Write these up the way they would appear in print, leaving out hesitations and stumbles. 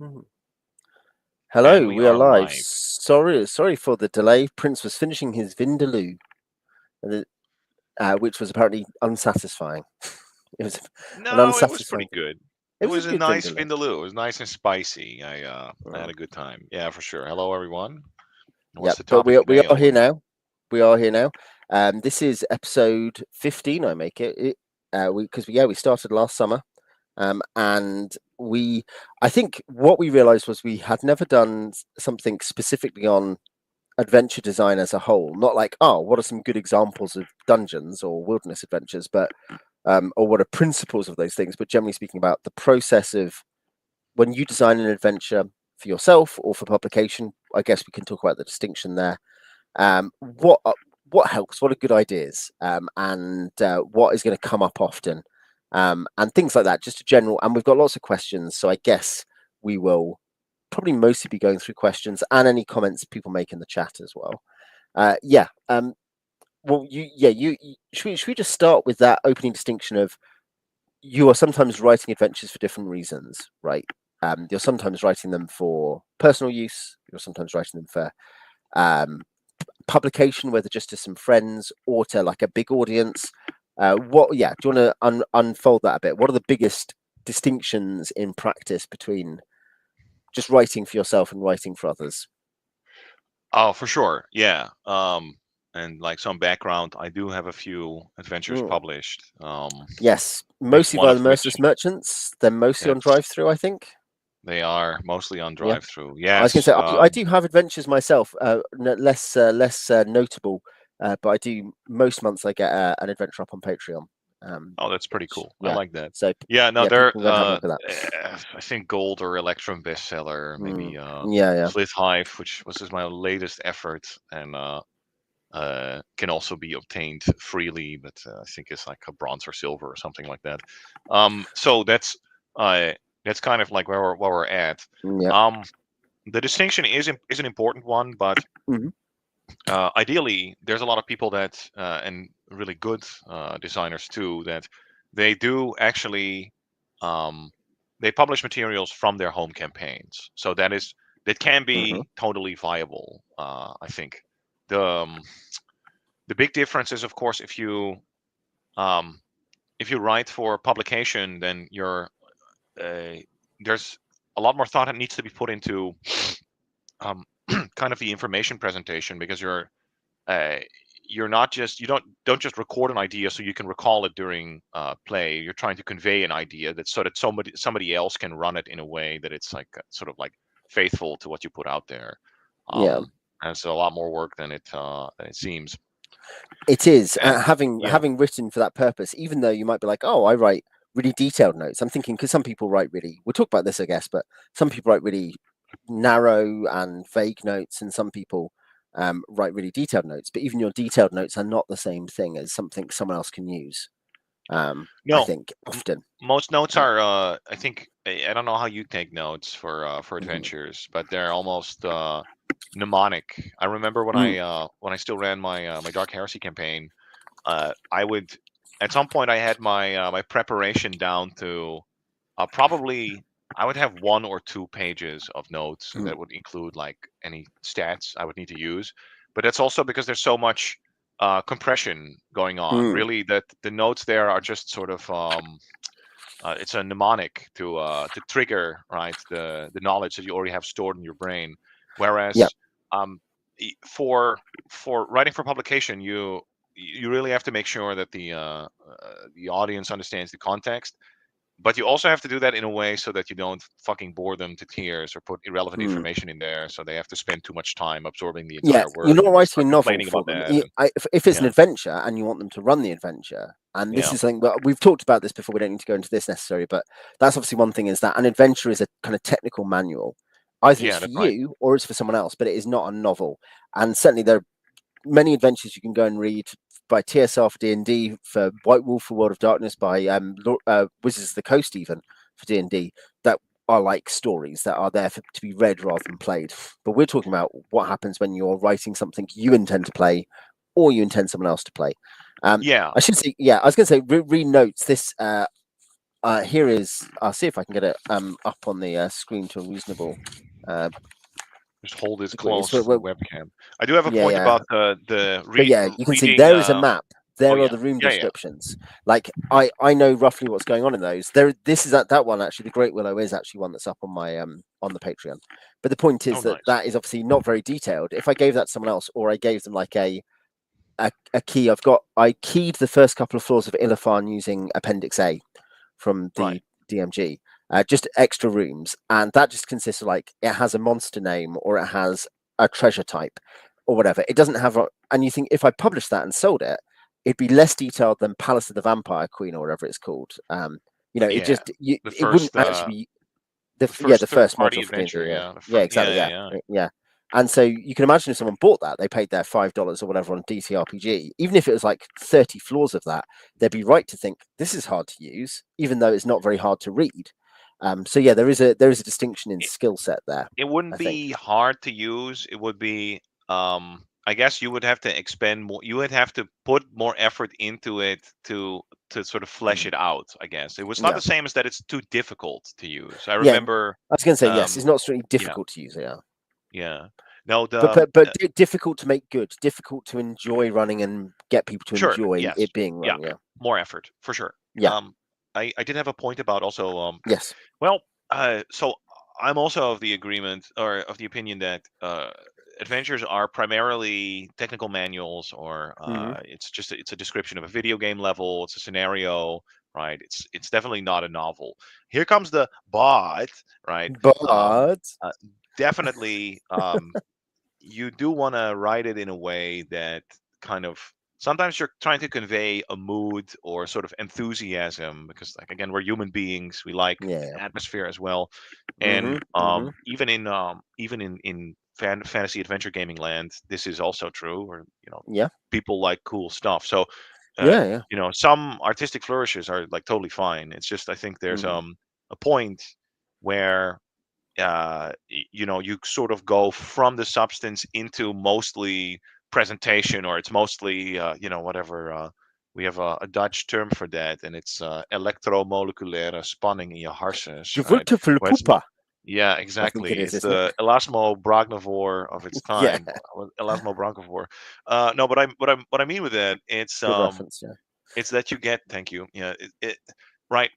Mhm. And Hello, we we are are live. live. Sorry for the delay. Prince was finishing his vindaloo, which was apparently unsatisfying. It was an No, it was unsatisfying pretty thing. good. It It was a was a good nice vindaloo. vindaloo. It was nice and spicy. I had Mm, a good time. Yeah, for sure. Hello, everyone. What's yep, the but topic we today, are here Owen? now. We are here now. This is episode 15. I make it. We started last summer. And I think what we realized was we had never done something specifically on adventure design as a whole. Not like, oh, what are some good examples of dungeons or wilderness adventures, but or what are principles of those things. But generally speaking, about the process of when you design an adventure for yourself or for publication. I guess we can talk about the distinction there. Um, what uh, what helps? What are good ideas? And what is going to come up often? And things like that. Just a general. And we've got lots of questions, so I guess we will probably mostly be going through questions and any comments people make in the chat as well. Yeah. Well, should we just start with that opening distinction of you are sometimes writing adventures for different reasons, right? You're sometimes writing them for personal use. You're sometimes writing them for um, publication, whether just to some friends or to like a big audience. Yeah, do you want to unfold that a bit? What are the biggest distinctions in practice between just writing for yourself and writing for others? Oh, for sure. Yeah. And like some background, I do have a few adventures Mm. published. Yes, With mostly one via of the which Merciless Merchants. They're mostly on that's drive through, I think. they are mostly on Yeah. drive through. I was going to Yes. say I do have adventures myself, less notable, but I do most months I get an adventure up on Patreon. Oh, that's pretty Which cool. I yeah, like that. so Yeah, no, yeah, they're people can go and have a look at that. I think Gold or Electrum bestseller, Mm, maybe yeah, yeah, Slit Hive, which was just my latest effort, and can also be obtained freely, but I think it's like a bronze or silver or something like that. So uh that's kind of like where we're at. yeah. Um, the distinction is an important one, but Hmm. ideally, there's a lot of people that and really good designers too that they do actually um, they publish materials from their home campaigns. So that can Hmm. be totally viable. I think the um, the big difference is, of course, um, if you write for publication, then uh, there's a lot more thought that needs to be put into um, kind of the information presentation because uh, you're not just you don't just record an idea so you can recall it during play. You're trying to convey an idea that so that somebody else can run it in a way that it's like sort of like faithful to what you put out there. Yeah, And it's a lot more work than it seems. it is. And yeah, Having written for that purpose, even though you might be like, oh, I write really detailed notes. I'm thinking because some people write really. We'll talk about this, I guess, but some people write really narrow and vague notes, and some people write really detailed notes. But even your detailed notes are not the same thing as something someone else can use. I no, think m- often. most notes Yeah. are. I think I don't know how you take notes for Mhm. adventures, but they're almost mnemonic. I remember Mm, when I still ran my Dark Heresy campaign. I would at some point I had my preparation down to probably I would have 1 or 2 pages of notes mm, that would include like any stats I would need to use. But that's also because there's so much compression going on. mm. Really, that the notes there are just sort of it's a mnemonic to trigger right the knowledge that you already have stored in your brain. Yeah. Whereas um, for writing for publication, you really have to make sure that the audience understands the context, but you also have to do that in a way so that you don't fucking bore them to tears or put irrelevant Mm. information in there, so they have to spend too much time absorbing the Yeah, entire you're work not and then writing a start novel complaining for about them. that. And If it's an yeah, adventure and you want them to run the adventure, and this yeah, is something well, we've talked about this before, we don't need to go into this necessarily, but that's obviously one thing is that an adventure is a kind of technical manual. Either it's yeah, for that's right. you or it's for someone else, but it is not a novel. And certainly there are many adventures you can go and read by TSR for D&D, for White Wolf for World of Darkness, by Wizards of the Coast even for D&D, that are like stories that are there to be read rather than played. But we're talking about what happens when you're writing something you intend to play or you intend someone else to play. Yeah, I should say, yeah, I was going to say, read notes. here is. I'll see if I can get it up on the screen to a reasonable Just hold this degree. close to the webcam. I do have a Yeah, point yeah. about the But yeah, you can see reading. there is a map. Oh There are yeah, the room yeah, yeah. descriptions. Like I know roughly what's going on in those. This is that one actually. The Great Willow is actually one that's up on my on the Patreon. But the point Oh is that nice. that is obviously not very detailed. If I gave that to someone else, or I gave them like a key, I keyed the first couple of floors of Ilafan using Appendix A from Right. the DMG. Just extra rooms, and that just consists of like it has a monster name or it has a treasure type or whatever. It doesn't have, and you think if I published that and sold it, it'd be less detailed than Palace of the Vampire Queen or whatever it's called. Yeah. The It wouldn't first actually be the first third first party module for adventure. D&D. Yeah. Yeah, exactly. Yeah, Yeah, yeah. yeah. And so you can imagine if someone bought that, they paid their $5 or whatever on DTRPG, even if it was like 30 floors of that, they'd be right to think this is hard to use, even though it's not very hard to read. So yeah, there is a distinction in It, skill set there, it wouldn't I think. be hard to use. It would be. I guess you would have to expend more. You would have to put more effort into it to sort of flesh Mm. it out. I guess it was not Yeah, the same as that. It's too difficult to use. I yeah. remember. I was going to say yes. It's Um, not strictly yeah, difficult to use. Yeah, yeah. No, difficult to make good, difficult to enjoy running and get people to sure. enjoy Yes. it being Yeah. run. Yeah, More effort for sure. yeah, I did have a point about also. yes. Well, so I'm also of the agreement or of the opinion that adventures are primarily technical manuals, or Hmm. it's a description of a video game level. It's a scenario, right? It's definitely not a novel. Here comes the but, right? But Uh, Definitely, you do want to write it in a way that kind of sometimes you're trying to convey a mood or sort of enthusiasm, because like again we're human beings, we like yeah. atmosphere as well. Hmm. And Hmm. even in fantasy adventure gaming land, this is also true, or Yeah, people like cool stuff. So uh, yeah, yeah. some artistic flourishes are like totally fine. It's just I think there's Hmm. a point where you sort of go from the substance into mostly presentation, or it's mostly whatever, we have a Dutch term for that, and it's elektromoleculaire spanning in your hersens, right? Gevoelte Where it's not. Pupa, Yeah, I think it exactly. is, It's isn't it? the elasmo bragnivore of its Yeah, time. Elasmo bragnivore. No, but what I mean with that, good reference. Yeah, it's that you get. Thank you. Yeah, right.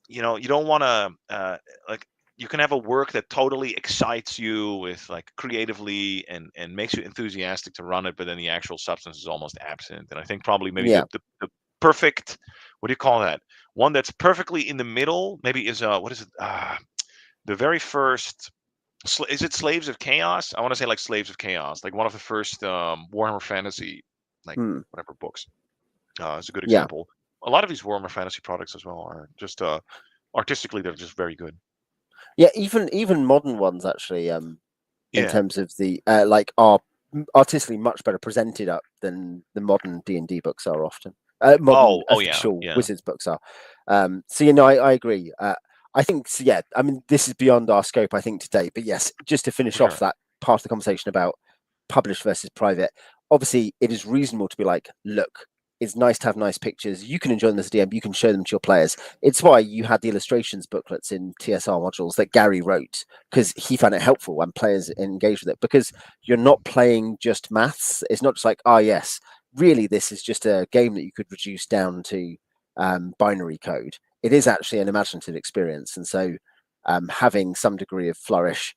You don't want to like, you can have a work that totally excites you with like creatively and makes you enthusiastic to run it, but then the actual substance is almost absent. And I think probably maybe yeah. the perfect, what do you call that, one that's perfectly in the middle maybe is what is it, the very first is it Slaves of Chaos? I want to say like Slaves of Chaos, like one of the first Warhammer Fantasy, like Hmm. whatever books, is a good Yeah, example. A lot of these Warhammer Fantasy products as well are just artistically they're just very good. yeah. Even modern ones actually. In Yeah. terms of the like are artistically much better presented up than the modern D&D books are often. Modern Oh yeah, official yeah, Wizards books are. So I agree. I think so, yeah. I mean, this is beyond our scope, I think, today. But yes, just to finish for off sure. that part of the conversation about published versus private. Obviously, it is reasonable to be like, look, it's nice to have nice pictures. You can enjoy them as a DM. You can show them to your players. It's why you had the illustrations booklets in TSR modules that Gary wrote, because he found it helpful when players engage with it. Because you're not playing just maths. It's not just like, oh yes, really, this is just a game that you could reduce down to binary code. It is actually an imaginative experience, and so having some degree of flourish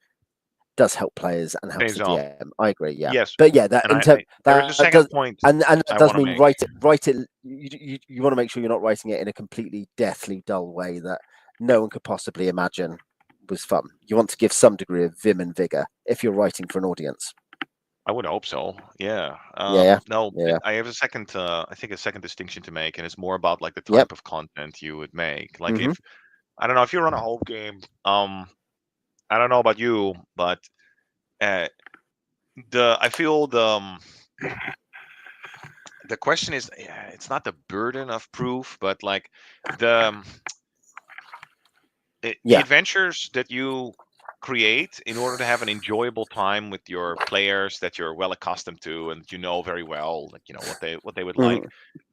does help players and helps Pays the off. DM. I agree. Yeah, Yes, but yeah, that and in term, there is a that second does, point and that I does want to mean make. write it. You want to make sure you're not writing it in a completely deathly dull way that no one could possibly imagine was fun. You want to give some degree of vim and vigor if you're writing for an audience. I would hope so. Yeah. Yeah, No, yeah, yeah. I have a second. I think a second distinction to make, and it's more about like the Yep. type of content you would make. Like Mm-hmm. if I don't know if you run a whole game. I don't know about you, but uh, I feel the question is, yeah, it's not the burden of proof, but like the the Yeah. adventures that you create in order to have an enjoyable time with your players that you're well accustomed to and very well, like what they would like, Mm-hmm.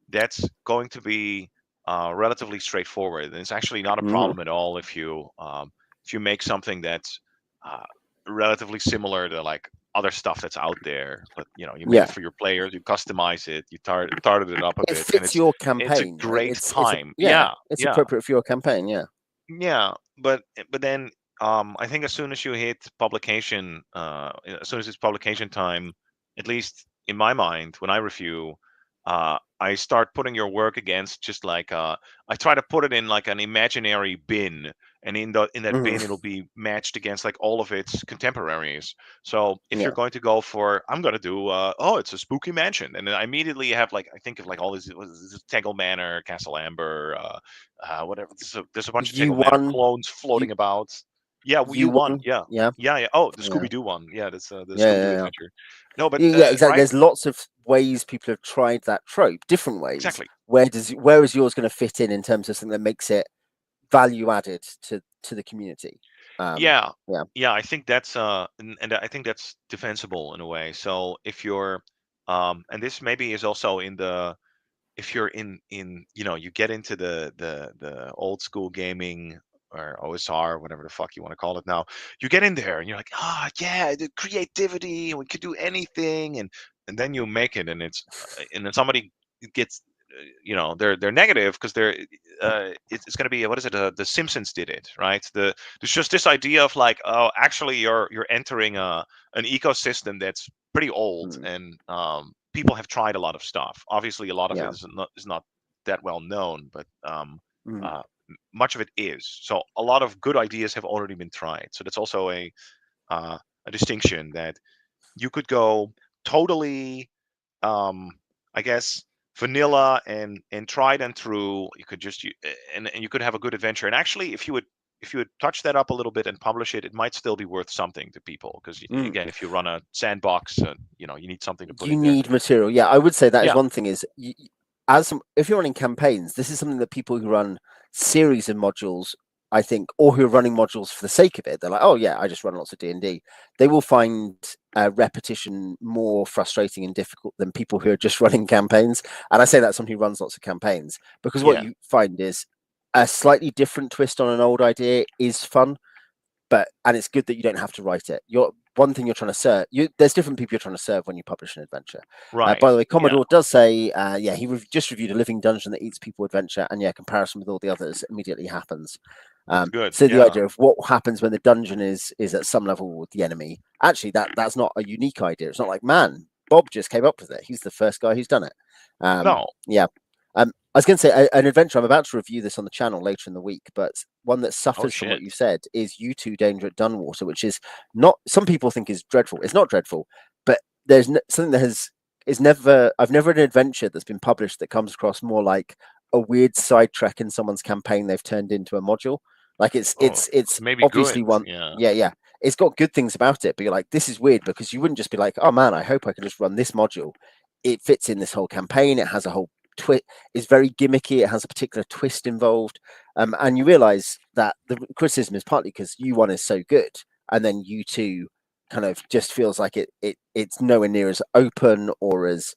that's going to be relatively straightforward, and it's actually not a Mm. problem at all if you make something that's uh, relatively similar to like other stuff that's out there. But you made Yeah, it for your players, you customize it, you tarted it up a it bit, and fits your it's a campaign, right? great It's a time. yeah, Yeah, it's yeah. appropriate for your campaign. Yeah. Yeah, but then I think as soon as you hit publication, as soon as it's publication time, at least in my mind, when I review, I start putting your work against just like I try to put it in like an imaginary bin, and in that Mhm. bin it'll be matched against like all of its contemporaries. So if you're Yeah. going to go for, I'm gonna do, oh, it's a spooky mansion, and then I immediately have like I think of like all these, what is this, Tangle Manor, Castle Amber, whatever. There's a bunch of You Tangle Manor won. clones You floating about. Yeah, well, you you won. won. Yeah, Yeah. yeah, yeah. Oh, the Yeah. Scooby Doo one. Yeah, that's the Yeah. Scooby Doo Yeah. Yeah. adventure. No, but Yeah, exactly. right, There's lots of ways people have tried that trope, different ways. exactly. Where is yours going to fit in terms of something that makes it value added to the community? Yeah, Yeah. yeah. I think that's and I think that's defensible in a way. So if you're, and this maybe is also in the, if you're in you get into the old school gaming or OSR, whatever the fuck you want to call it now, you get in there and you're like, ah, yeah, the creativity, we could do anything, and then you make it, and and then somebody gets, they're negative because it's going to be, what is it, the Simpsons did it, right? There's just this idea of like, oh, actually you're entering an ecosystem that's pretty old, Mm, and people have tried a lot of stuff. Obviously, a lot of it yeah. is not that well known, but Mm, uh, much of it is. So a lot of good ideas have already been tried. So that's also a distinction, that you could go totally, um, I guess, vanilla and tried and true. You could just and you could have a good adventure. And actually, if you would touch that up a little bit and publish it, it might still be worth something to people. Because mm. again, if you run a sandbox, you need something to put You in there. need material. Yeah, I would say that is Yeah, one thing. Is if you're running campaigns, this is something that people who run series of modules, I think, or who are running modules for the sake of it, they're like, oh yeah, I just run lots of D&D. They will find repetition more frustrating and difficult than people who are just running campaigns. And I say that as someone who runs lots of campaigns, because what yeah, you find is a slightly different twist on an old idea is fun, and it's good that you don't have to write it. You're one thing you're trying to serve. There's different people you're trying to serve when you publish an adventure. right. By the way, Yeah, Commodore does say, yeah, he just reviewed a living dungeon that eats people adventure, and yeah, comparison with all the others immediately happens. that's good. So the Yeah. idea of what happens when the dungeon is at some level with the enemy, actually, that's not a unique idea. It's not like, man, Bob just came up with it. He's the first guy who's done it. No. Yeah. I was going to say an adventure. I'm about to review this on the channel later in the week, but one that Oh suffers from what shit. you said is U2 Danger at Dunwater, which is not, some people think is dreadful. It's not dreadful, but there's something that is never, I've never had an adventure that's been published that comes across more like a weird sidetrack in someone's campaign they've turned into a module. Like it's Oh, it's it's maybe good. obviously one, Yeah. yeah, yeah. It's got good things about it, but you're like, this is weird, because you wouldn't just be like, oh man, I hope I can just run this module. It fits in this whole campaign. It has a whole twist. It's very gimmicky. It has a particular twist involved, and you realize that the criticism is partly because U1 is so good, and then U2 kind of just feels like it's nowhere near as open or as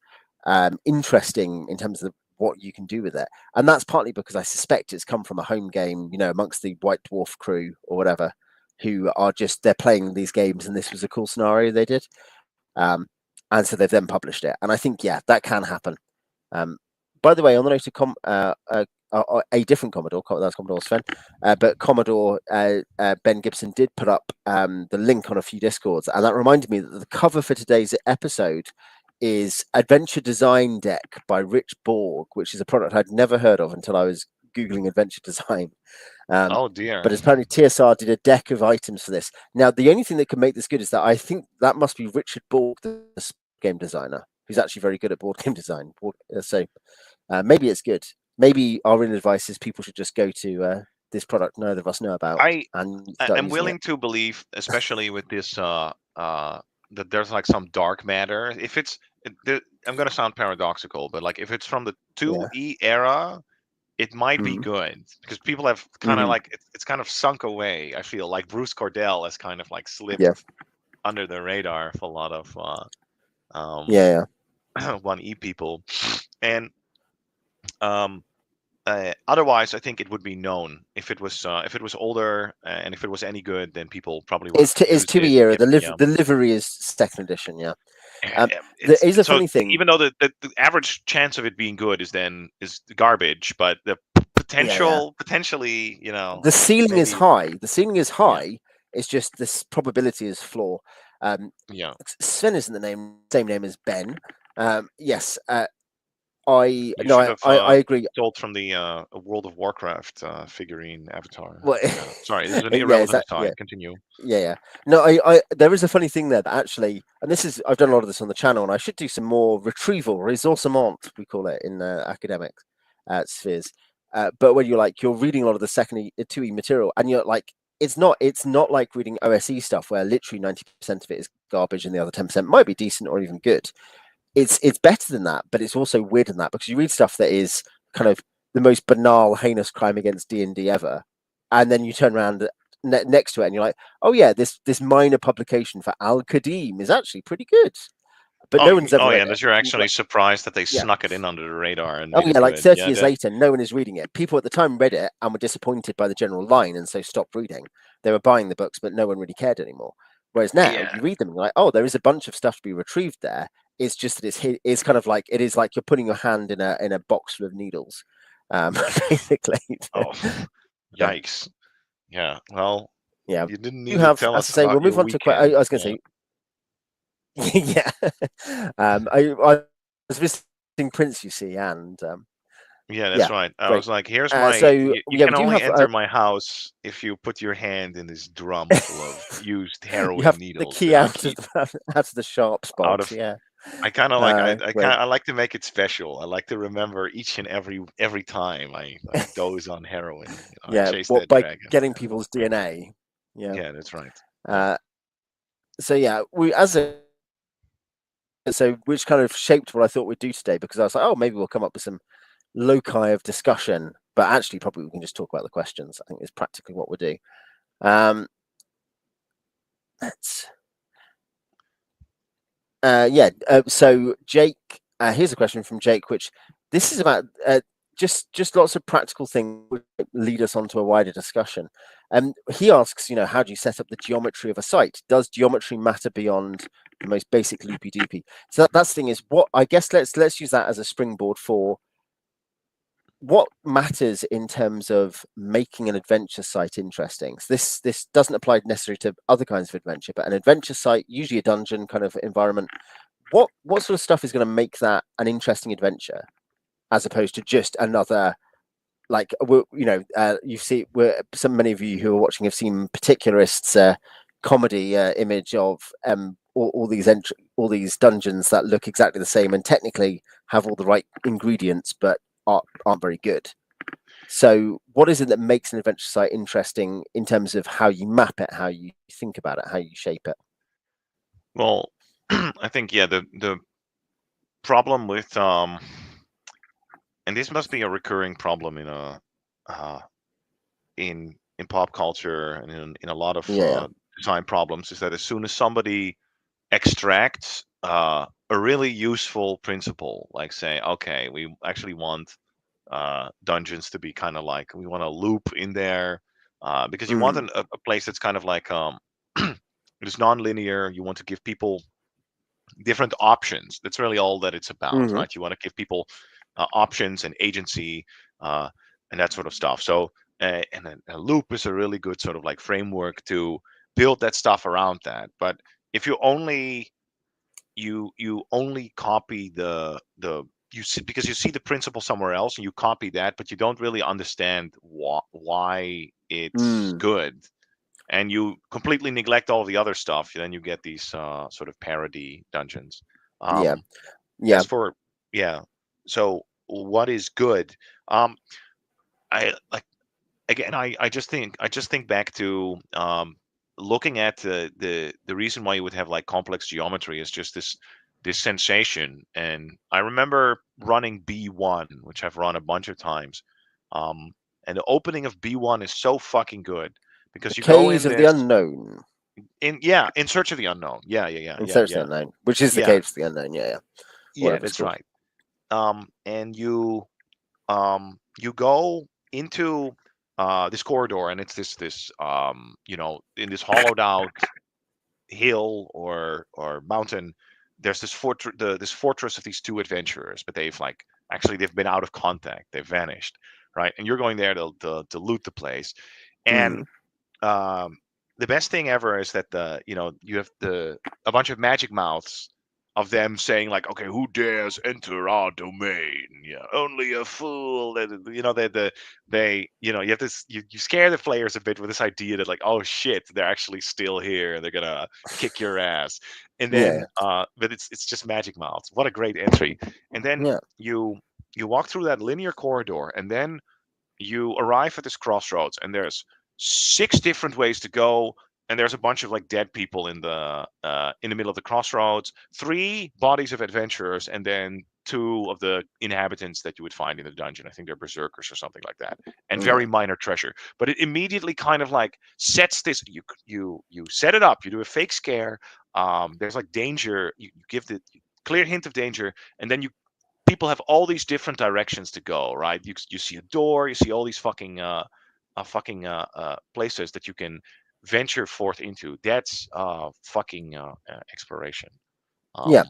interesting in terms of what you can do with it. And that's partly because I suspect it's come from a home game, amongst the White Dwarf crew or whatever, who are just, they're playing these games and this was a cool scenario they did. Um, and so they've then published it. And I think, yeah, that can happen. Um, by the way, on the note of a different Commodore, that's Commodore Sven, but Commodore Ben Gibson did put up the link on a few Discords, and that reminded me that the cover for today's episode is Adventure Design Deck by Rich Borg, which is a product I'd never heard of until I was Googling adventure design. Um, Oh dear. but apparently TSR did a deck of items for this. Now, the only thing that could make this good is that I think that must be Richard Borg, the game designer, who's actually very good at board game design. So maybe it's good. Maybe our real advice is people should just go to this product neither of us know about I and start I'm using it. willing to believe, especially with this, that there's like some dark matter. If I'm gonna sound paradoxical, but like if it's from the Yeah. 2E era, it might be Mm-hmm. good because people have kind of Mm-hmm. like it's kind of sunk away. I feel like Bruce Cordell has kind of like Yeah. slipped under the radar for a lot of um Yeah. 1E people, and um otherwise, I think it would be known if it was older, and if it was any good, then people probably would have It's used Tui it. era. If yeah, The livery is second edition. Yeah. There it's is a so funny thing. even though the average chance of it being good is garbage, but the Yeah, yeah. potentially, The ceiling is maybe, high. The ceiling is yeah, high. It's just this probability is floor. Um, yeah. Sven isn't the same name as Ben. Yes. I You no. should have I agree. told from the World of Warcraft figurine avatar. Well, Yeah, sorry, this is an yeah. Is irrelevant that yeah. aside. Continue. Yeah, yeah. No, there is a funny thing there that actually, and this is, I've done a lot of this on the channel, and I should do some more retrieval, ressourcement, we call it in academic spheres. But when you're reading a lot of the second 2E material, and you're like, it's not like reading OSE stuff where literally 90% of it is garbage and the other 10% might be decent or even good. It's better than that, but it's also weird than that because you read stuff that is kind of the most banal, heinous crime against D&D ever, and then you turn around next to it and you're like, oh yeah, this minor publication for Al Qadim is actually pretty good, but no one's ever Oh read yeah, it. that you're And you're actually like, surprised that they yeah, snuck it in under the radar and oh made yeah, it like good. 30 Yeah, years that. later, no one is reading it. People at the time read it and were disappointed by the general line, and so stopped reading. They were buying the books, but no one really cared anymore. Whereas now Yeah. you read them and you're like, oh, there is a bunch of stuff to be retrieved there. It's just that it's kind of like it is like you're putting your hand in a box full of needles, basically. Oh, Yeah, yikes. Yeah. Well, yeah. you didn't You need to have, tell as I us say, about we'll your move on to. I weekend. was going to Yeah. say, yeah. I was visiting Prince, you see, and Yeah, that's yeah, right. I great. was like, So you yeah, we can do only have enter my house if you put your hand in this drum full of used you heroin have the needles key that I out of keep the out of the sharps out box. of. Yeah, I kind of like great. I like to make it special. I like to remember each and every time I doze on heroin. I Yeah, chase what that by dragon. getting people's DNA. Yeah. Yeah, that's right. Yeah. Uh, so yeah, we as a so which kind of shaped what I thought we'd do today because I was like, oh, maybe we'll come up with some loci of discussion, but actually, probably we can just talk about the questions. I think is practically what we'll do. Um, let's yeah. So Jake, here's a question from Jake, which this is about just lots of practical things which lead us on to a wider discussion. He asks, how do you set up the geometry of a site? Does geometry matter beyond the most basic loopy doopy? So that's the thing is what I guess let's use that as a springboard for what matters in terms of making an adventure site interesting. So this doesn't apply necessarily to other kinds of adventure, but an adventure site, usually a dungeon kind of environment. What sort of stuff is going to make that an interesting adventure, as opposed to just another like you see many of you who are watching have seen Particularists comedy image of all these dungeons that look exactly the same and technically have all the right ingredients but aren't very good. So what is it that makes an adventure site interesting in terms of how you map it, how you think about it, how you shape it? Well, I think yeah, the problem with and this must be a recurring problem uh in pop culture and in a lot of Yeah. design problems is that as soon as somebody extracts a really useful principle, like say, okay, we actually want dungeons to be kind of like we want a loop in there because you want Mm. a place that's kind of like it is non-linear. You want to give people different options. That's really all that it's about, Mm-hmm. right? You want to give people options and agency uh, and that sort of stuff. So, and a loop is a really good sort of like framework to build that stuff around that. But if you only copy the you see because you see the principle somewhere else and you copy that, but you don't really understand why it's Mm. good, and you completely neglect all the other stuff, then you get these sort of parody dungeons. Yeah. Um, Yeah. as for yeah, so what is good? I like again. I just think back to looking at the reason why you would have like complex geometry is just this sensation. And I remember running B1, which I've run a bunch of times. Um, and the opening of B1 is so fucking good The because you go Caves in of the this Unknown. in search of the unknown. In Search of the Yeah. Unknown, which is the Yeah, Caves of the Unknown. Yeah, yeah. yeah, Whatever it's that's called. right. And you you go into this corridor, and it's this in this hollowed out hill or mountain. There's this fortress of these two adventurers, but they've been out of contact. They've vanished, right? And you're going there to loot the place. And Mm. um, the best thing ever is that you have a bunch of magic mouths of them saying like, okay, who dares enter our domain? Yeah, only a fool. You have this, you scare the players a bit with this idea that like, oh shit, they're actually still here and they're gonna kick your ass. And then Yeah, but it's just magic mouths. What a great entry. And then yeah, you walk through that linear corridor, and then you arrive at this crossroads, and there's six different ways to go, and there's a bunch of like dead people in the middle of the crossroads, three bodies of adventurers, and then two of the inhabitants that you would find in the dungeon. I think they're berserkers or something like that, and yeah, very minor treasure. But it immediately kind of like sets this. You set it up. You do a fake scare. There's like danger. You give the clear hint of danger, and then people have all these different directions to go, right? You see a door, you see all these fucking places that you can venture forth into. That's fucking exploration. yeah. Um,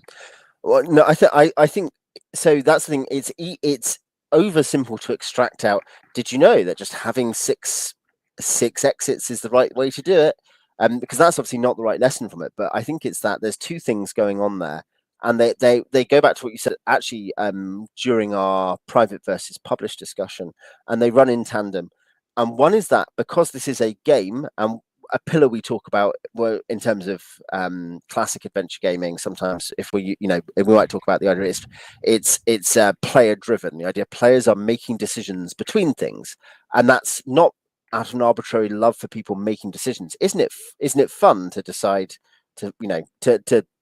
Well, no, I think so. That's the thing. It's over simple to extract out. Did you know that just having six exits is the right way to do it? Because that's obviously not the right lesson from it. But I think it's that there's two things going on there, and they go back to what you said actually during our private versus published discussion, and they run in tandem. And one is that because this is a game, and a pillar we talk about in terms of classic adventure gaming. Sometimes, if if we might talk about the idea, it's player driven. The idea players are making decisions between things, and that's not out of an arbitrary love for people making decisions. Isn't it? Isn't it fun to decide to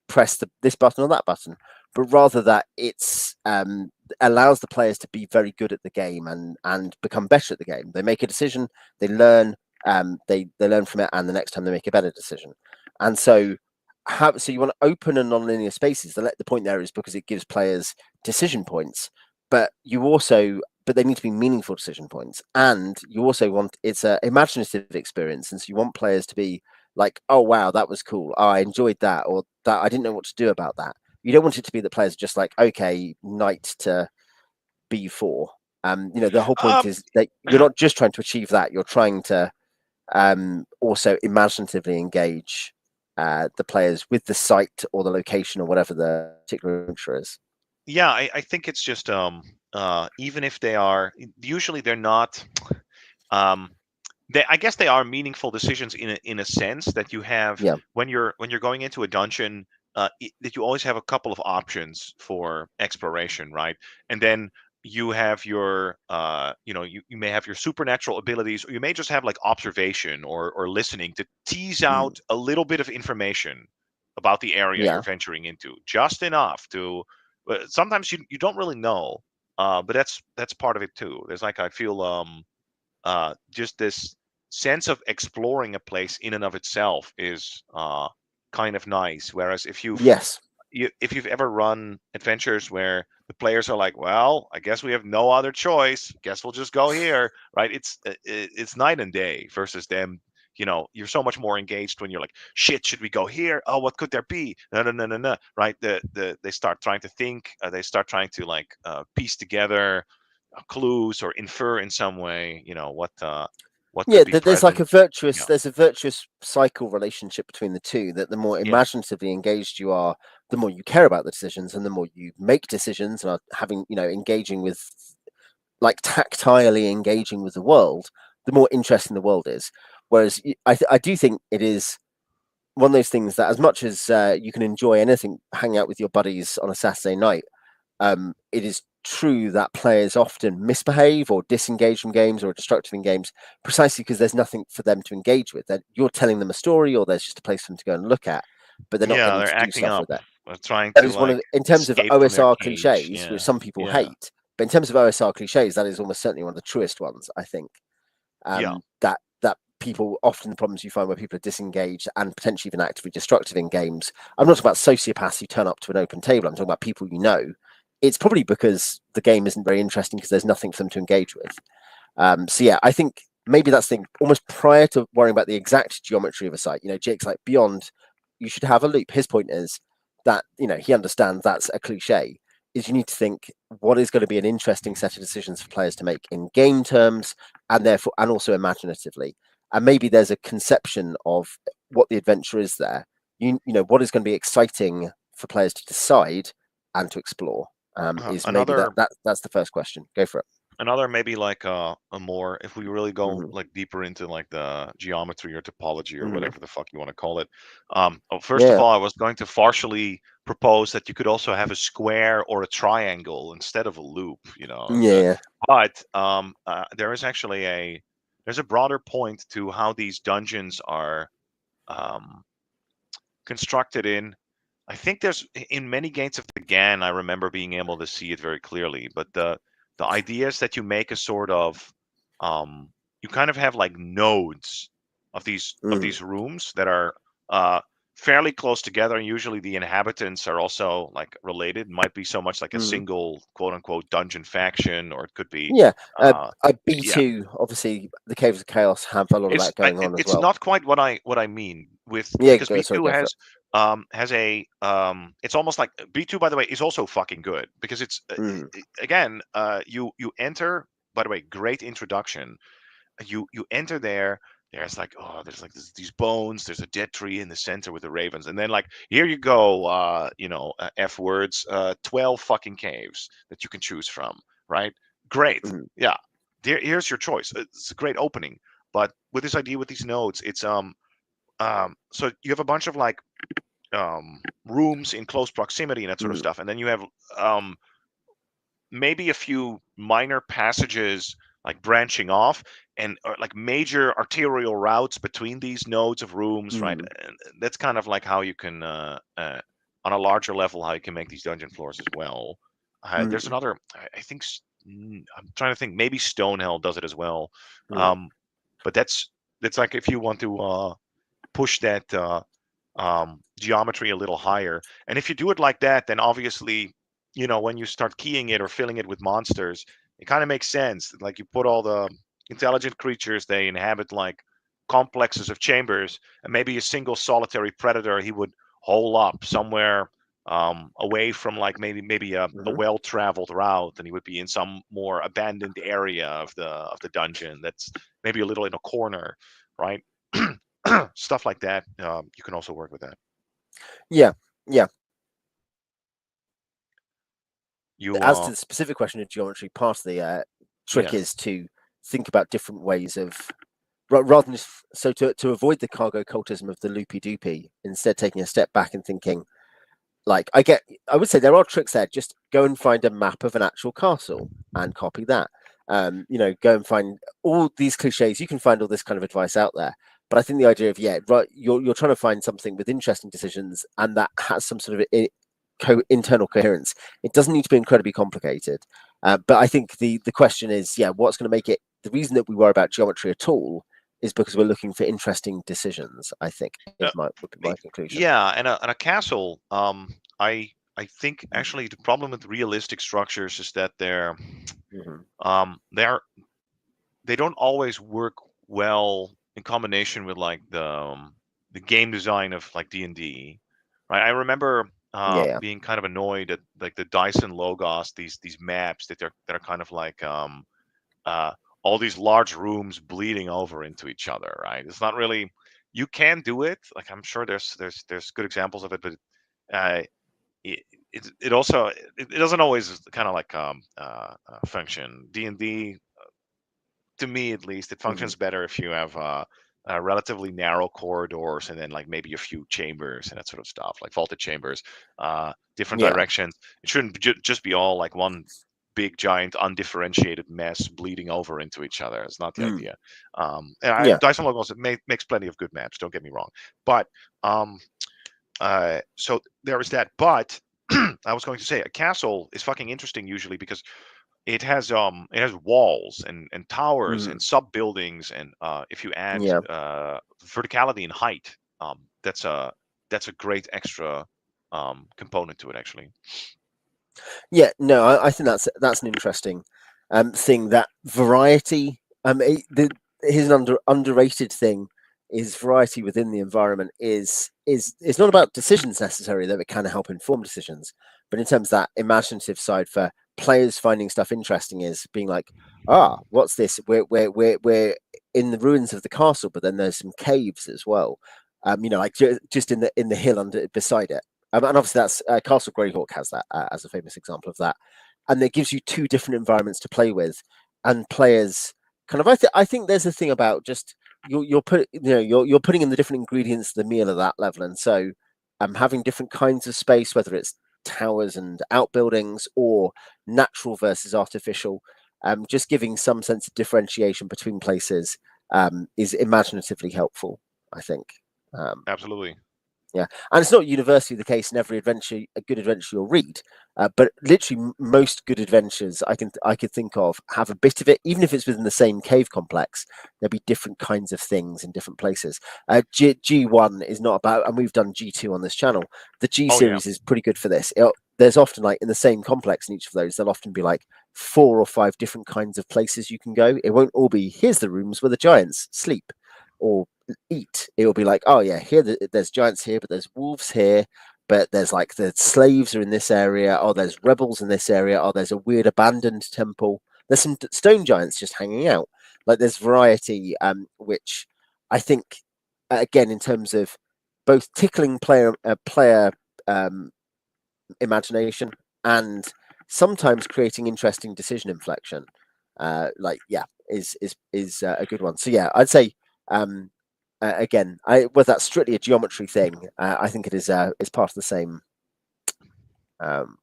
press this button or that button? But rather that it's allows the players to be very good at the game and become better at the game. They make a decision, they learn, they learn from it, and the next time they make a better decision. And so you want to open and non-linear spaces. The point there is because it gives players decision points, but they need to be meaningful decision points, and you also want it's a imaginative experience, and so you want players to be like, oh wow, that was cool, oh, I enjoyed that, or that I didn't know what to do about that. You don't want it to be that players are just like, okay, knight to b4. The whole point um, is that you're not just trying to achieve that, you're trying to also imaginatively engage the players with the site or the location or whatever the particular adventure is. yeah, I think it's just even if they are usually they're not um, I guess they are meaningful decisions in a sense that you have Yeah, when you're going into a dungeon, that you always have a couple of options for exploration, right? And then you have you may have your supernatural abilities, or you may just have like observation or listening to tease mm, out a little bit of information about the area you're yeah, venturing into, just enough to. Sometimes you don't really know, but that's part of it too. There's like I feel just this sense of exploring a place in and of itself is kind of nice. Whereas yes, if you've ever run adventures where the players are like, well, I guess we have no other choice. Guess we'll just go here, right? It's night and day versus them. You're so much more engaged when you're like, shit, should we go here? Oh, what could there be? No, no, no, no, no. Right? They start trying to think. They start trying to like piece together clues or infer in some way. What yeah. could be There's present. Yeah, there's a virtuous cycle relationship between the two. That the more yeah, imaginatively engaged you are, the more you care about the decisions, and the more you make decisions and are having engaging with like tactilely engaging with the world, the more interesting the world is. Whereas I do think it is one of those things that as much as you can enjoy anything, hang out with your buddies on a Saturday night, it is true that players often misbehave or disengage from games or are destructive in games precisely because there's nothing for them to engage with. That you're telling them a story or there's just a place for them to go and look at, but they're not yeah. getting They're to do acting stuff up, with it. trying That to is one like of, in terms of escape from their OSR cage. cliches, which Yeah, some people yeah, hate, but in terms of OSR cliches, that is almost certainly one of the truest ones, I think. yeah. That people often the problems you find where people are disengaged and potentially even actively destructive in games. I'm not talking about sociopaths who turn up to an open table. I'm talking about people it's probably because the game isn't very interesting because there's nothing for them to engage with. So yeah, I think maybe that's the thing. Almost prior to worrying about the exact geometry of a site, Jake's like, beyond, you should have a loop. His point is that he understands that's a cliche. Is you need to think what is going to be an interesting set of decisions for players to make in game terms, and therefore, and also imaginatively. And maybe there's a conception of what the adventure is there. What is going to be exciting for players to decide and to explore. Is maybe Another that's the first question. Go for it. another maybe like a more, if we really go Mm-hmm. like deeper into like the geometry or topology or Mm-hmm. whatever the fuck you want to call it. First of Yeah. all, I was going to partially propose that you could also have a square or a triangle instead of a loop, Yeah. but there is actually there's a broader point to how these dungeons are um, constructed in. I think there's in many games of the GAN, I remember being able to see it very clearly. But the idea is that you make a sort of you kind of have like nodes of Mm, these rooms that are uh, fairly close together, and usually the inhabitants are also like related. It might be so much like a mm. single quote unquote dungeon faction, or it could be Yeah. uh, yeah. B2, obviously, the Caves of Chaos have a lot of that going on as It's well. not quite what I mean with, Yeah. because Sorry, B2 go for it. has a it's almost like B2, by the way, is also fucking good because it's Mm, again, you enter, by the way, great introduction. You enter there. There's like, oh, there's like these bones. There's a dead tree in the center with the ravens, and then like, here you go, F words, 12 fucking caves that you can choose from, right? Great, mm, yeah. Here's your choice. It's a great opening, but with this idea with these nodes, it's so you have a bunch of like rooms in close proximity and that sort of mm, stuff, and then you have um maybe a few minor passages like branching off, and or like major arterial routes between these nodes of rooms, right? mm, And that's kind of like how you can on a larger level, how you can make these dungeon floors as well. There's mm, another, I think I'm trying to think, maybe Stonehell does it as well. mm, um but that's like if you want to push that geometry a little higher. And if you do it like that, then obviously, when you start keying it or filling it with monsters, it kind of makes sense. Like you put all the intelligent creatures, they inhabit like complexes of chambers, and maybe a single solitary predator he would hole up somewhere away from like maybe a mhm. well-traveled route, and he would be in some more abandoned area of the dungeon that's maybe a little in a corner, right? Stuff like that. You can also work with that. Yeah. Yeah. You As to the specific question of geometry, part of the trick Yes. is to think about different ways of rather than just, so to avoid the cargo cultism of the loopy doopy, instead taking a step back and thinking, like, I would say there are tricks there. Just go and find a map of an actual castle and copy that. Go and find all these cliches. You can find all this kind of advice out there. But I think the idea of, yeah, right, you're trying to find something with interesting decisions and that has some sort of internal coherence. It doesn't need to be incredibly complicated. But I think the question is, yeah, what's going to make it? The reason that we worry about geometry at all is because we're looking for interesting decisions. I think Uh, would be my conclusion. yeah, and a castle. I think actually the problem with realistic structures is that Mm-hmm. they're they don't always work well in combination with like the game design of like D&D, right? I remember Yeah. being kind of annoyed at like the Dyson Logos, these maps that are kind of like uh, all these large rooms bleeding over into each other, right? It's not really, you can do it. Like I'm sure there's good examples of it, but uh, it also it doesn't always kind of like function. D&D, to me at least, it Mm-hmm. functions better if you have relatively narrow corridors and then like maybe a few chambers and that sort of stuff, like vaulted chambers, different Yeah. directions. It shouldn't just be all like one big giant undifferentiated mess bleeding over into each other. It's not the Mm. idea. Yeah. Dyson Logos makes plenty of good maps. Don't get me wrong, but um, so there is that. But I was going to say a castle is fucking interesting usually because it has walls and towers Mm. and sub buildings, and if you add Yeah. verticality and height, that's a great extra component to it actually. Yeah, no, I think that's an interesting thing. That variety, here's an underrated thing is variety within the environment is not about decisions necessarily, though it can help inform decisions, but in terms of that imaginative side for players finding stuff interesting is being like, what's this? We're in the ruins of the castle, but then there's some caves as well. Like just in the hill under beside it. And obviously, that's Castle Greyhawk has that as a famous example of that, and it gives you two different environments to play with, and players kind of. I think there's a thing about just you're putting in the different ingredients of the meal at that level, and so having different kinds of space, whether it's towers and outbuildings or natural versus artificial, just giving some sense of differentiation between places is imaginatively helpful, I think. Um, Absolutely. yeah, and it's not universally the case in every adventure, a good adventure you'll read, but literally most good adventures I could think of have a bit of it, even if it's within the same cave complex. There'll be different kinds of things in different places. G1 is not about, and we've done G2 on this channel. The G Oh yeah. series is pretty good for this. There's often like in the same complex in each of those, there'll often be like 4 or 5 different kinds of places you can go. It won't all be here's the rooms where the giants sleep or eat. It will be like, oh yeah, there's giants here, but there's wolves here, but there's like the slaves are in this area. Oh, there's rebels in this area. Oh, there's a weird abandoned temple. There's some stone giants just hanging out. Like there's variety, which I think again in terms of both tickling player imagination and sometimes creating interesting decision inflection. Is a good one. So yeah, I'd say um, again, whether that's strictly a geometry thing, I think it is part of the same um,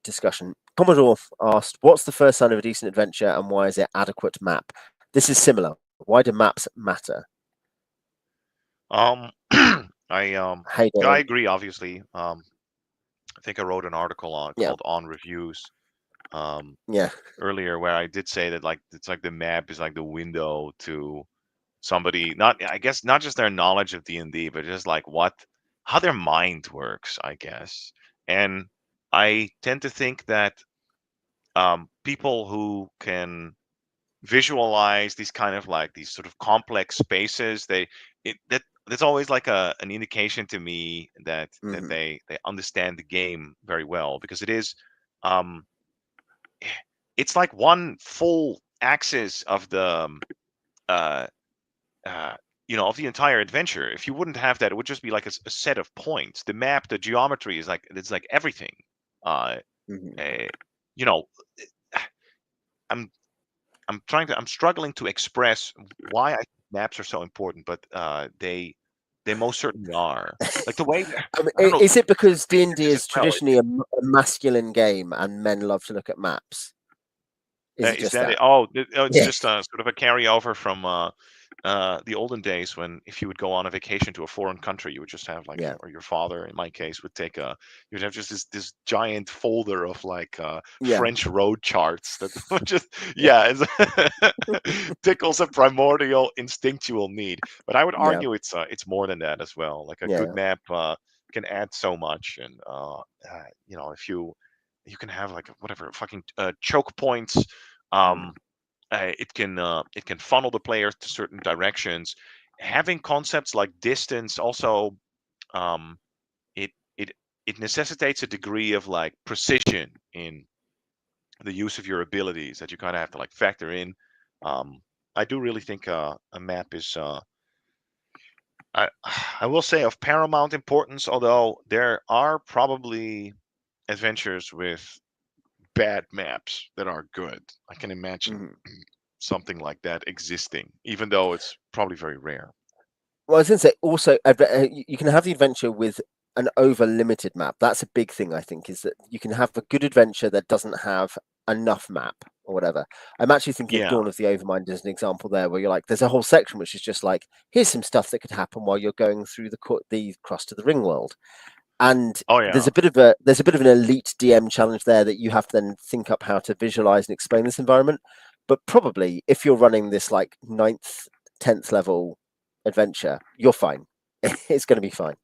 discussion. Commodore asked, "What's the first sign of a decent adventure, and why is it adequate map?" This is similar. Why do maps matter? Um, Hey, yeah, I Owen. agree. Obviously, I think I wrote an article on Yeah, called "On Reviews" um, yeah, earlier where I did say that like it's like the map is like the window to somebody, not I guess not just their knowledge of D&D, but just like what how their mind works, I guess. And I tend to think that people who can visualize these kind of like these sort of complex spaces, that's always like an indication to me that hmm they understand the game very well, because it is um it's like one full axis of the uh uh of the entire adventure. If you wouldn't have that, it would just be like a set of points. The map, the geometry is like it's like everything. uh, hmm uh you know i'm I'm struggling to express why I think maps are so important, but they most certainly are. Like the way I don't know, Is it because D&D this as is well. traditionally a masculine game and men love to look at maps? Is it Is just that it? that? Oh, it's Yeah, just sort of a carryover from the olden days, when if you would go on a vacation to a foreign country, you would just have like yeah, or your father, in my case, would take you'd have just this giant folder of like yeah, French road charts that would just yeah, yeah, tickles a primordial instinctual need. But I would yeah, argue it's more than that as well. Like a good yeah. map can add so much, and if you can have like whatever fucking choke points. Mm, Um, it can funnel the players to certain directions. Having concepts like distance also, um, it it it necessitates a degree of like precision in the use of your abilities that you kind of have to like factor in. Um, I do really think a map is I I will say of paramount importance. Although there are probably adventures with bad maps that are good. I can imagine mhm. something like that existing, even though it's probably very rare. Well, I was going to say also, you can have the adventure with an over limited map. That's a big thing, I think, is that you can have a good adventure that doesn't have enough map or whatever. I'm actually thinking of Yeah. Dawn of the Overmind as an example there, where you're like, there's a whole section which is just like, here's some stuff that could happen while you're going through the cross to the ring world. And Oh yeah. there's a bit of an elite DM challenge there that you have to then think up how to visualize and explain this environment. But probably if you're running this like ninth, 10th level adventure, you're fine. it's going to be fine.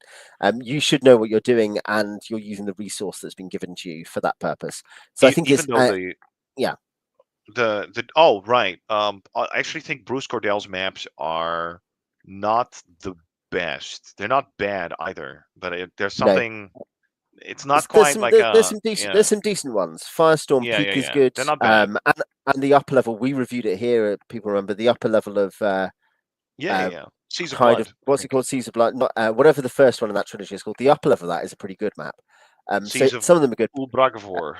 You should know what you're doing, and you're using the resource that's been given to you for that purpose. So I think Even it's though yeah, the oh right, I actually think Bruce Cordell's maps are not the best. They're not bad either, but there's no. something. It's not quite like There's a some decent yeah, there's some decent ones. Firestorm yeah, yeah, Peak is yeah. good, They're not bad. and the upper level we reviewed it here. People remember the upper level of Yeah, yeah, uh, yeah. Seas of kind of Blood, I what's it think. called, Seas of Blood, not whatever the first one in that trilogy is called. The upper level of that is a pretty good map. So Seas of some of them are good. Ulbragavor.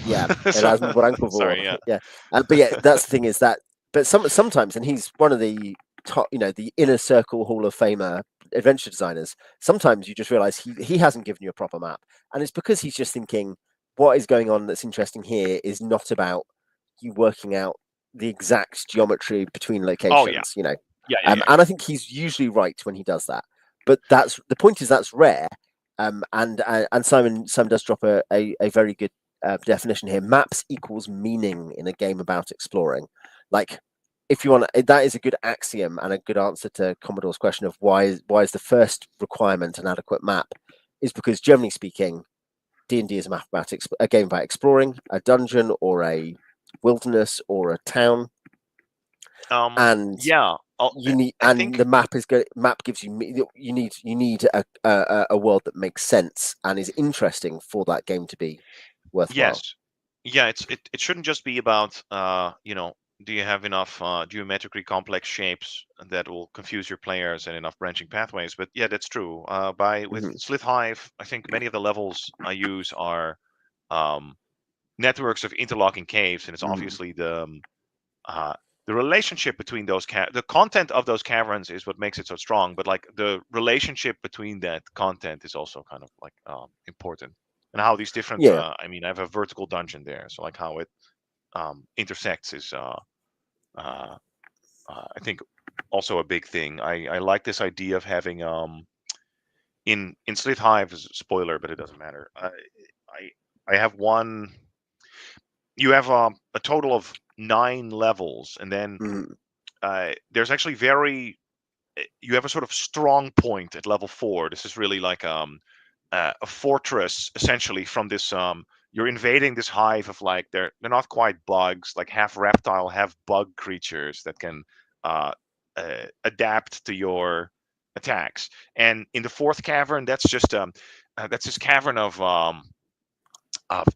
Yeah, So, Erasmus Brancovour. sorry, yeah. Yeah, but yeah, that's the thing is that. But sometimes, and he's one of the top, the inner circle Hall of Famer adventure designers. Sometimes you just realize he hasn't given you a proper map, and it's because he's just thinking what is going on that's interesting here is not about you working out the exact geometry between Oh yeah, locations. yeah, yeah, yeah, And yeah. I think he's usually right when he does that. But that's the point is that's rare. And Simon does drop a very good definition here. Maps equals meaning in a game about exploring. Like, if you want, that is a good axiom and a good answer to Commodore's question of why is the first requirement an adequate map, is because generally speaking, D&D is a map about a game about exploring a dungeon or a wilderness or a town, and Yeah. I the think map is good. Map gives you need a world that makes sense and is interesting for that game to be worthwhile. yes. Yeah, it shouldn't just be about do you have enough geometrically complex shapes that will confuse your players and enough branching pathways? But yeah, that's true. By with Mhm. Slith Hive, I think many of the levels I use are um, networks of interlocking caves, and it's Mm. obviously uh, the relationship between the content of those caverns is what makes it so strong. But like the relationship between that content is also kind of like important, and how these different. Yeah, I mean, I have a vertical dungeon there, so like how it intersects is uh, I think also a big thing. I like this idea of having in Slith Hive is a spoiler, but it doesn't matter. I I have one. You have a total of 9 levels, and then mm. there's actually you have a sort of strong point at level 4. This is really like a fortress essentially from this you're invading this hive of like they're not quite bugs, like half reptile half bug creatures that can uh, adapt to your attacks. And in the fourth cavern, that's this cavern of, of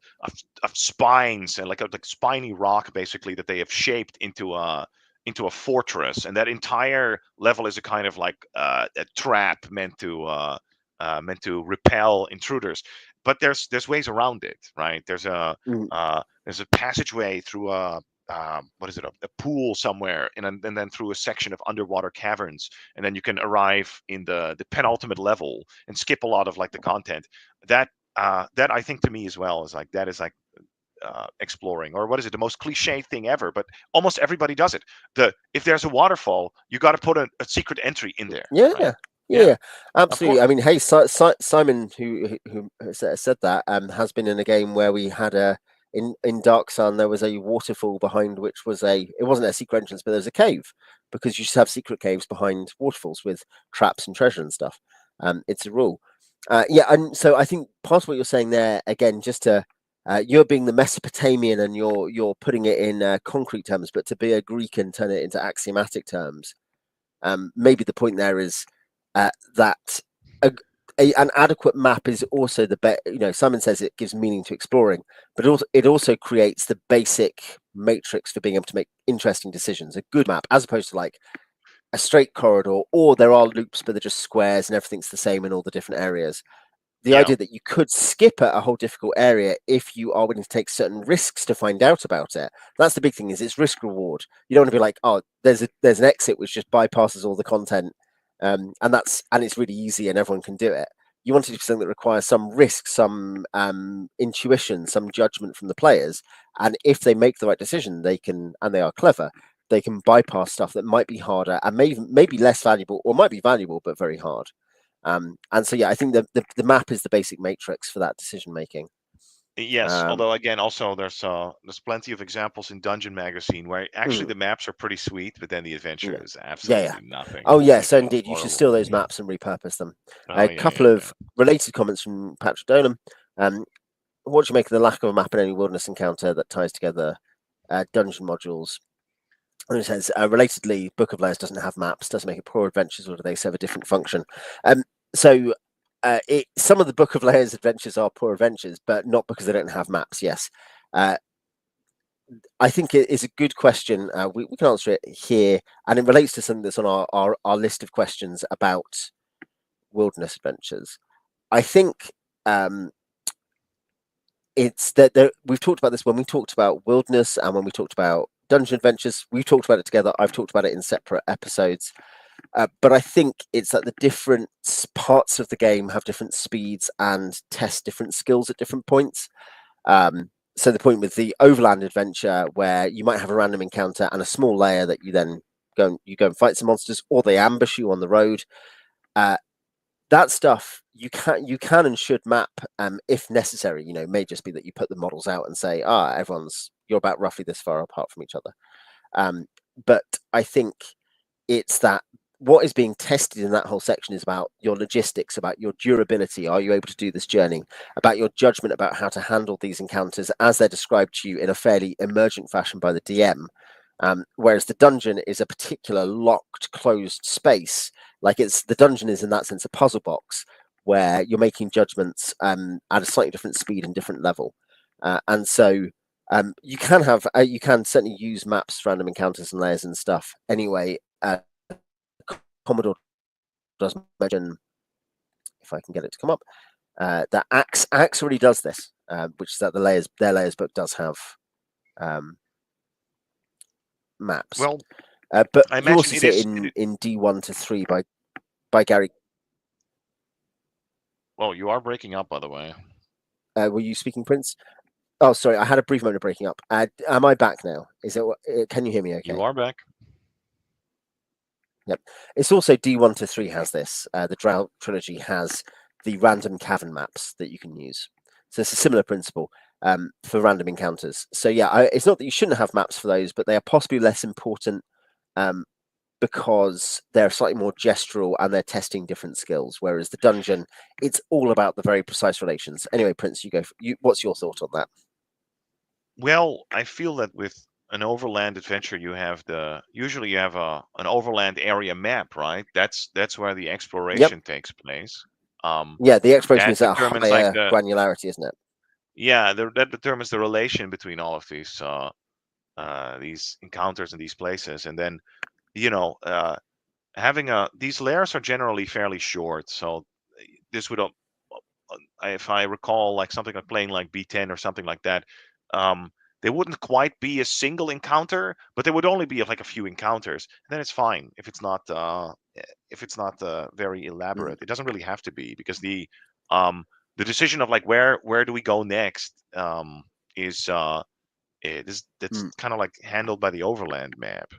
of spines and like a like spiny rock basically that they have shaped into a fortress, and that entire level is a kind of like a trap meant to repel intruders. But there's ways around it, right? Mm. There's a passageway through what is it, a pool somewhere, and then through a section of underwater caverns, and then you can arrive in the penultimate level and skip a lot of like the content. That I think to me as well is like that is like exploring, or what is it, the most cliche thing ever, but almost everybody does it. If there's a waterfall, you got to put a secret entry in there, Yeah, right? yeah, Yeah, yeah, of absolutely. I course. mean, hey, Simon, who said that, has been in a game where we had in Dark Sun there was a waterfall behind which was it wasn't a secret entrance, but there was a cave, because you should have secret caves behind waterfalls with traps and treasure and stuff. It's a rule. Yeah, and so I think part of what you're saying there, again, just to you're being the Mesopotamian and you're putting it in concrete terms, but to be a Greek and turn it into axiomatic terms. Maybe the point there is that an adequate map is also the best. Simon says it gives meaning to exploring, but it also creates the basic matrix for being able to make interesting decisions. A good map, as opposed to like a straight corridor, or there are loops, but they're just squares and everything's the same in all the different areas. The Yeah, idea that you could skip a whole difficult area if you are willing to take certain risks to find out about it. That's the big thing, is it's risk reward. You don't want to be like, oh, there's an exit which just bypasses all the content, and it's really easy and everyone can do it. You want to do something that requires some risk, some intuition, some judgment from the players, and if they make the right decision, and they are clever, they can bypass stuff that might be harder and maybe less valuable, or might be valuable but very hard. And so, yeah, I think the map is the basic matrix for that decision making. Yes, Um, although again, also there's plenty of examples in Dungeon Magazine where actually mm, the maps are pretty sweet, but then the yeah, adventure is yeah. absolutely nothing. Oh, It's yeah. like So indeed, you should horrible. steal those maps and repurpose them. Oh A yeah, couple yeah, yeah. of related comments from Patrick Dolan. Um, what do you make of the lack of a map in any wilderness encounter that ties together dungeon modules? And it says, relatedly, Book of Layers doesn't have maps, doesn't make it poor adventures, or do they serve a different function? So some of the Book of Layers adventures are poor adventures, but not because they don't have maps. Yes, uh, I think it is a good question. We can answer it here, and it relates to something that's on our list of questions about wilderness adventures. I think it's that we've talked about this when we talked about wilderness and when we talked about dungeon adventures. We've talked about it together. I've talked about it in separate episodes. But I think it's that the different parts of the game have different speeds and test different skills at different points. So the point with the overland adventure, where you might have a random encounter and a small layer that you then go and fight some monsters, or they ambush you on the road. Uh, that stuff you can and should map if necessary. It may just be that you put the models out and say, you're about roughly this far apart from each other. But I think it's that what is being tested in that whole section is about your logistics, about your durability. Are you able to do this journey? About your judgment about how to handle these encounters as they're described to you in a fairly emergent fashion by the DM. Whereas the dungeon is a particular locked, closed space. Like the dungeon is in that sense a puzzle box where you're making judgments at a slightly different speed and different level. And so you can certainly use maps for random encounters and layers and stuff. Anyway, Commodore does mention, if I can get it to come up, that Axe already does this, which is that their layers book does have maps. Well, But I you imagine also it see it is. in D1 to 3 by Gary. Well, you are breaking up, by the way. Were you speaking, Prince? Oh, sorry, I had a brief moment of breaking up. Am I back now? Is it? Can you hear me? You Okay. are back. Yep. It's also D1 to 3 has this. The Drought trilogy has the random cavern maps that you can use. So it's a similar principle for random encounters. So yeah, it's not that you shouldn't have maps for those, but they are possibly less important um, because they're slightly more gestural and they're testing different skills. Whereas the dungeon, it's all about the very precise relations. Anyway, Prince, you go. What's your thought on that? Well, I feel that with an overland adventure, usually you have an overland area map, right? That's where the Yep. exploration takes place. Um, Yeah, the exploration that is at a determines like higher granularity, isn't it? yeah, that determines the relation between all of these encounters and these places, and then you know, having these layers are generally fairly short, so this would if I recall, like something like playing like B10 or something like that, um, they wouldn't quite be a single encounter, but they would only be like a few encounters. Then it's fine if it's not very Mm, elaborate. It doesn't really have to be because the decision of like where do we go next is that's mm, kind of like handled by the overland map.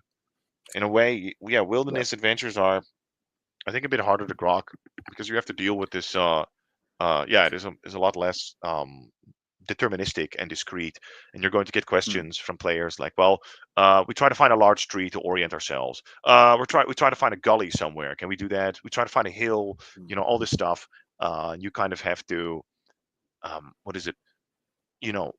In a way, yeah, yeah, wilderness adventures are I think a bit harder to grok because you have to deal with this yeah, it is a lot less deterministic and discrete, and you're going to get mm, questions from players like, well, we try to find a large street to orient ourselves. We try to find a gully somewhere. Can we do that? We try to find a hill. mm, All this stuff. You kind of have to what is it? You know,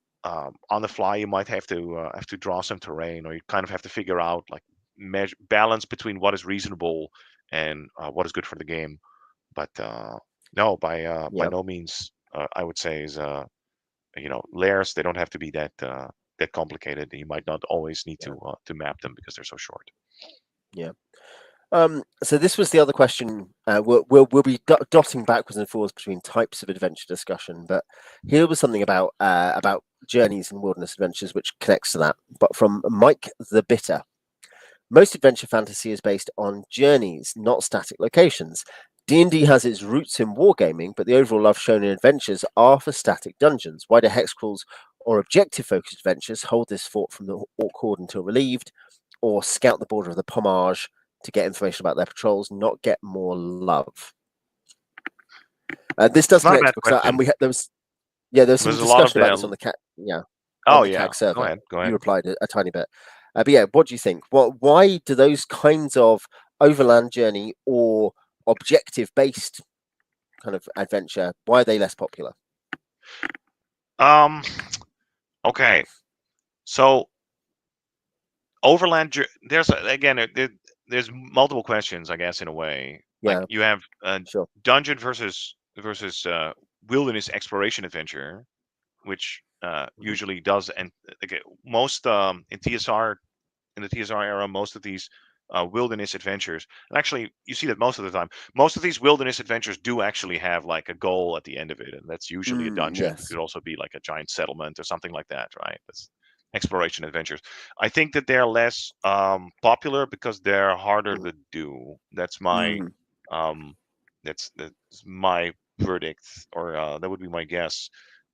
on the fly, you might have to draw some terrain, or you kind of have to figure out like measure balance between what is reasonable and what is good for the game. But no, by yeah, no means I would say is layers. They don't have to be that complicated. You might not always need yeah, to map them because they're so short. yeah. So this was the other question. We'll be dotting backwards and forwards between types of adventure discussion, but here was something about journeys and wilderness adventures which connects to that. But from Mike the Bitter, most adventure fantasy is based on journeys, not static locations. D&D has its roots in wargaming, but the overall love shown in adventures are for static dungeons. Wider hex crawls or objective-focused adventures hold this fort from the orc horde until relieved, or scout the border of the Pommage to get information about their patrols, not get more love. This It's does not a connect bad because question. there was Yeah, there's some There's a lot of discussion about this on them. the cat. Yeah, on Oh the yeah, CAG go server. ahead, go You ahead. replied a tiny bit. But yeah, what do you think? Why do those kinds of overland journey or objective based kind of adventure, why are they less popular? Um, okay, so there's again there's multiple questions, I guess, in a way. Like Yeah, you have sure. dungeon versus wilderness exploration adventure, which Hmm. usually does, and okay, most in the TSR era, most of these wilderness adventures, and actually you see that most of the time, most of these wilderness adventures do actually have like a goal at the end of it, and that's usually a dungeon. It Yes. could also be like a giant settlement or something like that, right? That's exploration adventures. I think that they're less popular because they're harder Mm, to do. That's my mm, um, that's my verdict, or that would be my guess.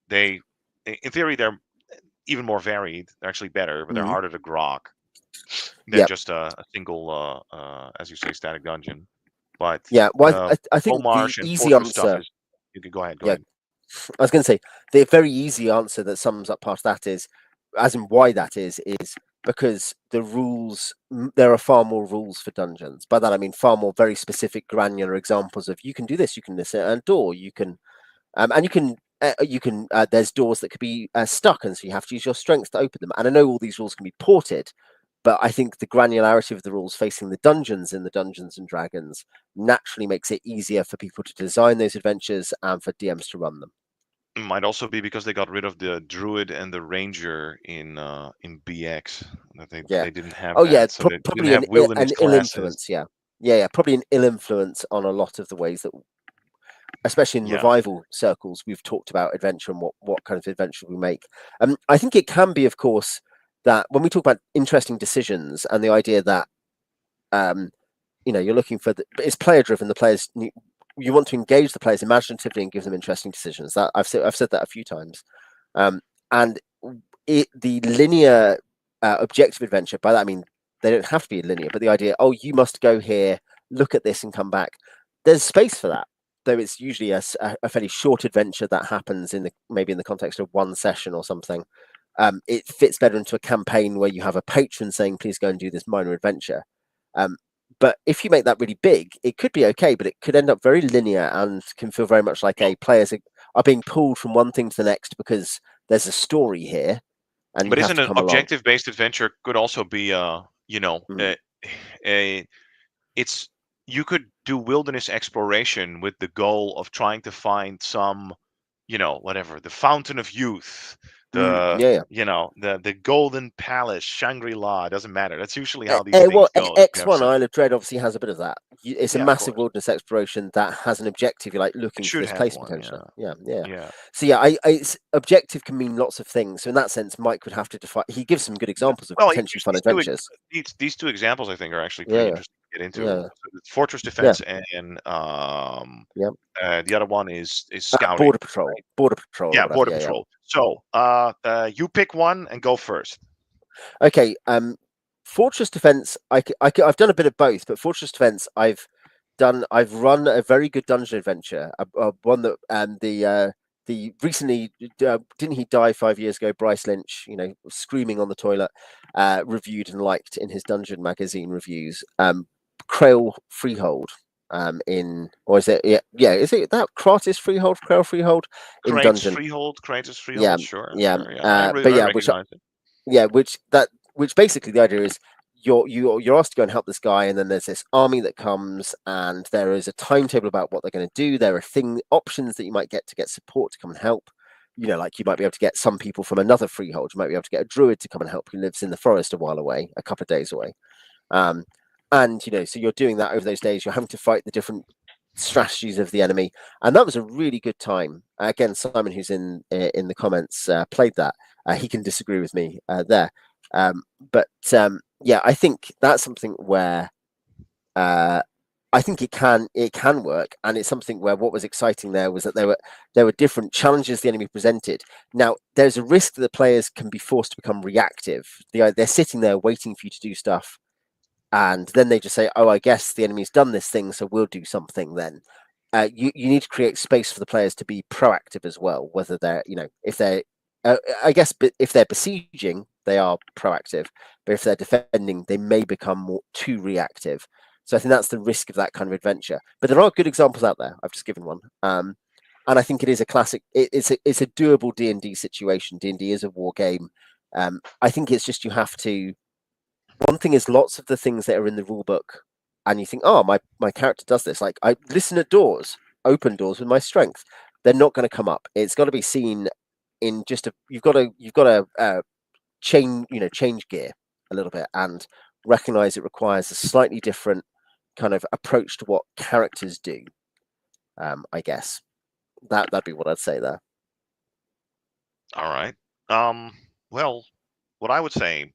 They, in theory, they're even more varied. They're actually better, but they're mm. harder to grok than Yeah, just a single, as you say, static dungeon. But yeah. Well, the I think the Omarsh and easy Fortress stuff answer, is. You could go ahead. Go yeah, ahead. I was going to say the very easy answer that sums up past that is, as in why that is because the rules, there are far more rules for dungeons. By that I mean far more very specific, granular examples of you can do this, you can this at a door, you can, and you can. There's doors that could be stuck, and so you have to use your strength to open them. And I know all these rules can be ported, but I think the granularity of the rules facing the dungeons in the Dungeons and Dragons naturally makes it easier for people to design those adventures and for DMs to run them. Might also be because they got rid of the druid and the ranger in BX. That Yeah. they didn't have Oh yeah, that, so they didn't probably have wilderness an ill classes. influence. Yeah. Yeah, yeah, probably an ill influence on a lot of the ways that, especially in Yeah, revival circles, we've talked about adventure and what kind of adventure we make. I think it can be, of course, that when we talk about interesting decisions and the idea that um, you're looking for it's player driven. The players, you want to engage the players imaginatively and give them interesting decisions. That I've said that a few times, um, and the linear objective adventure. By that I mean they don't have to be linear, but the idea, oh, you must go here, look at this, and come back. There's space for that, though it's usually a fairly short adventure that happens in the maybe in the context of one session or something. It fits better into a campaign where you have a patron saying, "Please go and do this minor adventure." Um, but if you make that really big, it could be okay, but it could end up very linear and can feel very much like well, a players are being pulled from one thing to the next because there's a story here and you but have isn't to an come along. objective-based adventure could also be Mm, a it's you could do wilderness exploration with the goal of trying to find some, whatever, the fountain of youth, the yeah, yeah. the golden palace, Shangri-La, doesn't matter. That's usually how these Well, things go if you have X1 some. Isle of Dread obviously has a bit of that. It's a Yeah, of massive course. wilderness exploration that has an objective. You're like It looking for should this have place one, potentially. yeah. Yeah, yeah. Yeah. So yeah, it's objective can mean lots of things. So in that sense, Mike would have to define. He gives some good Yeah. examples of Well, he potentially gives fun adventures. these two examples I think are actually Yeah, pretty yeah, interesting to get into. yeah, So it's Fortress yeah, Defense and yeah. the other one is Scouting, Border Patrol, right? Border Patrol, or Yeah, whatever. Border Yeah, yeah. Patrol. So, you pick one and go first. Okay. Fortress Defense. I've done a bit of both, but Fortress Defense, I've run a very good dungeon adventure, one that the recently didn't he die 5 years ago? Bryce Lynch, screaming on the toilet, reviewed and liked in his dungeon magazine reviews. Krail Freehold. In or is it yeah is it that Kratis Freehold, Krail Freehold in dungeon? Kratos Yeah, Freehold, sure, yeah. sure. Yeah, I, But I yeah, recognize it. which basically the idea is you're asked to go and help this guy, and then there's this army that comes, and there is a timetable about what they're going to do. There are options that you might get to get support to come and help. Like you might be able to get some people from another freehold. You might be able to get a druid to come and help who lives in the forest a while away, a couple of days away. Um, and so you're doing that over those days. You're having to fight the different strategies of the enemy, and that was a really good time. Again, Simon, who's in the comments, played that. He can disagree with me there, but yeah, I think that's something where uh, I think it can work, and it's something where what was exciting there was that there were different challenges the enemy presented. Now, there's a risk that the players can be forced to become reactive. They're sitting there waiting for you to do stuff, and then they just say, "Oh, I guess the enemy's done this thing, so we'll do something then." you need to create space for the players to be proactive as well. Whether they're, if they're, I guess, but if they're besieging, they are proactive. But if they're defending, they may become more too reactive. So I think that's the risk of that kind of adventure. But there are good examples out there. I've just given one, and I think it is a classic. It's a doable D&D situation. D&D is a war game. I think it's just you have to. One thing is lots of the things that are in the rule book, and you think, oh, my character does this. Like I listen at doors, open doors with my strength. They're not going to come up. It's got to be seen in just a. You've got to change gear a little bit and recognize it requires a slightly different kind of approach to what characters do. I guess that'd be what I'd say there. All right. Well, what I would say,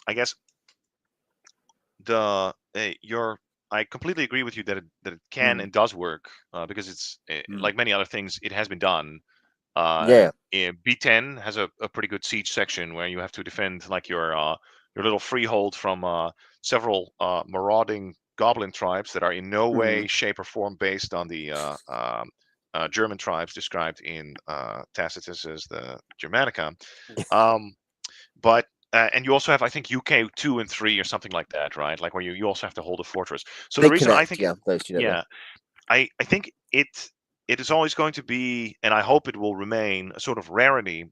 I guess your I completely agree with you that it can Mm. and does work, because it's Mm. like many other things, it has been done. Yeah. B10 has a pretty good siege section where you have to defend like your little freehold from several marauding goblin tribes that are in no Mm. way, shape, or form based on the German tribes described in Tacitus's the Germanica. Um, but and you also have, I think, UK 2 and 3 or something like that, right? Like where you also have to hold a fortress. So the They reason I connect. think, Yeah, those two, don't they? yeah, I think it is always going to be, and I hope it will remain, a sort of rarity,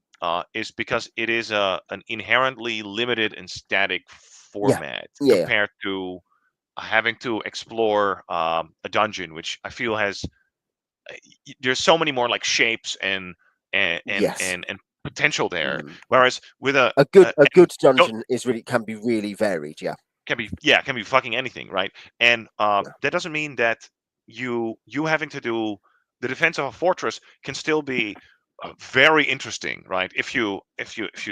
is because it is an inherently limited and static Yeah. format Yeah. compared to having to explore a dungeon, which I feel has there's so many more like shapes Yes. and potential there. Mm. Whereas with A and good don't dungeon is really can be really varied. Yeah. can be, yeah, can be fucking anything, right? And Yeah. that doesn't mean that you having to do the defense of a fortress can still be very interesting, right? If you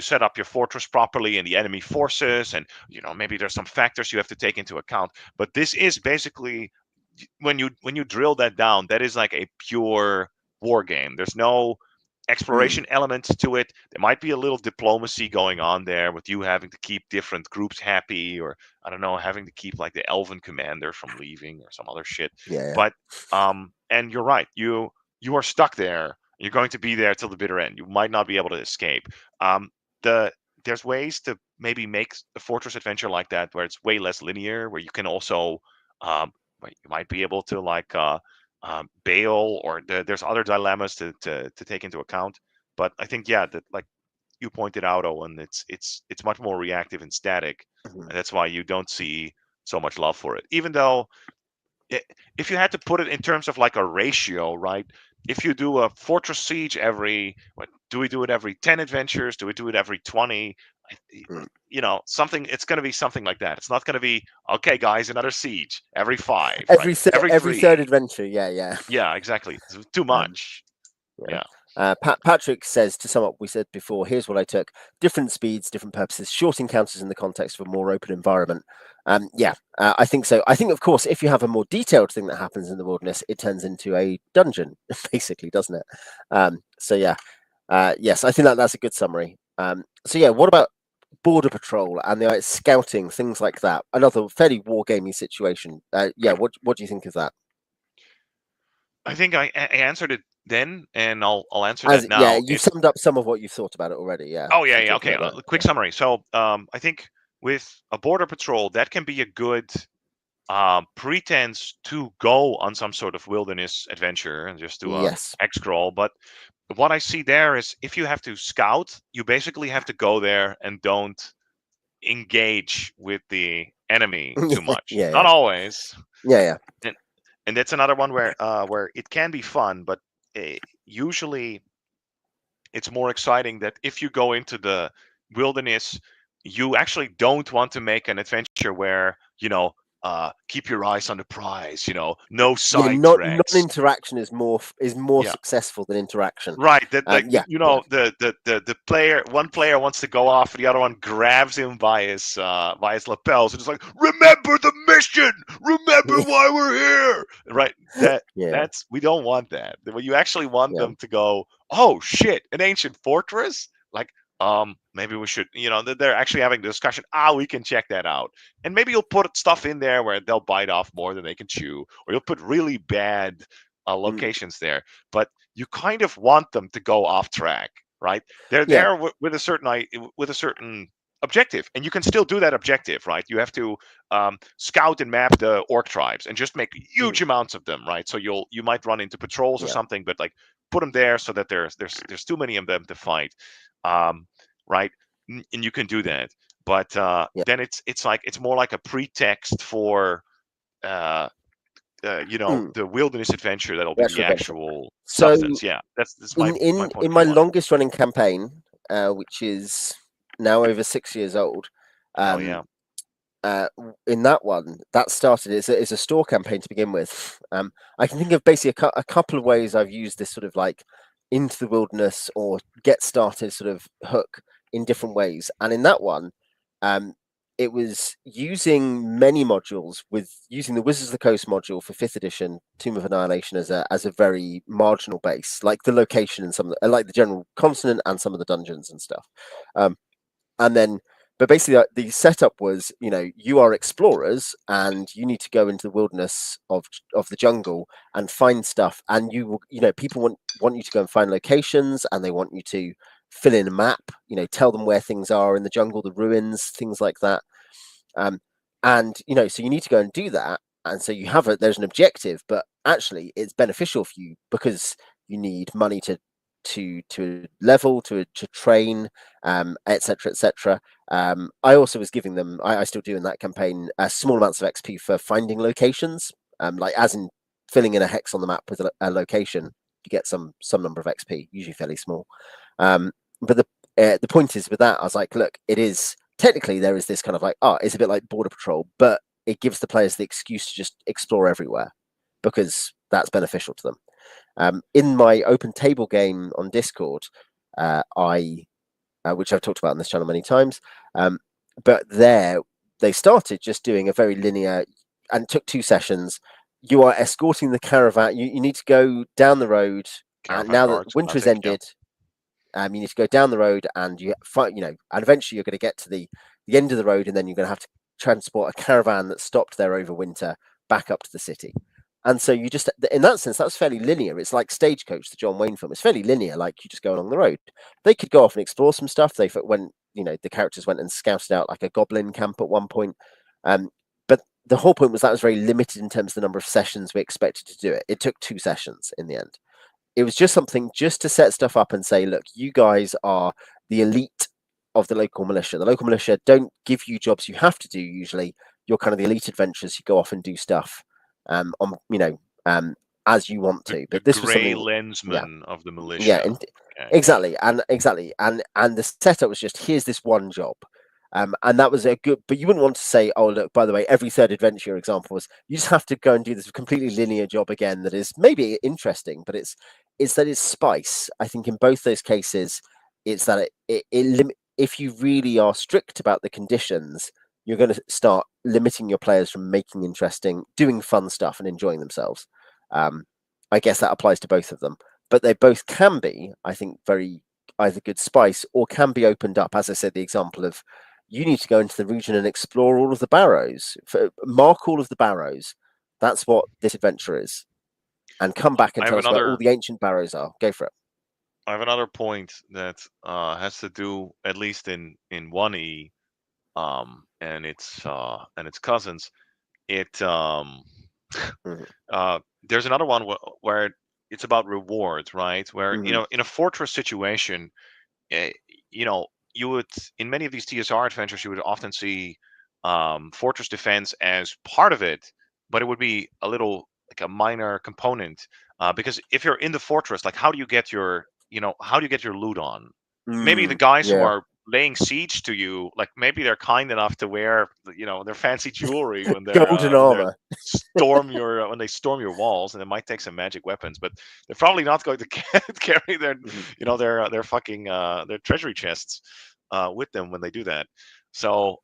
set up your fortress properly and the enemy forces, and maybe there's some factors you have to take into account. But this is basically, when you drill that down, that is like a pure war game. There's no Mm. exploration elements to it. There might be a little diplomacy going on there with you having to keep different groups happy, or I don't know, having to keep like the elven commander from leaving or some other shit. Yeah. But and you're right, you are stuck there. You're going to be there till the bitter end. You might not be able to escape. um the There's ways to maybe make a fortress adventure like that where it's way less linear, where you can also where you might be able to like bail, or there's other dilemmas to take into account. But I think, yeah, that, like you pointed out, Owen, it's much more reactive and static, Mhm. and that's why you don't see so much love for it. Even though, i- if you had to put it in terms of like a ratio, right? If you do a fortress siege every, what do we do it every 10 adventures? Do we do it every 20? Mm. Something, it's going to be something like that. It's not going to be, okay, guys, another siege every 5, right? Every Every 3. third adventure. Yeah. Yeah. Yeah, exactly. It's too Um, much. Yeah. Yeah. Patrick says, to sum up what we said before, here's what I took: different speeds, different purposes, short encounters in the context of a more open environment. Yeah, I think so. I think, of course, if you have a more detailed thing that happens in the wilderness, it turns into a dungeon, basically, doesn't it? So, yeah, yes, I think that's a good summary. So, yeah, what about border patrol and the scouting, things like that? Another fairly wargamey situation. Yeah, what do you think of that? I think I answered it then, and I'll answer that As yeah, now. you've It's summed up some of what you've thought about it already. Yeah, Oh, yeah, from yeah, talking okay. about that. Quick summary. So I think with a border patrol, that can be a good pretense to go on some sort of wilderness adventure and just do a Yes. hex crawl. But what I see there is, if you have to scout, you basically have to go there and don't engage with the enemy too Yeah, much. yeah, Not yeah, always. yeah, And and that's another one where it can be fun, but usually it's more exciting that if you go into the wilderness, you actually don't want to make an adventure where keep your eyes on the prize, no yeah. side Not tracks. non-interaction is more Yeah, successful than interaction. right. That, like, Yeah, yeah, the player, one player wants to go off, the other one grabs him by his lapels and it's like, remember the mission, remember why we're here, right? yeah, That's We don't want that. When you actually want yeah. them to go, oh shit, an ancient fortress, like, maybe we should, that they're actually having a discussion. We can check that out. And maybe you'll put stuff in there where they'll bite off more than they can chew, or you'll put really bad mm, locations there, but you kind of want them to go off track, right? They're yeah, there with a certain with a certain objective, and you can still do that objective, right? You have to scout and map the orc tribes and just make mm, huge amounts of them, right? So you might run into patrols or yeah, something, but like put them there so that there's too many of them to fight, um, right? And you can do that, but yeah. then it's like it's more like a pretext for uh, Mm, the wilderness adventure that'll the be the actual adventure. actual So substance. Yeah, that's in my in point in of my view on it. longest running campaign, which is now over 6 years old, Hell um, yeah. in that one, that started as a store campaign to begin with. I can think of basically a couple of ways I've used this sort of like into the wilderness or get started sort of hook in different ways. And in that one, um, it was using many modules with using the Wizards of the Coast module for fifth edition Tomb of Annihilation as a very marginal base, like the location and some like the general continent and some of the dungeons and stuff. Um, and then but basically the setup was, you are explorers and you need to go into the wilderness of the jungle and find stuff, and you will, people want you to go and find locations, and they want you to fill in a map, tell them where things are in the jungle, the ruins, things like that. um, and so you need to go and do that, and so there's an objective, but actually it's beneficial for you because you need money to level, to train, etc., etc. I also was giving them, I still do in that campaign, small amounts of XP for finding locations, like as in filling in a hex on the map with a location, you get some number of XP, usually fairly small. But the point is with that, I was like, look, it is technically there is this kind of like, it's a bit like border patrol, but it gives the players the excuse to just explore everywhere because that's beneficial to them. In my open table game on Discord, I which I've talked about on this channel many times, but there they started just doing a very linear, and took 2 sessions. You are escorting the caravan. You need to go down the road, and Caravan now that guards, winter has classic. Yeah. ended, you need to go down the road, and you find, and eventually you're going to get to the end of the road, and then you're going to have to transport a caravan that stopped there over winter back up to the city. And so you just, in that sense, that's fairly linear. It's like Stagecoach, the John Wayne film. It's fairly linear, like you just go along the road. They could go off and explore some stuff. They went, the characters went and scouted out like a goblin camp at one point. But the whole point was that was very limited in terms of the number of sessions we expected to do it. It took 2 sessions in the end. It was just something just to set stuff up and say, look, you guys are the elite of the local militia. The local militia don't give you jobs you have to do usually. You're kind of the elite adventurers who go off and do stuff on as you want The, to. the But this was gray something, yeah, lensman of the yeah, militia. and Okay. exactly, and the setup was just, here's this one job, and that was a good. But you wouldn't want to say, oh look, by the way, every third adventure example was you just have to go and do this completely linear job again. That is maybe interesting, but it's that it's spice. I think in both those cases, it's that if you really are strict about the conditions, you're going to start limiting your players from making interesting, doing fun stuff, and enjoying themselves. Um, I guess that applies to both of them, but they both can be, I think, very either good spice or can be opened up. As I said, the example of you need to go into the region and explore all of the barrows, mark all of the barrows. That's what this adventure is, and come back and I have tell us where all another the ancient barrows are. Go for it. I have another point that has to do, at least in 1E, and its cousins. It Mm-hmm. There's another one where it's about rewards, right? Where Mm-hmm. in a fortress situation, uh, you would, in many of these TSR adventures, you would often see fortress defense as part of it, but it would be a little like a minor component, because if you're in the fortress, like how do you get your loot on? Maybe the guys who Yeah, are laying siege to you, like maybe they're kind enough to wear their fancy jewelry golden when they're armor. when they storm your walls, and they might take some magic weapons, but they're probably not going to carry their Mm-hmm. their fucking their treasury chests with them when they do that. So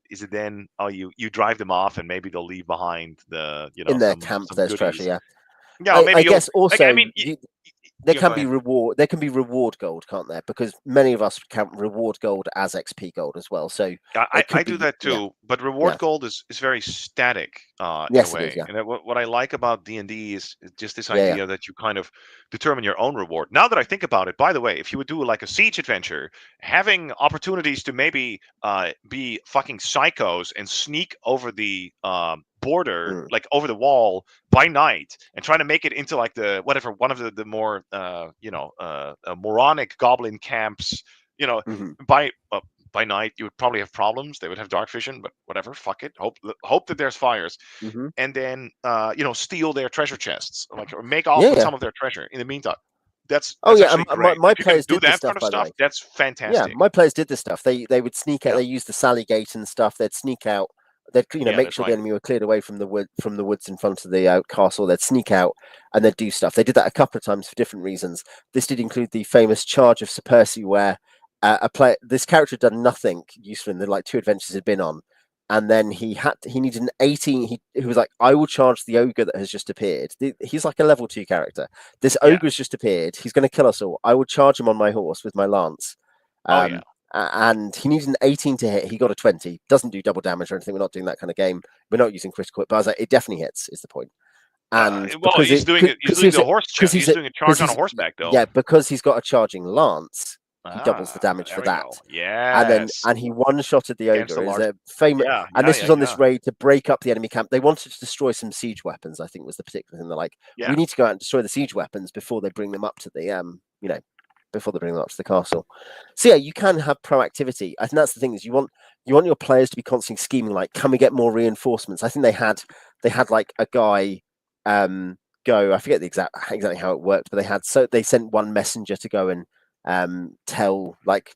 is it then, you drive them off, and maybe they'll leave behind the In their some camp, there's treasure. goodies. Yeah, Yeah, maybe I you'll guess like. I also mean, Yeah, go ahead. There can be reward gold, can't there? Because many of us count reward gold as XP gold as well. So it I could do be, that yeah, too, but reward yeah, gold is very static in a yes, it is, way. yeah, And what I like about D&D is just this yeah, yeah, idea that you kind of determine your own reward. Now that I think about it, by the way, if you would do like a siege adventure, having opportunities to maybe be fucking psychos and sneak over the border, mm, like over the wall by night, and trying to make it into like the whatever one of the more moronic goblin camps, you know, hmm by night you would probably have problems. They would have dark vision, but whatever, fuck it. Hope that there's fires, hmm and then steal their treasure chests, like, or make yeah, off with yeah. some of their treasure in the meantime. that's Oh that's yeah, and actually great my if you can players do did this that stuff, kind of by the stuff. way. That's Yeah, fantastic. my players did this stuff. They would sneak out. Yeah, They used the Sally Gate and stuff. They'd sneak out. They'd yeah, make that's sure the right. enemy were cleared away from the woods in front of the castle. They'd sneak out and they'd do stuff. They did that a couple of times for different reasons. This did include the famous charge of Sir Percy, where this character had done nothing useful in the like two adventures he'd been on, and then he needed an 18. He was like, I will charge the ogre that has just appeared. He's like a level 2 character. This Yeah. ogre has just appeared. He's going to kill us all. I will charge him on my horse with my lance. Oh yeah. Um, and he needed an 18 to hit. He got a 20. Doesn't do double damage or anything. We're not doing that kind of game. We're not using critical hit, but I was like, it definitely hits, is the point. And Well, because he's doing the horse he's doing a because charge on a horseback though. yeah, because he's got a charging lance, he doubles the Ah, damage there for we that. go. And then Yes, he one-shotted the against ogre. the Is large. a famous, Yeah, and yeah, this yeah, was on yeah, this raid to break up the enemy camp. They wanted to destroy some siege weapons, I think was the particular thing. They're like, yeah. we need to go out and destroy the siege weapons before they bring them up to the before they bring them up to the castle. So yeah, you can have proactivity. I think that's the thing, is you want your players to be constantly scheming, like, can we get more reinforcements? I think they had like a guy go, I forget exactly how it worked, but they sent one messenger to go and tell, like,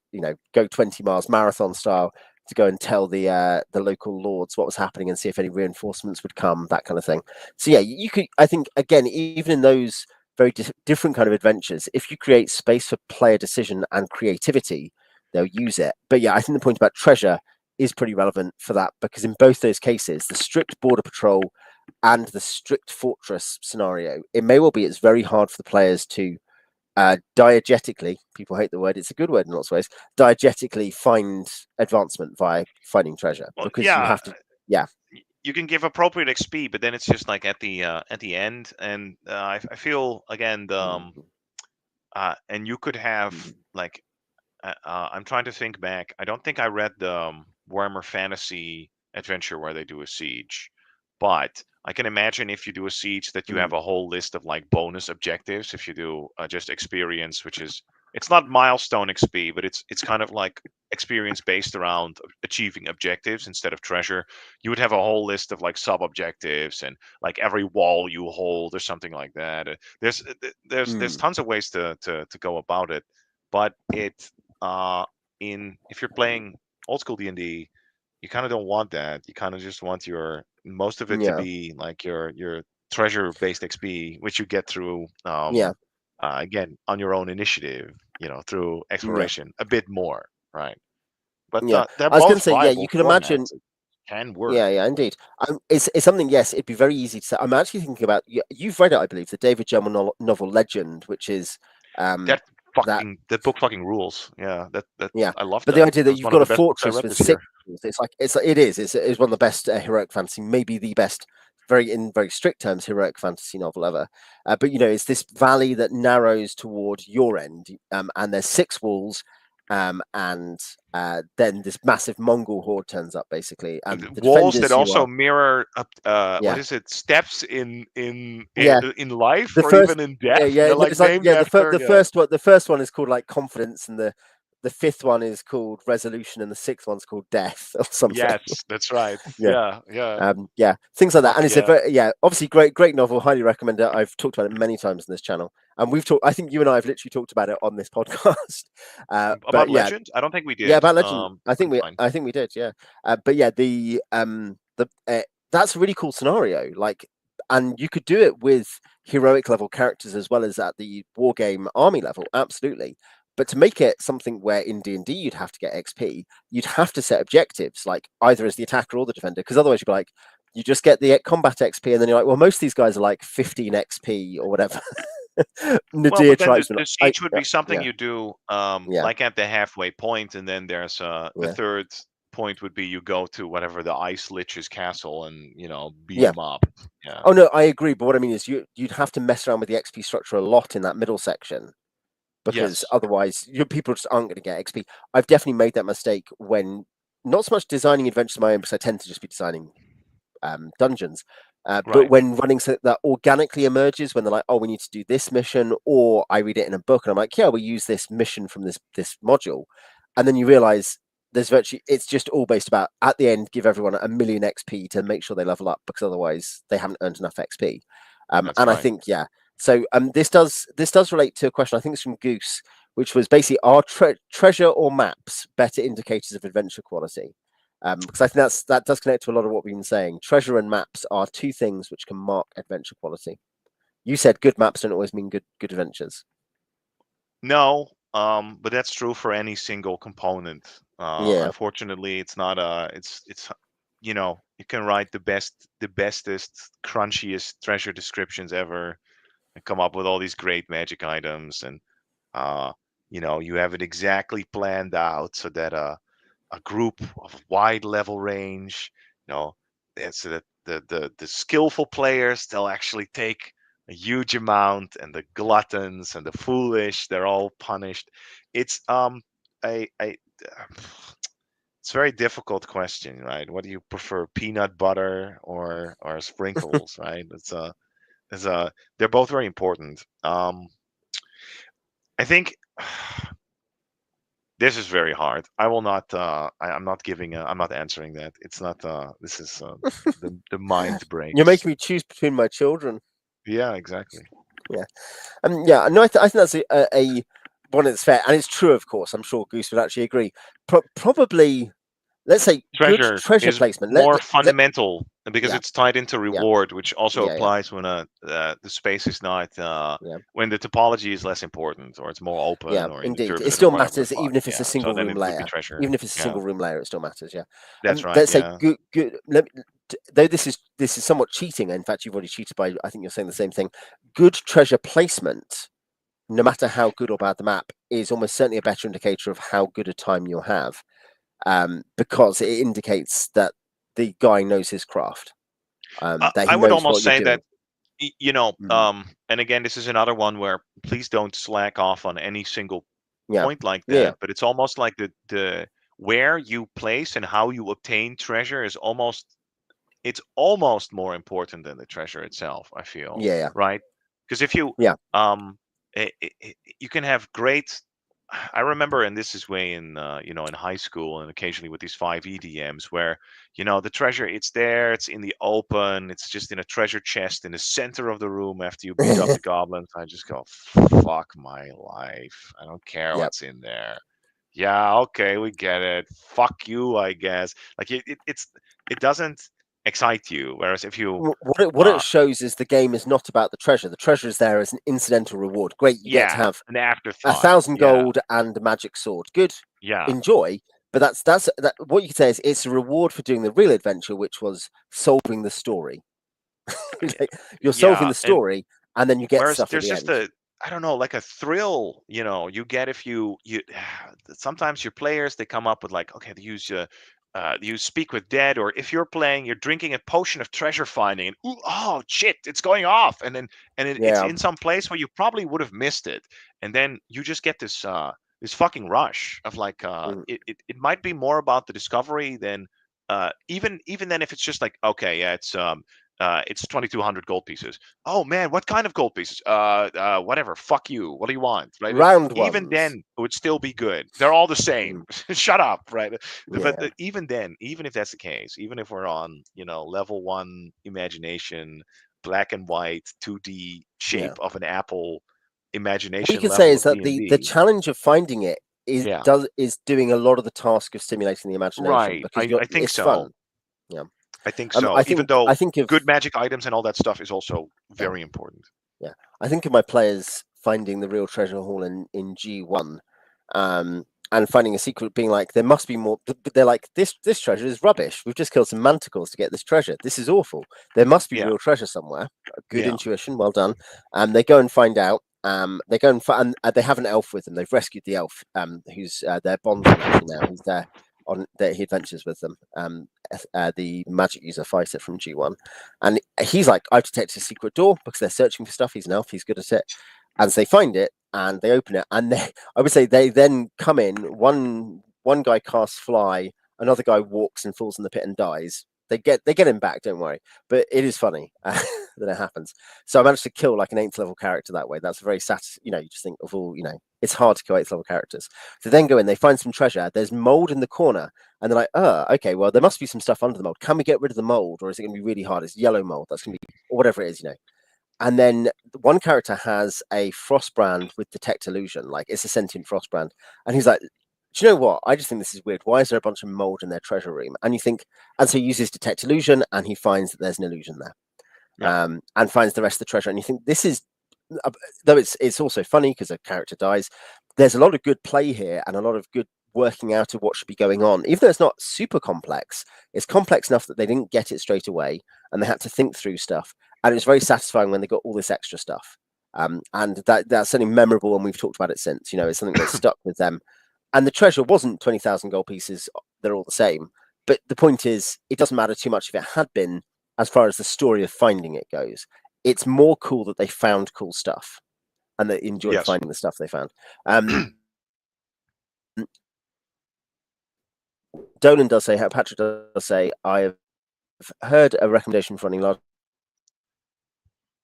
go 20 miles marathon style, to go and tell the local lords what was happening and see if any reinforcements would come, that kind of thing. So yeah, you could, I think, again, even in those very different kind of adventures, if you create space for player decision and creativity, they'll use it. But yeah, I think the point about treasure is pretty relevant for that, because in both those cases, the strict border patrol and the strict fortress scenario, it may well be it's very hard for the players to diegetically, people hate the word, it's a good word in lots of ways, diegetically find advancement via finding treasure, Well, because you yeah, have to, yeah. you can give appropriate XP, but then it's just like at the end, and I feel again Mm-hmm. and you could have like I'm trying to think back. I don't think I read the Warhammer Fantasy adventure where they do a siege, but I can imagine if you do a siege that you have Mm-hmm. a whole list of like bonus objectives. If you do just experience, which is, it's not milestone XP, but it's kind of like experience based around achieving objectives instead of treasure. You would have a whole list of like sub objectives and like every wall you hold or something like that. There's Mm. tons of ways to go about it, but uh in if you're playing old school D&D, you kind of don't want that. You kind of just want your most of it to Yeah, be like your treasure based XP, which you get through yeah, again on your own initiative, through yeah, exploration a bit more, right? But yeah. they're I was going to both say, yeah, you viable can imagine. formats. It can work. Yeah, yeah, indeed. It's something. Yes, it'd be very easy to say. I'm actually thinking about. You've read it, I believe, the David Gemmell novel Legend, which is um, that. That book fucking rules. Yeah, that Yeah, I love but the that. idea That that was you've one of got a the best books I fortress read with this year. six. It's one of the best heroic fantasy, maybe the best, very strict terms, heroic fantasy novel ever. But it's this valley that narrows toward your end, and there's six walls, and then this massive Mongol horde turns up, basically, and the Walls that defenders who also are, mirror what yeah, is it, steps yeah. in life The or first, even in yeah, death. yeah. They're like It's like, named yeah, after, yeah. the first one is called like confidence, and the fifth one is called resolution, and the sixth one's called death or something. Yes, that's right. Yeah. Yeah, yeah. Yeah, things like that, Fuck and it's a yeah. very, yeah, obviously great novel. Highly recommend it. I've talked about it many times in this channel, and we've talked. I think you and I have literally talked about it on this podcast. About But yeah, Legend? I don't think we yeah, did. about Legend. But it's fine. I think we did. Yeah, but yeah, the that's a really cool scenario. Like, and you could do it with heroic level characters as well as at the war game army level. Absolutely. But to make it something where in D&D you'd have to get XP, you'd have to set objectives, like either as the attacker or the defender, because otherwise you'd be like, you just get the combat XP, and then you're like, well, most of these guys are like 15 XP or whatever. Well, Nadir but then tribesmen. the siege would be something Yeah, you do yeah, like at the halfway point, and then there's the yeah, third point would be you go to whatever the ice lich's castle and beat yeah. them up. Yeah. Oh no, I agree. But what I mean is, you'd have to mess around with the XP structure a lot in that middle section because Yes. otherwise, people just aren't going to get XP. I've definitely made that mistake when not so much designing adventures of my own, because I tend to just be designing dungeons. But Right. when running something that organically emerges, when they're like, "Oh, we need to do this mission," or I read it in a book and I'm like, "Yeah, we'll use this mission from this module," and then you realize there's virtually it's just all based about at the end give everyone a million XP to make sure they level up because otherwise they haven't earned enough XP. That's And I right. think yeah, so this does relate to a question I think it's from Goose, which was basically are treasure or maps better indicators of adventure quality? Because I think that does connect to a lot of what we've been saying. Treasure and maps are two things which can mark adventure quality. You said good maps don't always mean good adventures. No, but that's true for any single component. Yeah, Unfortunately, it's not it's you can write the bestest, crunchiest treasure descriptions ever and come up with all these great magic items and uh you have it exactly planned out so that a group of wide level range, so that the skillful players they'll actually take a huge amount, and the gluttons and the foolish they're all punished. It's a it's a very difficult question, right? What do you prefer, peanut butter or sprinkles, right? It's they're both very important. I think this is very hard. I will not. I'm not giving. I'm not answering that. It's not. This is the mind you're breaks. making me choose between my children. Yeah, exactly. Yeah, yeah. No, I think that's a one that's fair, and it's true. Of course, I'm sure Goose would actually agree. Probably, let's say good Treasure treasure is placement. more Let fundamental because yeah, it's tied into yeah, reward, which also yeah, yeah, applies when the space is not yeah. when the topology is less important or it's more Yeah, open or indeed. It indeterminate or still whatever the matters, fuck. even if it's a Yeah. So single then room it would be layer. treasure. Even if it's a Yeah. single room layer, it still matters. Yeah. That's right. Let's say Yeah. good. Though this is somewhat cheating. In fact, you've already cheated by. I think you're saying the same thing. Good treasure placement, no matter how good or bad the map, is almost certainly a better indicator of how good a time you'll have, because it indicates that the guy knows his craft, that he I would knows almost what you're say doing. that Mm. and again, this is another one where please don't slack off on any single Yeah, point like yeah, that, but it's almost like the where you place and how you obtain treasure is almost more important than the treasure itself, I feel, yeah, yeah, right? Because if you yeah, you can have great I remember, and this is way in in high school and occasionally with these 5 EDMs where the treasure it's there, it's in the open, it's just in a treasure chest in the center of the room after you beat up yeah, the goblins. I just go, fuck my life. I don't care yeah. what's in there. Yeah, okay, we get it. Fuck you, I guess. Like it doesn't excite you. Whereas if you What it uh shows is the game is not about the treasure. The treasure is there as an incidental reward. Great, you get to yeah, have an a afterthought. thousand Yeah. gold and a magic sword. Good, Yeah. enjoy. But that. What you could say is it's a reward for doing the real adventure, which was solving the story. Yeah. You're solving Yeah. the And story, and then you get whereas stuff at there's the just end. a I don't know, like a thrill, you get if you sometimes your players they come up with like, okay, they use speak with dead, or if you're playing, you're drinking a potion of treasure finding, and ooh, oh shit, it's going off, and then it's Yeah, in some place where you probably would have missed it, and then you just get this fucking rush of like mm, it might be more about the discovery than even then if it's just like okay, yeah, it's 2200 gold pieces. Oh man, what kind of gold pieces? Whatever. Fuck you. What do you want? Right? round Even ones. then, it would still be good. They're all the Mm, same. Shut up. Right? But yeah, even then, even if that's the case, even if we're on, level one imagination, black and white, 2D yeah. shape of an apple, What you imagination could say level is of D that and the D. challenge of finding it Yeah. is doing a lot of the task of stimulating the imagination Right. because I think it's so. fun. Yeah. I think Um, so. I Even think I though think of good magic items and all that stuff is also yeah. very important. Yeah, I think of my players finding the real treasure haul in G1, and finding a secret, being like, there must be more. But they're like, this treasure is rubbish. We've just killed some manticores to get this treasure. This is awful. There must be Yeah. real treasure somewhere. Good Yeah. intuition, well done. They go and find out. They go and they have an elf with them. They've rescued the elf, who's their bondsman actually now. He's there on he adventures with them. The magic user fighter from G1, and he's like, I've detected a secret door because they're searching for stuff. He's an elf. He's good at it, and so they find it and they open it, and I would say they then come in. One guy casts fly, another guy walks and falls in the pit and dies. They get him back. Don't worry, but it is funny that it happens. So I managed to kill like an 8th level character that way. That's very you just think of all, it's hard to kill 8th level characters. So then go in, they find some treasure. There's mold in the corner, and they're like, okay, well, there must be some stuff under the mold. Can we get rid of the mold, or is it going to be really hard? It's yellow mold. That's going to be, or whatever it is. And then one character has a frost brand with detect illusion, like it's a sentient frost brand. And he's like, do you know what? I just think this is weird. Why is there a bunch of mold in their treasure room? And you think, and so he uses detect illusion, and he finds that there's an illusion there. And finds the rest of the treasure. And you think this is, though it's also funny because a character dies. There's a lot of good play here and a lot of good working out of what should be going on. Even though it's not super complex, it's complex enough that they didn't get it straight away and they had to think through stuff. And it was very satisfying when they got all this extra stuff. And that's something memorable, and we've talked about it since. It's something that stuck with them. And the treasure wasn't 20,000 gold pieces; they're all the same. But the point is, it doesn't matter too much if it had been, as far as the story of finding it goes. It's more cool that they found cool stuff and they enjoyed finding the stuff they found. Dolan does say, Patrick does say, I've heard a recommendation for running large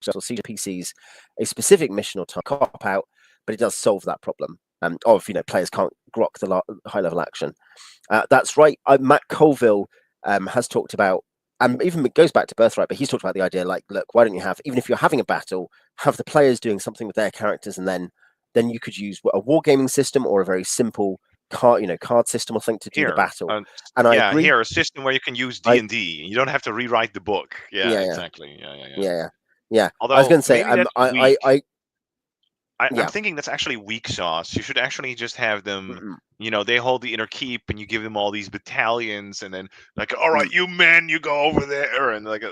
PCs, a specific mission or time cop out, but it does solve that problem. Or if players can't grok the high level action. That's right. Matt Colville has talked about, and even it goes back to Birthright, but he's talked about the idea like, look, why don't you have, even if you're having a battle, have the players doing something with their characters, and then you could use a wargaming system or a very simple card system or something to do the battle. And I agree. Here, a system where you can use D&D. You don't have to rewrite the book. Yeah, exactly. Yeah. Although I was going to say, I'm thinking that's actually weak sauce. You should actually just have them, they hold the inner keep and you give them all these battalions and then like, all right, you men, you go over there. And like,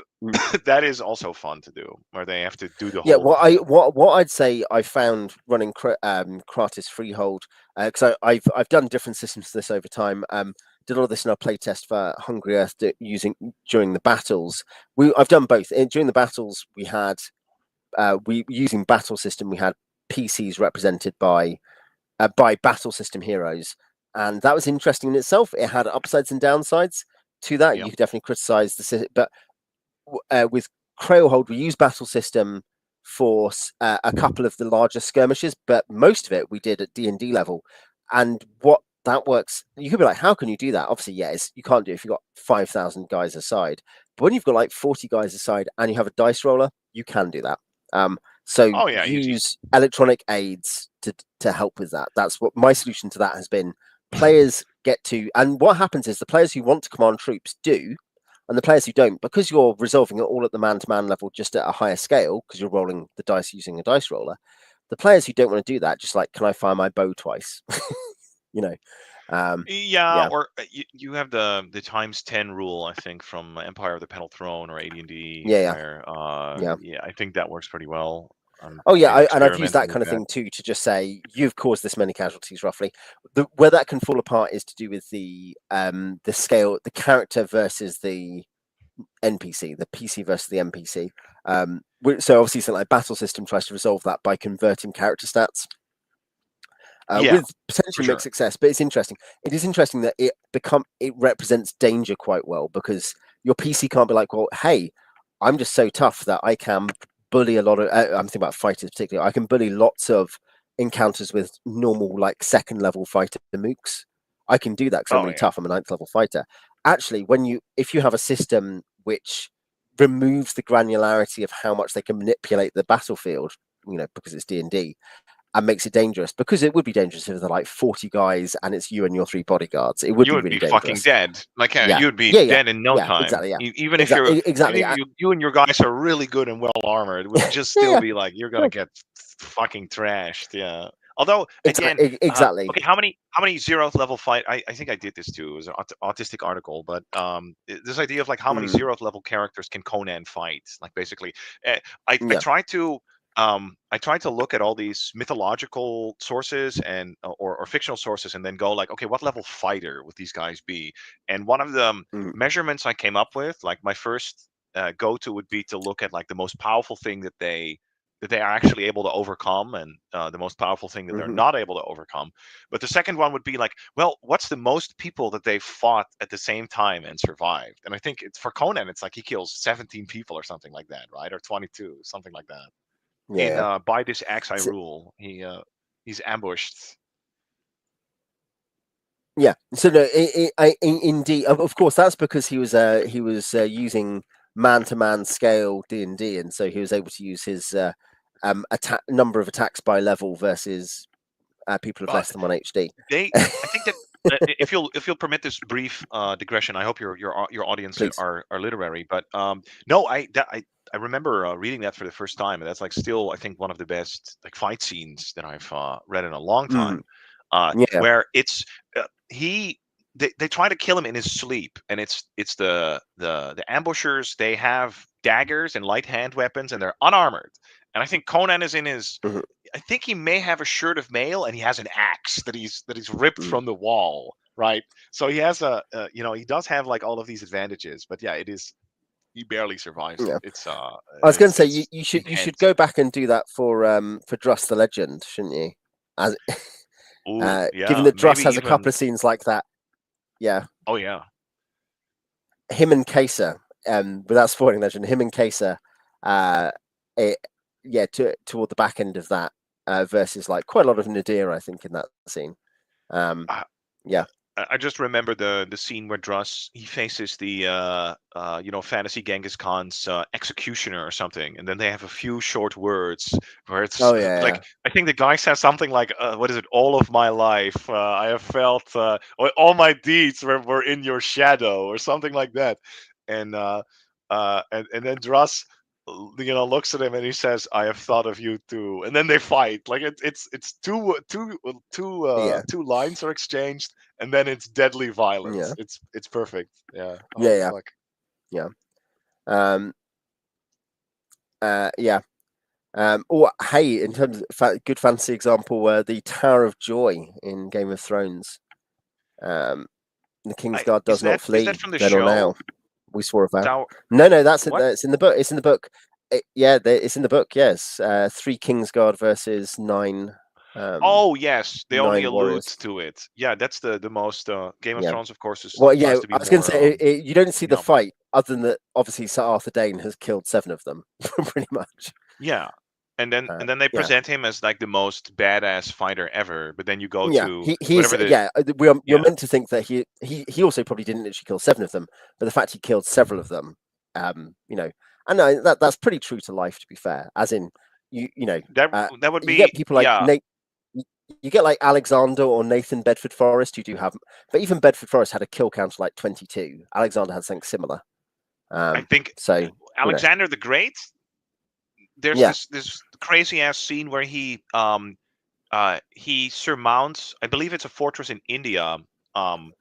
that is also fun to do, where they have to do the whole. What I'd say I found running Kratis Freehold, because I've done different systems to this over time. Did all of this in our playtest for Hungry Earth during the battles. I've done both. During the battles, we had using battle system, we had PCs represented by battle system heroes, and that was interesting in itself. It had upsides and downsides to that. You could definitely criticize the, but with Crailhold, we used battle system for a couple of the larger skirmishes, but most of it we did at D&D level. And what that works, you could be like, how can you do that? Obviously, you can't do it if you've got 5,000 guys aside. But when you've got like 40 guys aside and you have a dice roller, you can do that. So use electronic aids to help with that. That's what my solution to that has been. Players get to, and what happens is the players who want to command troops do, and the players who don't, because you're resolving it all at the man-to-man level, just at a higher scale, because you're rolling the dice using a dice roller. The players who don't want to do that, just like, can I fire my bow twice? Or you have the times 10 rule, I think, from Empire of the Petal Throne or AD&D. Where I think that works pretty well. And I've used that kind of thing too, to just say you've caused this many casualties roughly. Where that can fall apart is to do with the scale, the character versus the NPC, the PC versus the NPC. So obviously something like battle system tries to resolve that by converting character stats. With potentially mixed success, but it's interesting. It is interesting that it represents danger quite well, because your PC can't be like, well, hey, I'm just so tough that I can bully a lot of. I'm thinking about fighters particularly. I can bully lots of encounters with normal, like, second level fighter mooks. I can do that because I'm really tough. I'm a 9th level fighter. Actually, if you have a system which removes the granularity of how much they can manipulate the battlefield, because it's D&D, and makes it dangerous, because it would be dangerous if they're like 40 guys and it's you and your 3 bodyguards. It would be really dangerous. Fucking dead. Like, you would be dead in no time. Exactly. Even if you and your guys are really good and well armored, it would just still be like you're gonna get fucking trashed. Yeah. Although again, exactly. Okay, how many 0th level fight? I think I did this too. It was an autistic article, but this idea of like how many 0th level characters can Conan fight? Like basically, I tried to I tried to look at all these mythological sources and or fictional sources, and then go like, okay, what level fighter would these guys be? And one of the Mm, measurements I came up with, like my first go-to would be to look at like the most powerful thing that they are actually able to overcome, and the most powerful thing that they're mhm. not able to overcome. But the second one would be like, well, what's the most people that they fought at the same time and survived? And I think it's for Conan, it's like he kills 17 people or something like that, right? Or 22, something like that. In Yeah. By This Axe I So, Rule, he's ambushed. yeah. So no, indeed, of course, that's because he was using man-to-man scale D&D, and so he was able to use his attack number of attacks by level versus people of Uh, less than 1 HD. they, I think that if you'll permit this brief digression, I hope your audience Please. are literary. But no, I remember reading that for the first time, and that's like still I think one of the best like fight scenes that I've read in a long Mm, time. yeah. Where it's he they try to kill him in his sleep, and it's the ambushers. They have daggers and light hand weapons, and they're unarmored. And I think Conan is in his. Mhm, I think he may have a shirt of mail, and he has an axe that he's ripped mm, from the wall, right? So he has you know, he does have like all of these advantages, but yeah, it is he barely survives it. yeah. I was going to say It's you should intense. go back and do that for Druss the Legend, shouldn't you? As Ooh, given yeah, that Druss maybe has a couple even. of scenes like that, yeah, Oh yeah, him and Kesa, without spoiling Legend, him and Kesa, uh, it, yeah, toward the back end of that, versus like quite a lot of Nadir, I think, in that scene. Um, I, yeah, I just remember the scene where Druss he faces the you know, fantasy Genghis Khan's executioner or something, and then they have a few short words where it's oh yeah, like I think the guy says something like what is it? All of my life I have felt all my deeds were in your shadow or something like that, and and then Druss you know, looks at him and he says, "I have thought of you too." And then they fight. Like it's yeah, two lines are exchanged, and then it's deadly violence. yeah, It's perfect. Yeah. yeah, Holy yeah, fuck. yeah. Um, yeah. Or hey, in terms of good fantasy example, the Tower of Joy in Game of Thrones. Um, the Kingsguard does not Is that flee from the then or show? now. We swore a vow. Tower No, no, that's it. what? It's in the book. It's in the book. Yeah, it's in the book. Yes, 3 Kingsguard versus Oh yes, they only 9 warriors. allude to it. Yeah, that's the most Game of Yeah. Thrones, of course, is Well, yeah, tries to be I was going to more say you don't see the yeah. fight other than that. Obviously, Sir Arthur Dane has killed 7 of them, pretty much. Yeah. And then they Yeah, present him as like the most badass fighter ever, but then you go yeah. to He's whatever the yeah. We're yeah. meant to think that he also probably didn't actually kill 7 of them, but the fact he killed several of them, you know, and that's pretty true to life. To be fair, as in you know, That that would you get be people like yeah. Nate. You get like Alexander or Nathan Bedford Forrest, who do have, but even Bedford Forrest had a kill count of like 22. Alexander had something similar. I think So you know, Alexander the Great. There's yeah, this crazy ass scene where he surmounts, I believe it's a fortress in India, and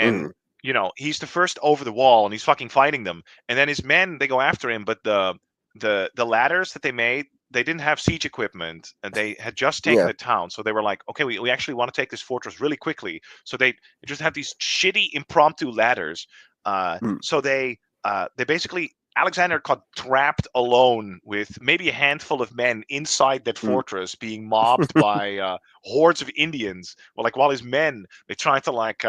mm, you know he's the first over the wall and he's fucking fighting them, and then his men they go after him, but the ladders that they made, they didn't have siege equipment and they had just taken yeah, the town, so they were like, okay, we actually want to take this fortress really quickly, so they just have these shitty impromptu ladders, mm, so they basically Alexander got trapped alone with maybe a handful of men inside that mm, fortress, being mobbed by hordes of Indians. Well, like while his men they tried to like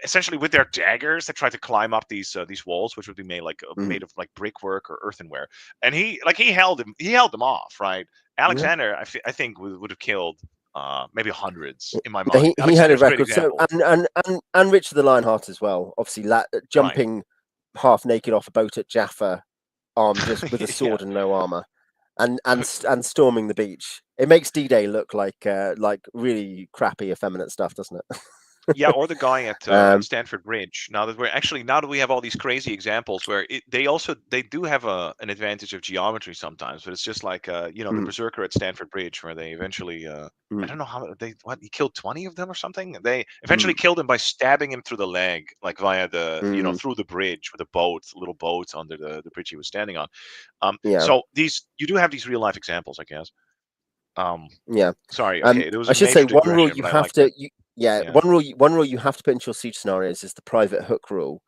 essentially with their daggers they tried to climb up these walls, which would be mm, made of like brickwork or earthenware. And he held them off, right? yeah. Alexander, I think would have killed maybe hundreds in my Yeah, mind. he had a Alexander's a great record. So example, and Richard the Lionheart as well. Obviously, right? jumping half naked off a boat at Jaffa, armed just with a Yeah. sword and no armor, and storming the beach. It makes D-Day look like really crappy, effeminate stuff, doesn't it? Yeah, or the guy at Um, Stanford Bridge. Now that we have all these crazy examples where they do have an advantage of geometry sometimes, but it's just like the mm, berserker at Stanford Bridge where they eventually I mm, don't know how he killed 20 of them or something. They mm, eventually killed him by stabbing him through the leg, like via the mm, through the bridge with little boat under the bridge he was standing on. yeah, So these you do have these real life examples, I guess. Um, yeah. Sorry, okay, there was I a should say major one rule digression, you but I have like to, that. Yeah. one rule you have to put into your siege scenarios is the private hook rule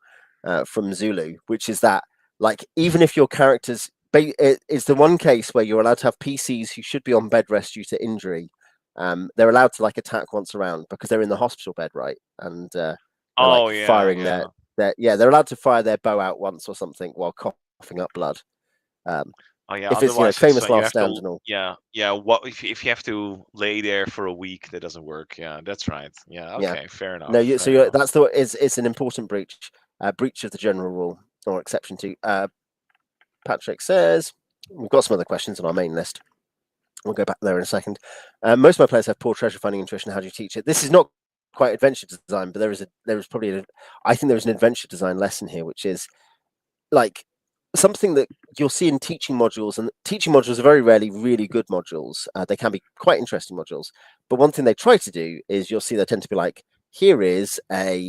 from Zulu, which is that like even if your characters, it is the one case where you're allowed to have PCs who should be on bed rest due to injury. They're allowed to like attack once around because they're in the hospital bed, right? And they're Oh like yeah, firing yeah. they're allowed to fire their bow out once or something while coughing up blood. Um, Oh yeah. if it's Otherwise, it's famous you last have to. stand and all. Yeah, yeah. What if you have to lay there for a week? That doesn't work. Yeah, that's right. Yeah. Yeah. Okay. Fair No, enough. so Fair enough. that's the it's an important breach of the general rule or exception to. Patrick says we've got some other questions on our main list. We'll go back there in a second. Most of my players have poor treasure finding intuition. How do you teach it? This is not quite adventure design, but I think there is an adventure design lesson here, which is like something that you'll see in teaching modules, and teaching modules are very rarely really good modules. They can be quite interesting modules, but one thing they try to do is you'll see they tend to be like, here is a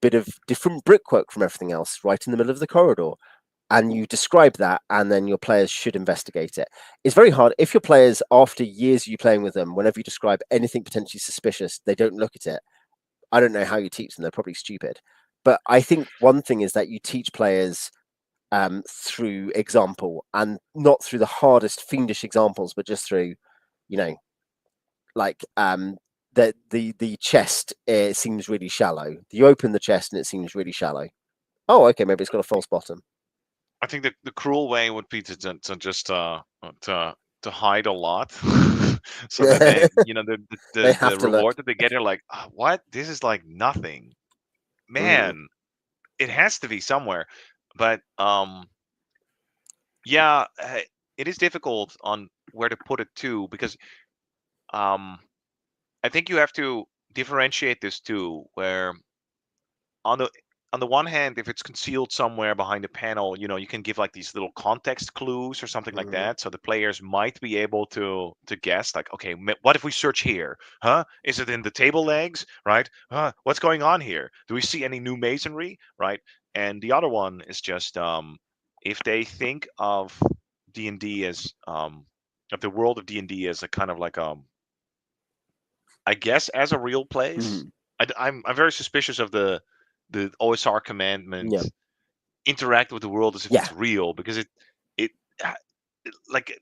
bit of different brickwork from everything else right in the middle of the corridor, and you describe that, and then your players should investigate it. It's very hard if your players, after years of you playing with them, whenever you describe anything potentially suspicious, they don't look at it. I don't know how you teach them; they're probably stupid. But I think one thing is that you teach players through example, and not through the hardest fiendish examples, but just through, you know, like the chest seems really shallow. You open the chest and it seems really shallow. Oh, okay, maybe it's got a false bottom. I think the cruel way would be to just to to hide a lot, so that They have the to look. reward that they get are like, "Ah, what? This is like nothing, Mm, man. It has to be somewhere." But yeah, it is difficult on where to put it too because um I think you have to differentiate this too, where on the one hand, if it's concealed somewhere behind a panel, you can give like these little context clues or something like mm, that, so the players might be able to guess, like, okay, what if we search here? Huh? Is it in the table legs? Right? What's going on here? Do we see any new masonry? Right? And the other one is just if they think of D&D as of the world of D&D as a kind of like I guess as a real place. mm, I'm very suspicious of the OSR commandment yeah, interact with the world as if yeah, it's real because it uh, like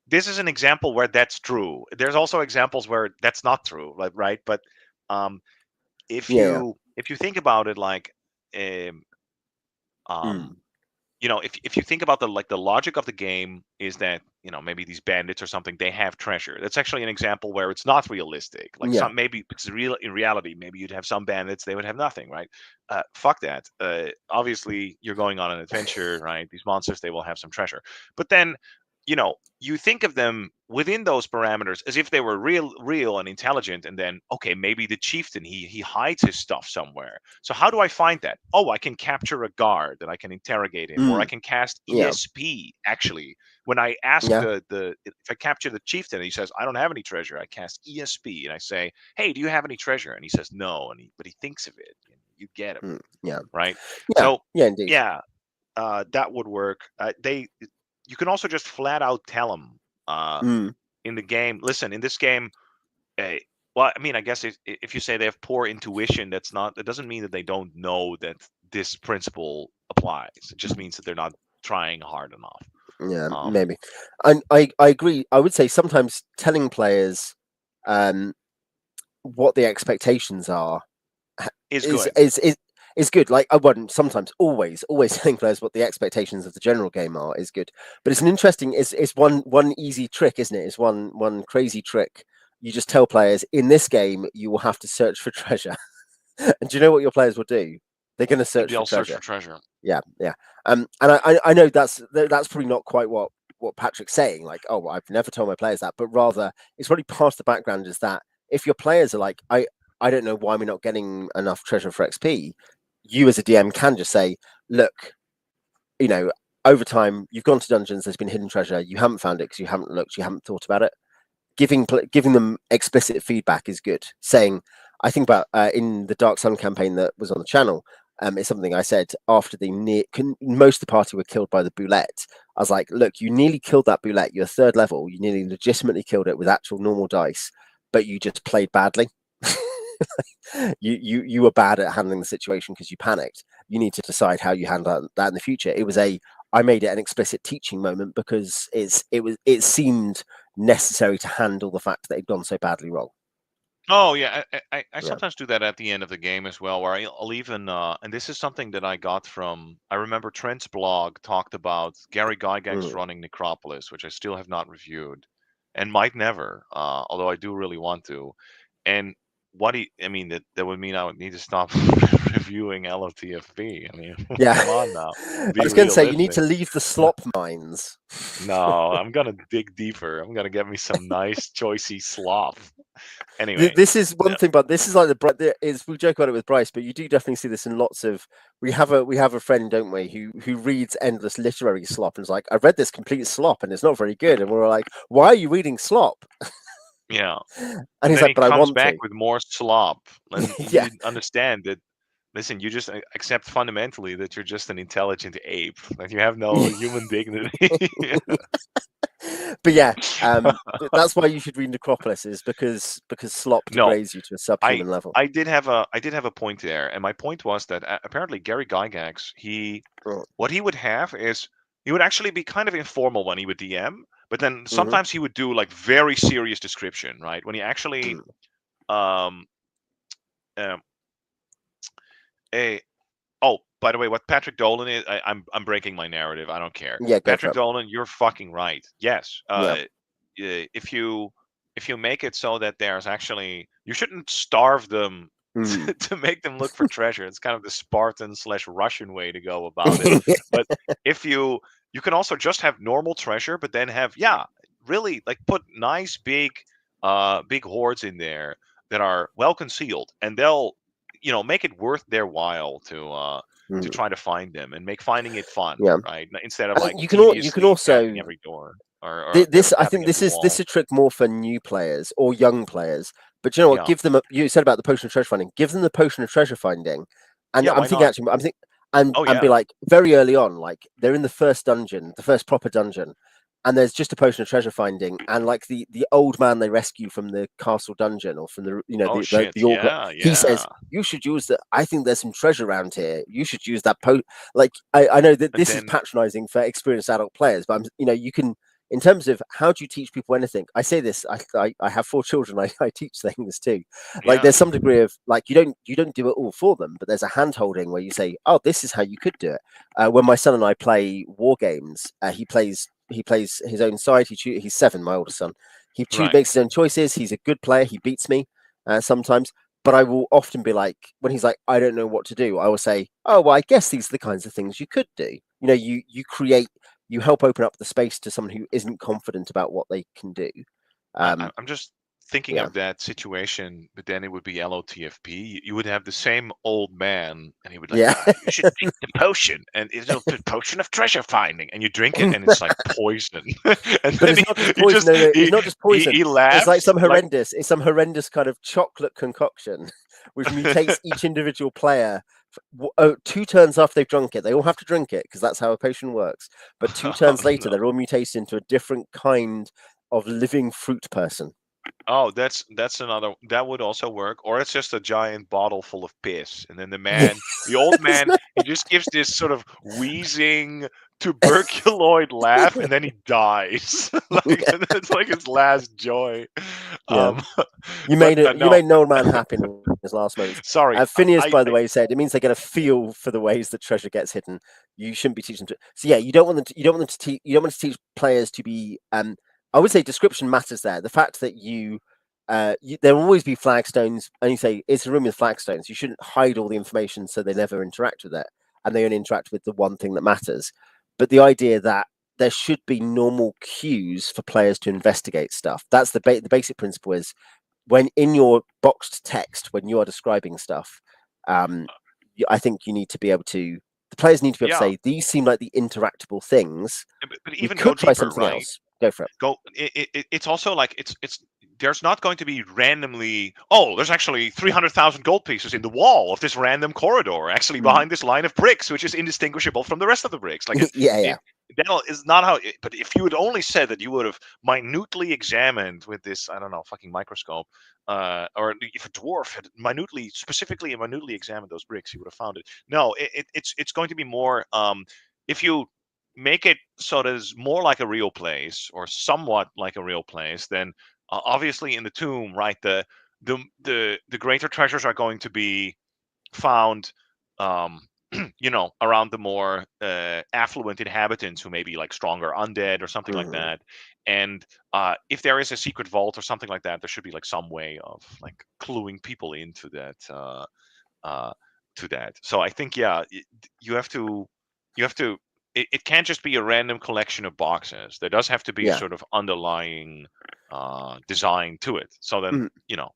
this is an example where that's true. There's also examples where that's not true, like, right? But um, yeah, if you think about it, like um, mm, um, if you think about the logic of the game is that maybe these bandits or something, they have treasure. That's actually an example where it's not realistic, like yeah, some maybe because in reality maybe you'd have some bandits, they would have nothing, right? Fuck that. Obviously you're going on an adventure, right? These monsters, they will have some treasure, but then you think of them within those parameters as if they were real and intelligent, and then okay, maybe the chieftain, he hides his stuff somewhere. So how do I find that? Oh, I can capture a guard and I can interrogate him, or I mm, can cast yeah, ESP. Actually, when I ask yeah, the if I capture the chieftain and he says I don't have any treasure, I cast ESP and I say, hey, do you have any treasure? And he says no, but he thinks of it, and you get him, yeah, right? yeah, So yeah, indeed. yeah, that would work. They You can also just flat out tell them Mm, in the game. Listen, in this game, uh, well, I mean, I guess if you say they have poor intuition, that doesn't mean that they don't know that this principle applies. It just means that they're not trying hard enough. yeah, Um, maybe. And I agree. I would say sometimes telling players um, what the expectations are is is good. is is is good. Like I wouldn't sometimes always telling players what the expectations of the general game are is good. But it's an interesting it's one easy trick, isn't it? It's one crazy trick. You just tell players in this game you will have to search for treasure. And do you know what your players will do? They're going to search for They'll search for treasure. treasure. Yeah, yeah. And I know that's probably not quite what Patrick's saying. Like, oh, well, I've never told my players that, but rather it's probably part of the background is that if your players are like, I don't know why we're not getting enough treasure for XP, you as a DM can just say, look, you know, over time you've gone to dungeons, there's been hidden treasure, you haven't found it because you haven't looked, you haven't thought about it. Giving them explicit feedback is good. Saying, I think about in the Dark Sun campaign that was on the channel, it's something I said after most of the party were killed by the boulette. I was like, look, you nearly killed that boulette. You're third level. You nearly legitimately killed it with actual normal dice, but you just played badly. you were bad at handling the situation because you panicked. You need to decide how you handle that in the future. I made it an explicit teaching moment because it seemed necessary to handle the fact that it'd gone so badly wrong. Oh yeah, I Yeah. sometimes do that at the end of the game as well, where I'll even and this is something that I got from, I remember Trent's blog talked about Gary Gygax Mm. running Necropolis, which I still have not reviewed, and might never, although I do really want to. And I mean that would mean I would need to stop reviewing LOTFP. I mean, Yeah. come on now, I be was going to say you need to realistic. leave the slop mines. No, I'm gonna dig deeper. I'm gonna get me some nice, choicey slop. Anyway, This is one yeah. thing, but this is like we joke about it with Bryce, but you do definitely see this in lots of. We have a friend, don't we, who reads endless literary slop and is like, I've read this complete slop and it's not very good, and we're like, why are you reading slop? Yeah. And And he's then like, he but I comes want back to. with more slop. And Yeah. you understand that, listen, you just accept fundamentally that you're just an intelligent ape, that you have no human dignity. But yeah, that's why you should read Necropolis, is because slop No, degrades you to a I subhuman level. I did have a point there, and my point was that apparently Gary Gygax, Mm. what he would have is he would actually be kind of informal when he would DM, but then Mm-hmm. sometimes he would do like very serious description, right? When he actually Mm. um, um a oh, by the way, what Patrick Dolan is, I'm breaking my narrative. I don't care. Yeah, go for Patrick it. Dolan, you're fucking right. Yes. Yeah. If you make it so that there's actually, you shouldn't starve them Mm. to make them look for treasure. It's kind of the Spartan slash Russian way to go about it. But if you can also just have normal treasure, but then have, yeah, really like put nice big hordes in there that are well concealed, and they'll, make it worth their while to Mm. try to find them and make finding it fun, Yeah. right? Instead of And like you can teviously tapping also every door, or this I tapping think every this is wall. a trick more for new players or young players. But you know what? Yeah. Give them you said about the potion of treasure finding. Give them the potion of treasure finding, and Yeah, I'm why thinking not? actually, I'm thinking and Oh be yeah. like very early on, like they're in the first dungeon, the first proper dungeon, and there's just a potion of treasure finding, and like the old man they rescue from the castle dungeon or from the Oh the shit. orc, Yeah, he yeah. says you should use that. I think there's some treasure around here. You should use that Like I know that And this is then patronizing for experienced adult players, but you can in terms of how do you teach people anything, I say this, I have 4 children, I teach things too. Like yeah. there's some degree of like you don't do it all for them, but there's a hand holding where you say, oh, this is how you could do it. When my son and I play war games, he plays his own side. He's 7, my oldest son. Right. Makes his own choices. He's a good player. He beats me sometimes, but I will often be like, when he's like, I don't know what to do, I will say, oh, well, I guess these are the kinds of things you could do. You help open up the space to someone who isn't confident about what they can do. I'm just thinking Yeah. of that situation, but then it would be LOTFP. You would have the same old man, and he would like, Yeah. you should take the potion, and it's a potion of treasure finding, and you drink it, and it's like poison. And But then it's not just he poison. just No, it's he not just he, poison. he It's like laughs some like, horrendous. It's some horrendous kind of chocolate concoction, which mutates each individual player. 2 turns after they've drunk it, they all have to drink it because that's how a potion works. But 2 turns later, no. they're all mutated into a different kind of living fruit person. Oh, that's another, that would also work. Or it's just a giant bottle full of piss, and then Yeah, the old it's man, he just gives this sort of wheezing tuberculoid laugh, and then he dies. Like, and it's like his last joy. yeah. Um, You but made it. You no, made an old man happy in his last moments. sorry, Phineas, by the way, said it means they get a feel for the ways that treasure gets hidden. You shouldn't be teaching them to. So yeah, you don't want them to. You don't want them to teach. You don't want to teach players to be. I would say description matters there. The fact that there will always be flagstones, and you say it's a room with flagstones. You shouldn't hide all the information so they never interact with it, and they only interact with the one thing that matters. But the idea that there should be normal cues for players to investigate stuff. That's the basic principle is when in your boxed text when you are describing stuff, um, I think you need to be able to. The players need to be able to Yeah, say these seem like the interactable things. but We even go could try deeper, something right? else. Go for it. It's also like it's there's not going to be randomly, oh, there's actually 300,000 gold pieces in the wall of this random corridor actually Mm. behind this line of bricks, which is indistinguishable from the rest of the bricks. Like Yeah, yeah. it that is not how it, but if you had only said that you would have minutely examined with this, I don't know, fucking microscope, or if a dwarf had specifically and minutely examined those bricks, you would have found it. No, it's going to be more, if you make it so that it's more like a real place or somewhat like a real place, then obviously in the tomb, right, the greater treasures are going to be found, um around the more affluent inhabitants who may be like stronger undead or something like Hmm. that. And if there is a secret vault or something like that, there should be like some way of like cluing people into that, uh to that. So I think, yeah, you have to you have to it can't just be a random collection of boxes. There does have to be a Yeah. sort of underlying design to it, so then Mhm.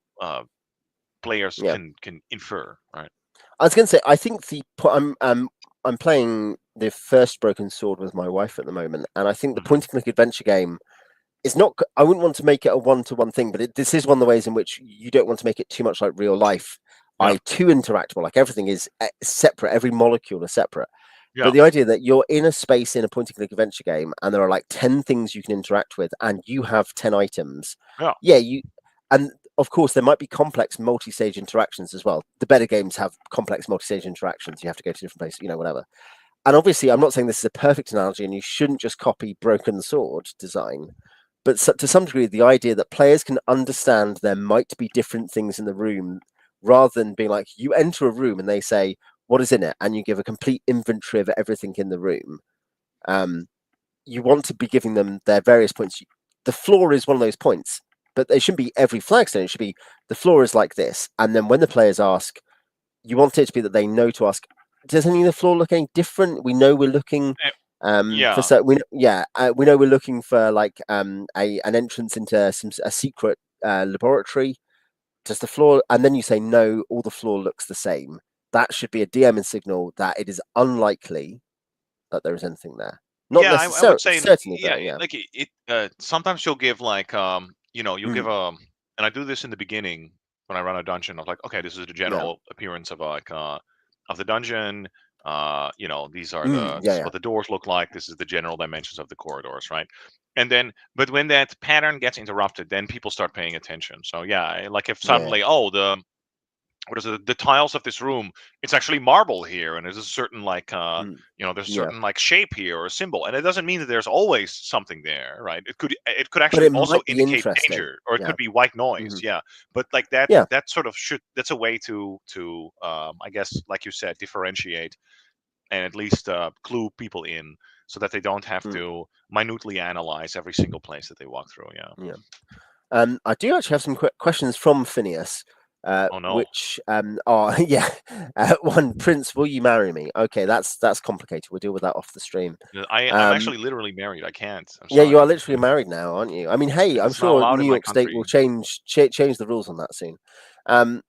players Yeah. can infer, right? I was going to say, I think I'm playing the first Broken Sword with my wife at the moment, and I think the Hmm. point and click adventure game is not. I wouldn't want to make it a one-to-one thing, but this is one of the ways in which you don't want to make it too much like real life. Yeah, Too interactable, like everything is separate. Every molecule is separate. yeah, But the idea that you're in a space in a point and click adventure game, and there are like 10 things you can interact with, and you have 10 items. yeah. Yeah, and of course there might be complex multi-stage interactions as well. The better games have complex multi-stage interactions. You have to go to different places, whatever. And obviously, I'm not saying this is a perfect analogy, and you shouldn't just copy Broken Sword design. But to some degree, the idea that players can understand there might be different things in the room, rather than being like, you enter a room and they say, what is in it? And you give a complete inventory of everything in the room. Um, you want to be giving them their various points. The floor is one of those points, but it shouldn't be every flagstone. It should be the floor is like this. And then when the players ask, you want it to be that they know to ask, does any of the floor look any different? We know we're looking for Yeah, so we know we're looking for like an entrance into a secret laboratory. Does the floor, and then you say no, all the floor looks the same. That should be a DM signal that it is unlikely that there is anything there. Not yeah. I necessarily, would say, certainly, yeah, but yeah. like sometimes you'll give like, you'll Mm, give a, and I do this in the beginning when I run a dungeon of like, okay, this is the yeah. general appearance of like, of the dungeon. This Yeah, is yeah. what the doors look like. This is the general dimensions of the corridors, right? And then, but when that pattern gets interrupted, then people start paying attention. So yeah, like if Yeah. suddenly, oh, what is it, the tiles of this room, it's actually marble here, and there's a certain like, Mm, there's a yeah. certain like shape here or a symbol, and it doesn't mean that there's always something there, right? It could But actually it also might be indicate interesting. danger, or it Yeah. could be white noise. Hmm. Yeah, but like that Yeah. that sort of should that's a way to I guess, like you said, differentiate and at least clue people in, so that they don't have Mm, to minutely analyze every single place that they walk through. Yeah. yeah. I do actually have some questions from Phineas, Oh no. which are yeah. One, Prince, will you marry me? Okay, that's complicated. We'll deal with that off the stream. I'm Um, actually literally married. I can't. I'm yeah, you are sorry. literally married now, aren't you? I mean, hey, I'm It's not sure allowed New in my York State will country. change the rules on that soon. Um,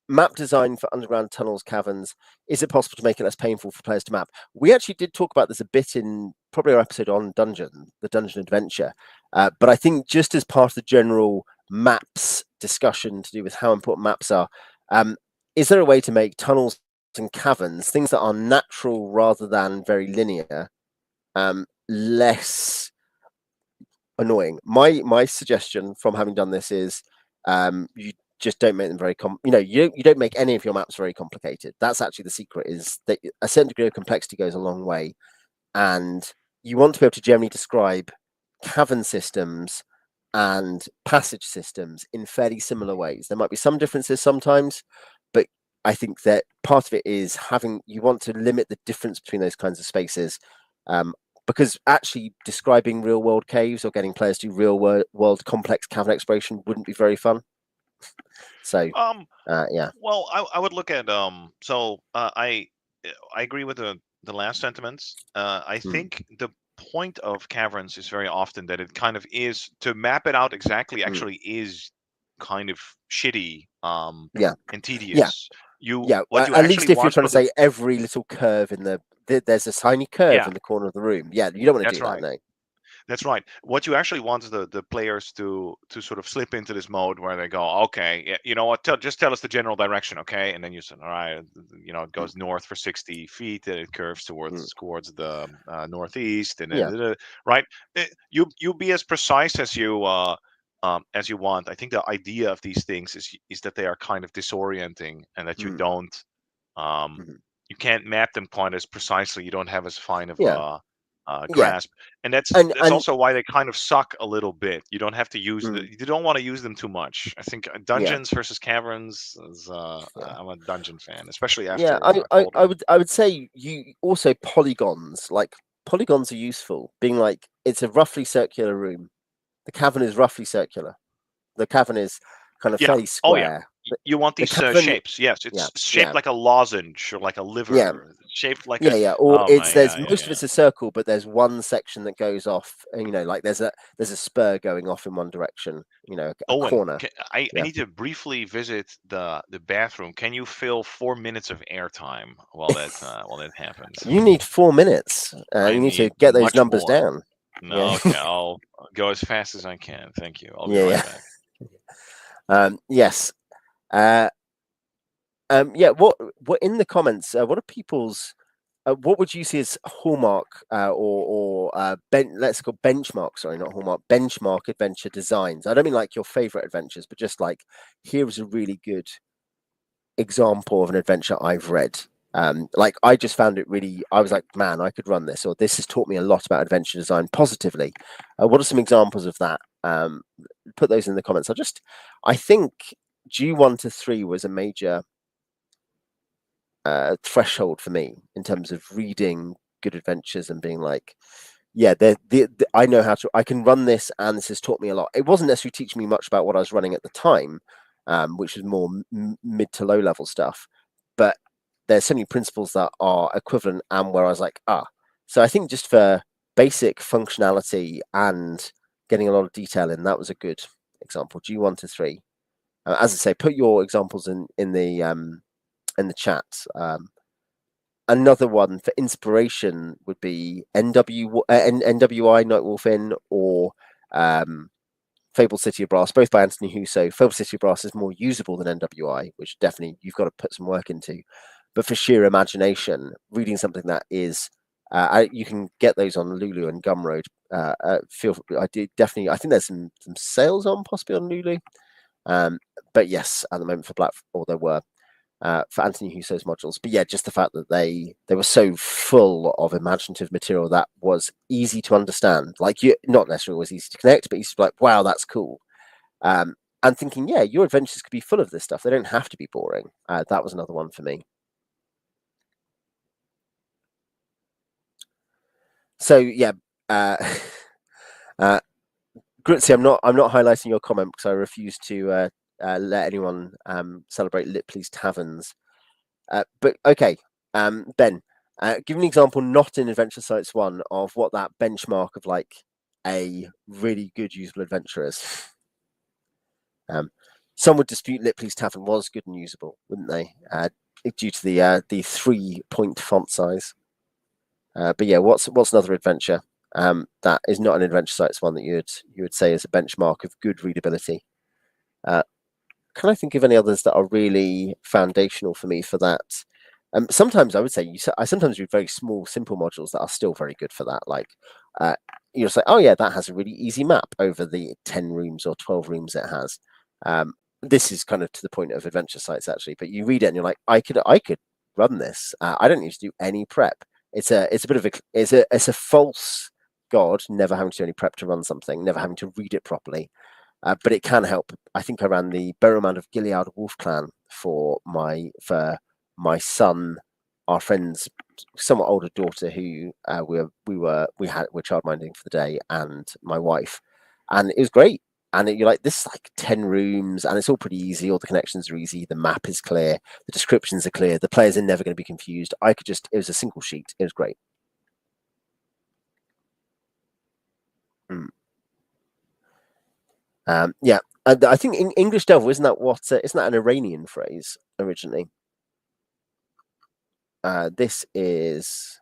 Map design for underground tunnels, caverns. Is it possible to make it less painful for players to map? We actually did talk about this a bit in probably our episode on the dungeon adventure. But I think just as part of the general maps discussion to do with how important maps are, um, is there a way to make tunnels and caverns, things that are natural rather than very linear, less annoying? My suggestion from having done this is you just don't make them very you don't make any of your maps very complicated. That's actually the secret, is that a certain degree of complexity goes a long way, and you want to be able to generally describe cavern systems and passage systems in fairly similar ways. There might be some differences sometimes, but I think that part of it is having, you want to limit the difference between those kinds of spaces, um, because actually describing real world caves or getting players to do real world complex cavern exploration wouldn't be very fun. So, Um, yeah. well, I would look at, I agree with the last sentiments. I Mm, think the point of caverns is very often that it kind of is to map it out exactly, mm, actually is kind of shitty Yeah, and yeah, tedious. yeah. What you At actually least if you're want trying for to the say every little curve in there's a tiny curve yeah, in the corner of the room. Yeah, you don't want to that's do that. right. No. That's right. What you actually want is the players to sort of slip into this mode where they go, okay, yeah, you know what? Just tell us the general direction, okay? And then you say, all right, it Mm, goes north for 60 feet, and it curves mm. towards the northeast, and then Yeah. right. You be as precise as you want. I think the idea of these things is that they are kind of disorienting, and that Mm, um, mhm. you can't map them quite as precisely. You don't have as fine of Yeah, yeah, grasp, and that's and also why they kind of suck a little bit. You don't have to use mm, you don't want to use them too much. I think yeah, dungeons versus caverns is yeah. I'm a dungeon fan, especially Yeah, after Cauldron. I would say you also polygons, like polygons are useful, being like it's a roughly circular room. The cavern is roughly circular. The cavern is kind of Yeah. fairly Oh yeah. square. You want The these cavern, shapes. Yes, yeah, it's yeah, shaped like a lozenge or like a yeah, liver, shaped like yeah, a. yeah. Or Oh my, it's yeah, there's yeah, most of yeah. it's a circle, but there's one section that goes off. Like there's a spur going off in one direction. A Owen, corner. I Yeah, need to briefly visit the bathroom. Can you fill 4 minutes of airtime while that happens? you need 4 minutes. I You need to need get those much numbers more. down. Yeah, No, okay, I'll go as fast as I can. Thank you. I'll be yeah, right yeah. back. Yes. Uh, yeah. What in the comments? What are people's? What would you see as hallmark let's go benchmark? Sorry, not hallmark. Benchmark adventure designs. I don't mean like your favorite adventures, but just like here is a really good example of an adventure I've read. Like I just found it really. I was like, man, I could run this, or this has taught me a lot about adventure design positively. What are some examples of that? Put those in the comments. I think G1 to 3 was a major threshold for me in terms of reading good adventures and being like, yeah, I know how to, I can run this, and this has taught me a lot. It wasn't necessarily teaching me much about what I was running at the time, which was more mid to low level stuff, but there's so many principles that are equivalent, and where I was like, so I think just for basic functionality and getting a lot of detail in, that was a good example. G1 to 3. As I say, put your examples in the chat. Another one for inspiration would be NWI Night Wolf Inn or Fabled City of Brass, both by Anthony Huso. Fabled City of Brass is more usable than NWI, which definitely you've got to put some work into. But for sheer imagination, reading something that is, you can get those on Lulu and Gumroad. I do definitely. I think there's some sales on possibly on Lulu. But yes, at the moment for Black, or there were for Anthony Huso's modules. But yeah, just the fact that they were so full of imaginative material that was easy to understand. Like you, not necessarily always easy to connect, but he's like, wow, that's cool. And thinking, yeah, your adventures could be full of this stuff. They don't have to be boring. That was another one for me. So yeah, uh, Gritzy, I'm not highlighting your comment because I refuse to let anyone celebrate Lipley's taverns. But okay, Ben, give an example not in Adventure Sites 1 of what that benchmark of like a really good usable adventure is. Um, some would dispute Lipley's Tavern was good and usable, wouldn't they? Due to the 3-point font size. But yeah, what's another adventure that is not an Adventure Sites 1 that you would say is a benchmark of good readability? Can I think of any others that are really foundational for me for that? Sometimes I would say I sometimes read very small, simple modules that are still very good for that. Like uh, you're just like, oh yeah, that has a really easy map over the 10 rooms or 12 rooms it has. This is kind of to the point of adventure sites actually, but you read it and you're like, I could run this. I don't need to do any prep. It's a bit of it's a false god, never having to do any prep to run something, never having to read it properly. But it can help. I think I ran the Burial of Gilead Wolf Clan for my son, our friend's somewhat older daughter, who we're childminding for the day, and my wife, and it was great. And you're like, this is like 10 rooms, and it's all pretty easy. All the connections are easy. The map is clear. The descriptions are clear. The players are never going to be confused. It was a single sheet. It was great. Mm. Yeah, I think in English Devil, isn't that what? Isn't that an Iranian phrase originally? This is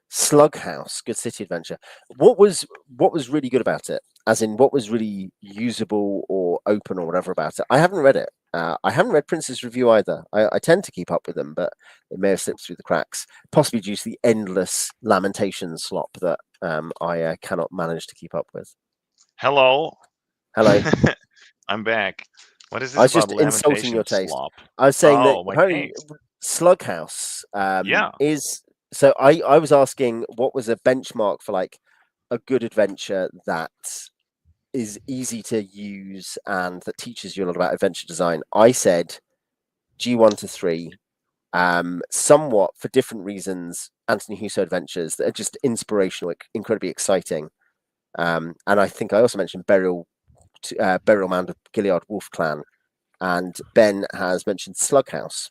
Slug House, Good City Adventure. What was really good about it? As in, what was really usable or open or whatever about it? I haven't read it. I haven't read Prince's review either. I tend to keep up with them, but it may have slipped through the cracks, possibly due to the endless lamentation slop that I cannot manage to keep up with. Hello. Hello. I'm back. What is I this was about just insulting lamentation your taste. slop? I was saying that Oh, my apparently taste. Slughouse Yeah. is so. I was asking what was a benchmark for like a good adventure that is easy to use and that teaches you a lot about adventure design. I said G1 to 3, somewhat for different reasons. Anthony Huso adventures that are just inspirational, incredibly exciting. And I think I also mentioned Burial Mound of Gilead Wolf Clan, and Ben has mentioned Slughouse.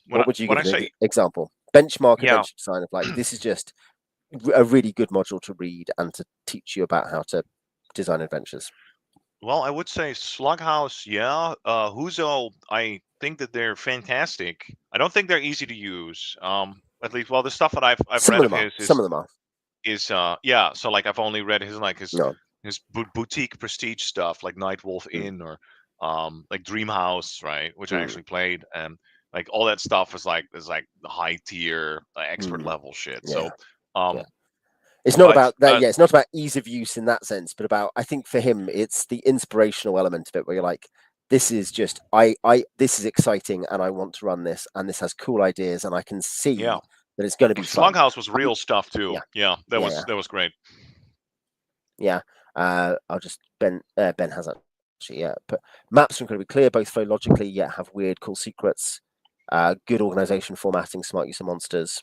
What would you When give I as an say example? Benchmark yeah, adventure design of like this is just a really good module to read and to teach you about how to design adventures. well, I would say Slughouse, yeah. Huzo, I think that they're fantastic. I don't think they're easy to use. At least, well, the stuff that I've Some of read them of are. his Some of them are. is yeah. So like I've only read his like No. his boutique prestige stuff like Nightwolf Mm, Inn or like Dream House, right? Which I mm, actually played, and like all that stuff is like the high tier expert mm. level shit. Yeah. So Yeah. um, It's not but about that. Yeah, it's not about ease of use in that sense, but about I think for him, it's the inspirational element of it, where you're like, this is just this is exciting, and I want to run this, and this has cool ideas, and I can yeah, see that it's going to be fun. Slughouse was And real stuff too. yeah, Yeah, yeah, that was great. yeah. I'll just Ben has actually yeah, but maps are incredibly clear, both very logically, yet have weird, cool secrets. Good organization, formatting, smart use of monsters.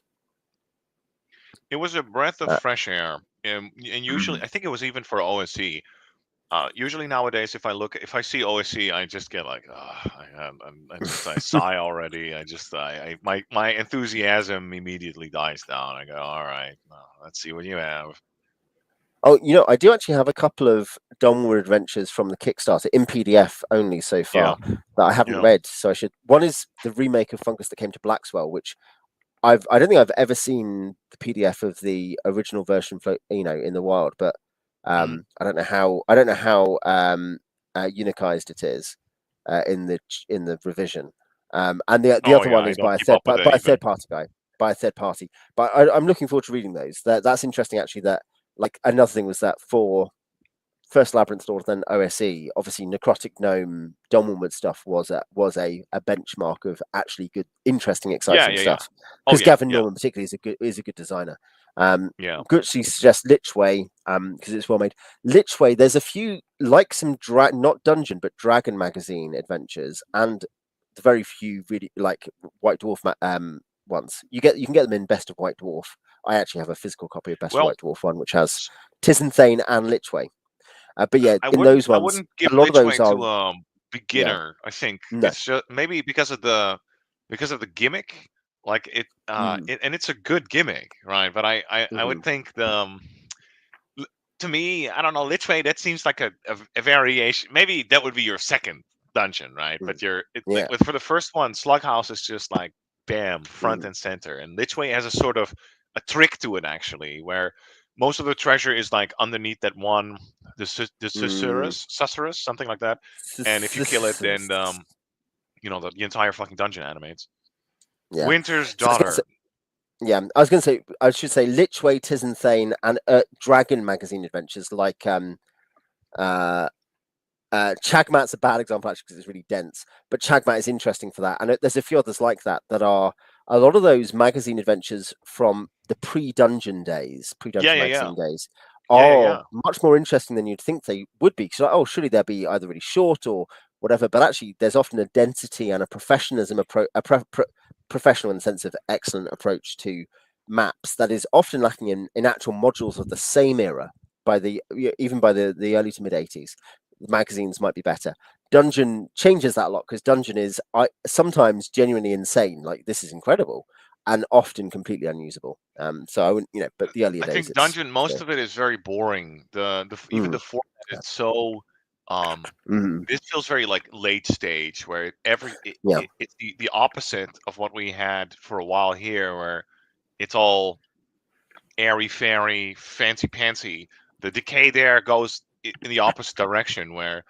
It was a breath of Uh, fresh air, and usually mm, I think it was even for OSE. Usually nowadays, if I see OSE, I just get like, I sigh already. My enthusiasm immediately dies down. I go, all right, let's see what you have. Oh, I do actually have a couple of Donward adventures from the Kickstarter in PDF only so Yeah, far that I haven't yeah, read. So I should. One is the remake of Fungus that came to Blackswell, which I don't think I've ever seen the PDF of the original version float, in the wild, but hmm I don't know how unicized it is in the revision. And the Oh other yeah, one I is don't keep up with that by a even. third party guy, by a third party. But I'm looking forward to reading those. That's interesting actually. That like another thing was that for first Labyrinth Lord, then OSE. Obviously, Necrotic Gnome, Donwood stuff was a benchmark of actually good, interesting, Yeah, exciting yeah, yeah. stuff. Oh Because yeah, Gavin yeah, Norman particularly is a good designer. yeah. Gucci suggests Lichway because it's well made. Lichway, there's a few like some not dungeon but dragon magazine adventures, and the very few really like White Dwarf ones. You can get them in Best of White Dwarf. I actually have a physical copy of Best of Well, White Dwarf one, which has Tizenthane and Lichway. But yeah, I in wouldn't those I ones, wouldn't give a lot of those Lichway are to yeah, beginner. I think no, it's just maybe because of the gimmick, like mm, and it's a good gimmick, right? But I hmm would think l- to me, I don't know, Lichway, that seems like a variation. Maybe that would be your second dungeon, right? mm, But like, yeah, for the first one, Slughouse is just like bam, front mm, and center, and Lichway has a sort of a trick to it actually, where most of the treasure is like underneath that one, the mm. susurrus, something like that. And if you kill it, then the entire fucking dungeon animates. Yeah. Winter's So I was gonna say, Daughter. yeah, I should say Lichway, Tizenthane, and Dragon magazine adventures like uh Chagmat's a bad example actually because it's really dense, but Chagmat is interesting for that. And there's a few others like that that are a lot of those magazine adventures from the Yeah, pre-dungeon yeah, yeah, magazine days, yeah, yeah, are yeah. much more interesting than you'd think they would be. Because oh, surely they'll be either really short or whatever. But actually, there's often a density and a professionalism professional in the sense of excellent approach to maps that is often lacking in actual modules of the same era even by the early to mid 80s. Magazines might be better. Dungeon changes that a lot because Dungeon is sometimes genuinely insane. Like this is incredible, and often completely unusable. So I wouldn't, but the earlier I days, think it's Dungeon, most great. of it is very boring. Even Mm, the format yeah. is so Mm, this feels very like late stage, where yeah, it's the opposite of what we had for a while here, where it's all airy fairy, fancy pantsy. The decay there goes in the opposite direction, where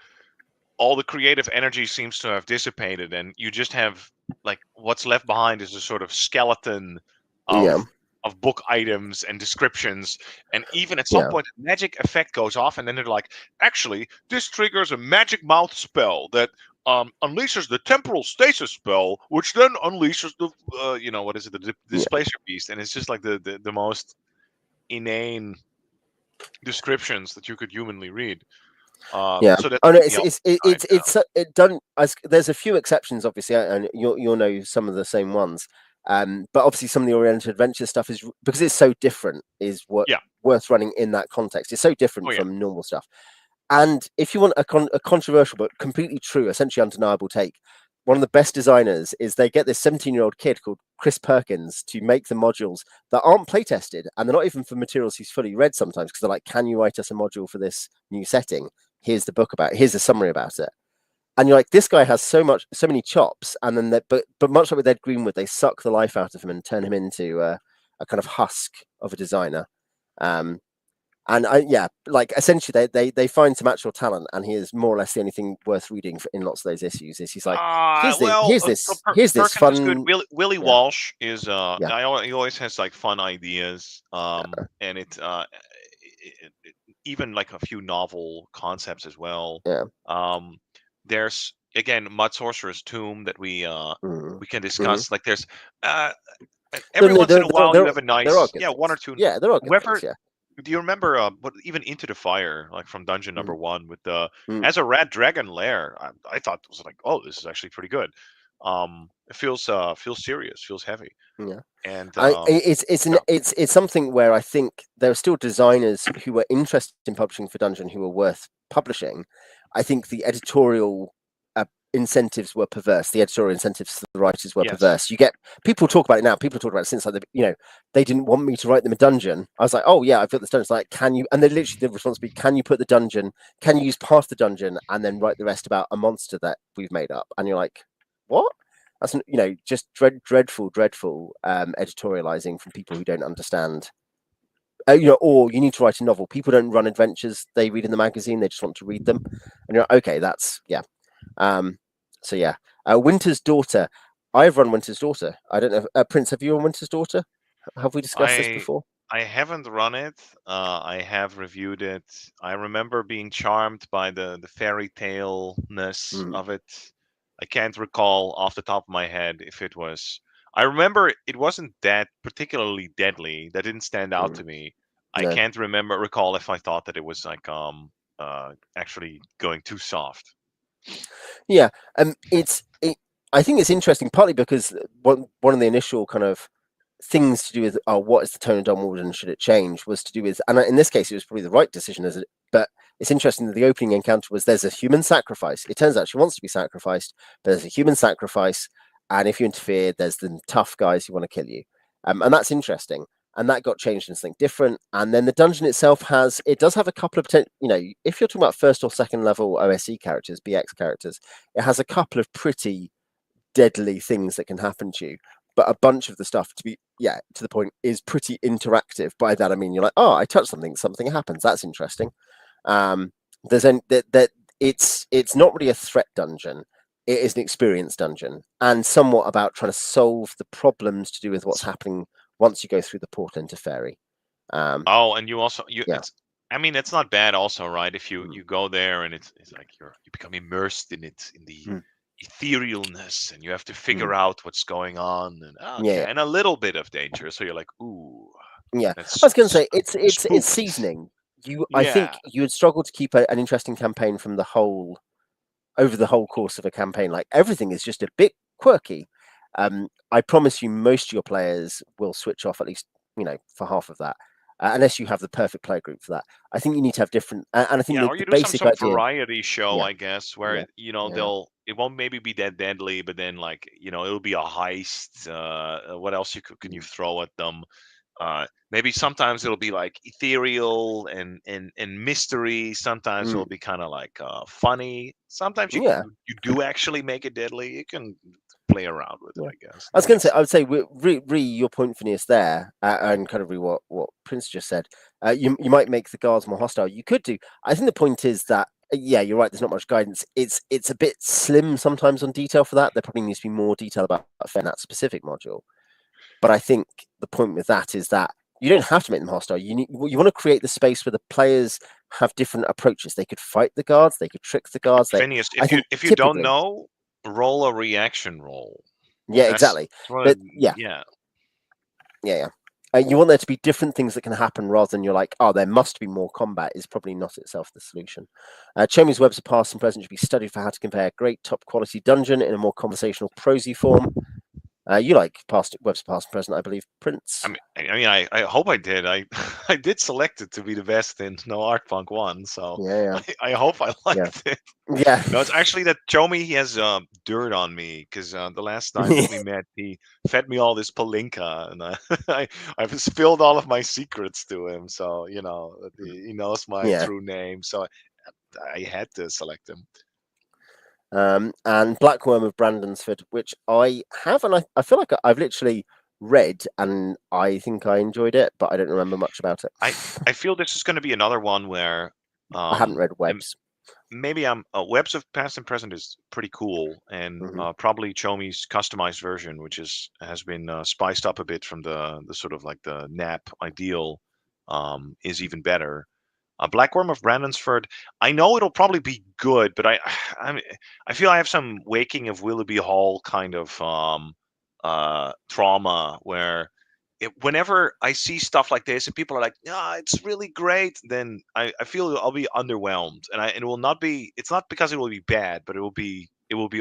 all the creative energy seems to have dissipated, and you just have like what's left behind is a sort of skeleton yeah, of book items and descriptions. And even at some yeah, point a magic effect goes off, and then they're like, actually this triggers a magic mouth spell that unleashes the temporal stasis spell, which then unleashes the what is it, the yeah, displacer beast. And it's just like the most inane descriptions that you could humanly read. yeah. So that's Oh no, the opposite side. it done. There's a few exceptions, obviously, and you'll know some of the same ones. But obviously, some of the oriented adventure stuff is because it's so different. Is what Yeah. worth running in that context. It's so Oh different yeah. from normal stuff. And if you want a controversial but completely true, essentially undeniable take, one of the best designers is they get this 17-year-old kid called Chris Perkins to make the modules that aren't play tested, and they're not even for materials he's fully read sometimes, because they're like, can you write us a module for this new setting? Here's the book about it. Here's a summary about it. And you're like, this guy has so many chops, and then but much like with Ed Greenwood, they suck the life out of him and turn him into a kind of husk of a designer. Um, and like essentially they find some actual talent, and he is more or less the only thing worth reading in lots of those issues. Is he's like, Well, so here's this Perkins is good. fun, Willie yeah, Walsh is yeah, he always has like fun ideas, and even like a few novel concepts as well. yeah, Um, there's again Mud Sorcerer's Tomb that mm, we can mm. discuss. Like there's uh No, every no, once in a while you have a there are nice, good yeah, one or things. two. Yeah, there are good things. Whoever, Yeah, do you remember what even Into the Fire, like from Dungeon mm, number one, with the mm, as a red dragon lair? I thought it was like, oh, this is actually pretty good. It feels serious, feels heavy, yeah. and yeah, It's something where I think there are still designers who were interested in publishing for Dungeon who were worth publishing. I think the editorial incentives were perverse. The editorial incentives for the writers were yes, perverse. You get people talk about it now. People talk about it since like they didn't want me to write them a dungeon. I was like, oh yeah, I've got this dungeon. It's like, can you? And they literally the response would be, can you put the dungeon? Can you use part of the dungeon and then write the rest about a monster that we've made up? And you're like, what? That's just dreadful editorializing from people who don't understand. Or you need to write a novel. People don't run adventures they read in the magazine; they just want to read them. And you're like, okay, that's yeah. Um, so yeah, Winter's Daughter. I've run Winter's Daughter. I don't know, Prince. Have you run Winter's Daughter? Have we discussed this I before? I haven't run it. I have reviewed it. I remember being charmed by the fairy tale-ness Mm, of it. I can't recall off the top of my head if it was. I remember it wasn't that particularly deadly. That didn't stand out mm, to me. I no. can't recall if I thought that it was like actually going too soft. Yeah, I think it's interesting partly because one of the initial kind of things to do with what is the tone of Dumbledore and should it change was to do with, and in this case it was probably the right decision as it, but it's interesting that the opening encounter was there's a human sacrifice. It turns out she wants to be sacrificed, but there's a human sacrifice, and if you interfere, there's the tough guys who want to kill you, and that's interesting. And that got changed into something different. And then the dungeon itself does have a couple of if you're talking about first or second level OSE characters, BX characters, it has a couple of pretty deadly things that can happen to you. But a bunch of the stuff, to the point, is pretty interactive. By that I mean you're like, oh, I touch something happens. That's interesting. Um, there's that it's not really a threat dungeon. It is an experience dungeon, and somewhat about trying to solve the problems to do with what's happening once you go through the portal into Fairy. Oh, and you also you Yeah, it's I mean it's not bad also, right? If mm, you go there and it's like you become immersed in it, in the mm, etherealness, and you have to mm. figure out what's going on, and Yeah, okay, and a little bit of danger. So you're like, ooh, yeah. I that's was going to say it's spooky. seasoning. I think Yeah. you would struggle to keep an interesting campaign from the whole over the whole course of a campaign. Like everything is just a bit quirky. I promise you, most of your players will switch off at least, for half of that, unless you have the perfect player group for that. I think you need to have different, and I think Yeah, that or the you do basic some idea, variety show, yeah, I guess, yeah, where yeah, it won't maybe be that deadly, but then like it'll be a heist. What else can you mm, throw at them? Maybe sometimes it'll be like ethereal and mystery. Sometimes it'll Mm. be kind of like funny. Sometimes Yeah. you do actually make it deadly. You can play around with it, Yeah. I guess. I was That going to say, makes I would say, your point, Phineas, there, and kind of what Prince just said. You might make the guards more hostile. You could do. I think the point is that yeah, you're right. There's not much guidance. It's a bit slim sometimes on detail for that. There probably needs to be more detail about that specific module. But I think the point with that is that you don't have to make them hostile. You want to create the space where the players have different approaches. They could fight the guards. They could trick the guards. Phineas, I think if you don't typically, know, roll a reaction roll. yeah, That's exactly. what. But yeah, Yeah. yeah. You want there to be different things that can happen rather than you're like, oh, there must be more combat is probably not itself the solution. Chomi's webs of past and present should be studied for how to compare a great top quality dungeon in a more conversational prosy form. You like past webs of past and present, I believe, Prince. I hope I did. I I did select it to be the best in No Art Punk 1, so Yeah, I hope I yeah, liked it. yeah, No, it's actually that Chomi, he has dirt on me because the last time yeah, that we met, he fed me all this palinka, and I've spilled all of my secrets to him. So he knows my yeah. true name. So I had to select him. And Blackworm of Brandonsford, which I have, and I feel like I've literally read, and I think I enjoyed it, but I don't remember much about it. I feel this is going to be another one where I haven't um, read and Webs. maybe I'm Webs of Past and Present is pretty cool, and Hmm. probably Chomi's customized version, which has been spiced up a bit from the sort of like the NAP ideal, is even better. Blackworm of Brandonsford, I know it'll probably be good, but I I feel I have some Waking of Willoughby Hall kind of trauma where whenever I see stuff like this and people are like, "Yeah, it's really great," then I feel I'll be underwhelmed, and it will not be. It's not because it will be bad, but it will be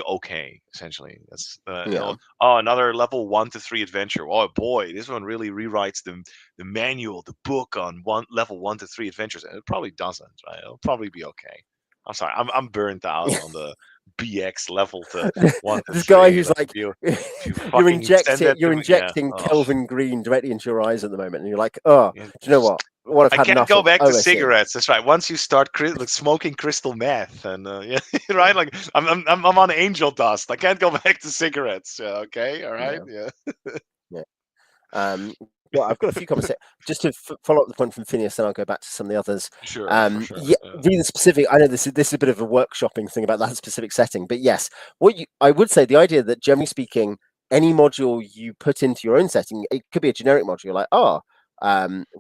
okay. Essentially, that's Yeah, another level 1 to 3 adventure. Oh boy, this one really rewrites the manual, the book on level 1 to 3 adventures, and it probably doesn't. Right? It'll probably be okay. I'm sorry, I'm burnt out on the BX level to one to this guy three. who's Like like, if you fucking send that you're to me, yeah. injecting Oh, Kelvin Green directly into your eyes at the moment, and you're like, oh, yeah. do you know what? What I've I had can't enough go of back to OSE. cigarettes. That's right. Once you start like smoking crystal meth, and yeah, right, like I'm on angel dust. I can't go back to cigarettes. Yeah, okay, all right, Yeah, yeah, yeah. Um, well, I've got a few comments here. Just to follow up the point from Phineas, then I'll go back to some of the others. sure, for sure. Yeah, being specific, I know this is a bit of a workshopping thing about that specific setting, but yes, I would say the idea that generally speaking, any module you put into your own setting, it could be a generic module, like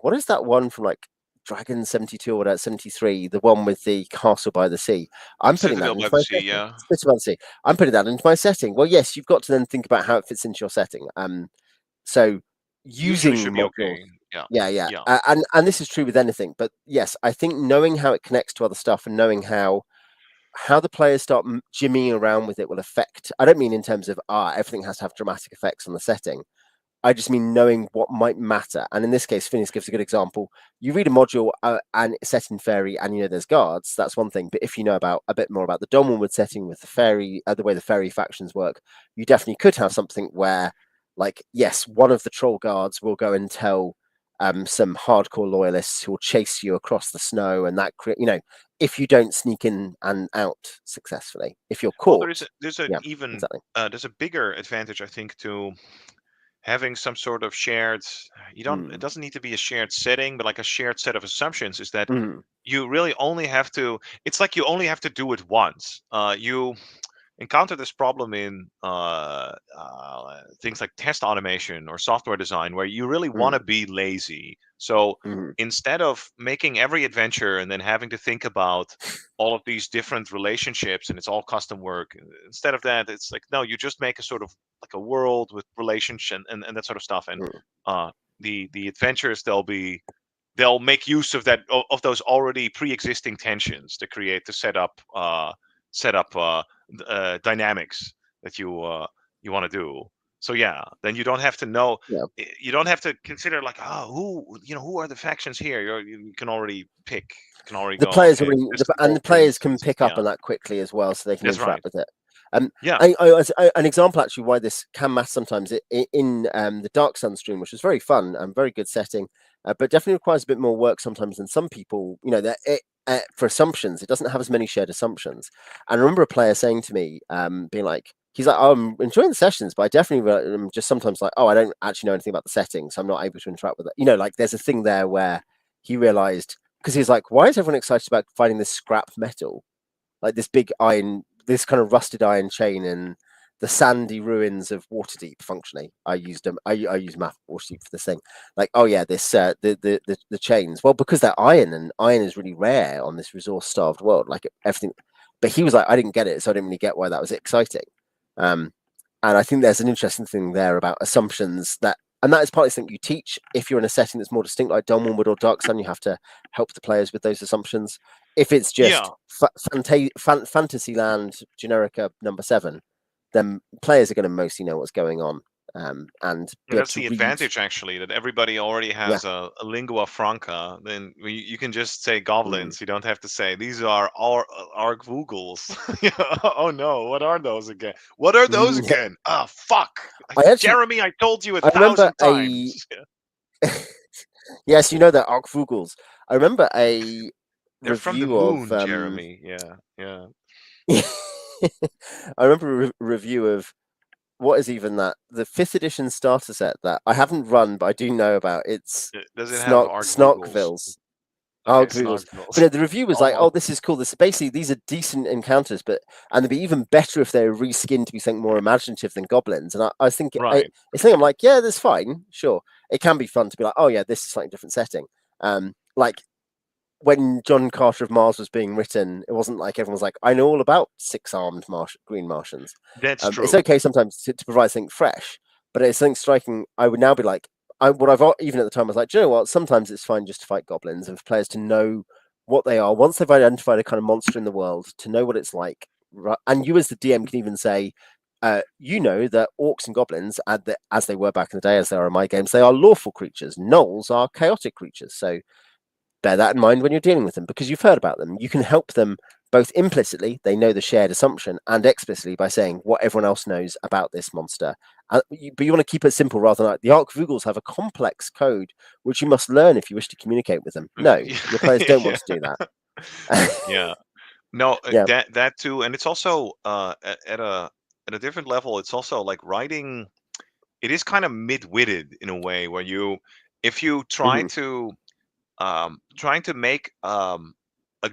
what is that one from like Dragon 72 or whatever 73, the one with the castle by the sea? I'm putting that Citadel into by the my Sea. setting. Yeah, City by the sea. I'm putting that into my setting. Well, yes, you've got to then think about how it fits into your setting. So usually using should be modules, okay. Yeah, yeah, yeah. and this is true with anything. But yes, I think knowing how it connects to other stuff and knowing how the players start jimmying around with it will affect. I don't mean in terms of everything has to have dramatic effects on the setting. I just mean knowing what might matter. And in this case, Phineas gives a good example. You read a module and it's set in fairy, and you know there's guards. That's one thing. But if you know about a bit more about the Domwood setting with the fairy, the way the fairy factions work, you definitely could have something where, like, yes, one of the troll guards will go and tell some hardcore loyalists who will chase you across the snow, and that if you don't sneak in and out successfully, if you're Well, caught, there's a yeah, even exactly. there's a bigger advantage, I think, to having some sort of shared. You don't. It Mm, doesn't need to be a shared setting, but like a shared set of assumptions. Is that mm, you really only have to. It's like you only have to do it once. You encounter this problem in things like test automation or software design where you really want to mm, be lazy. So mm, instead of making every adventure and then having to think about all of these different relationships and it's all custom work, instead of that, it's like, no, you just make a sort of like a world with relationship and that sort of stuff. And mm. uh, the adventures, they'll make use of that of those already pre-existing tensions to create to set up dynamics that you want to do. So yeah, then you don't have to know. Yeah. You don't have to consider like, oh, who are the factions here. You can already pick. You can already The go. players are Okay, this is the and the Gold players can Prince. pick up Yeah, on that quickly as well, so they can that's right. interact with it. Yeah, An example actually why this can matter sometimes in the Dark Sun stream, which was very fun and very good setting, but definitely requires a bit more work sometimes than some people. That for assumptions, it doesn't have as many shared assumptions. And I remember a player saying to me, being like, he's like, oh, I'm enjoying the sessions, but I definitely am just sometimes like, oh, I don't actually know anything about the settings, so I'm not able to interact with it. Like there's a thing there where he realized, because he's like, why is everyone excited about finding this scrap metal, like this big iron, this kind of rusted iron chain in the sandy ruins of Waterdeep? Functionally, I used them. I use map Waterdeep for this thing. Like, oh yeah, this the chains. Well, because they're iron, and iron is really rare on this resource-starved world. Like everything, but he was like, I didn't get it, so I didn't really get why that was exciting. Um, and I think there's an interesting thing there about assumptions and that is partly something you teach. If you're in a setting that's more distinct, like Dawnwood or Dark Sun, you have to help the players with those assumptions. If it's yeah. just Fantasyland Generica number 7, then players are going to mostly know what's going on, and Yeah, be able that's to the read. advantage actually, that everybody already Yeah. has a lingua franca. Then you can just say Mm. goblins. You don't have to say these are Argvoogles. Oh no, what are those again? What are those Yeah. again? Ah, fuck. I actually, Jeremy, I told you a I remember thousand a times. Yeah. yes, that Arkvogels. I remember a They're from the review of moon, Jeremy. Yeah, yeah. I remember a review of what is even that, the 5th edition starter set that I haven't run but I do know about. It's Does it have Argvoogles? Snarkvilles. Okay, Googles. But Snarkvilles. no, the review was like, Almost. "Oh, this is cool. This basically these are decent encounters, and they'd be even better if they were reskinned to be something more imaginative than goblins." And I was thinking, Right. it's something I'm like, yeah, that's fine, sure. It can be fun to be like, oh yeah, this is slightly different setting. Like when John Carter of Mars was being written, it wasn't like everyone was like, I know all about 6-armed green Martians. That's It's true. okay sometimes to provide something fresh, but it's something striking. I would now be like, even at the time I was like, do you know what? Sometimes it's fine just to fight goblins and for players to know what they are once they've identified a kind of monster in the world, to know what it's like. Right? And you as the DM can even say, that orcs and goblins, as they were back in the day, as they are in my games, they are lawful creatures. Gnolls are chaotic creatures. So bear that in mind when you're dealing with them, because you've heard about them. You can help them both implicitly, they know the shared assumption, and explicitly by saying what everyone else knows about this monster. But you want to keep it simple rather than like the Arkvogels have a complex code which you must learn if you wish to communicate with them. No, your players don't want Yeah. to do that. Yeah. No, Yeah. that too, and it's also at a different level. It's also like writing. It is kind of mid-witted in a way where if you Hmm. trying to make a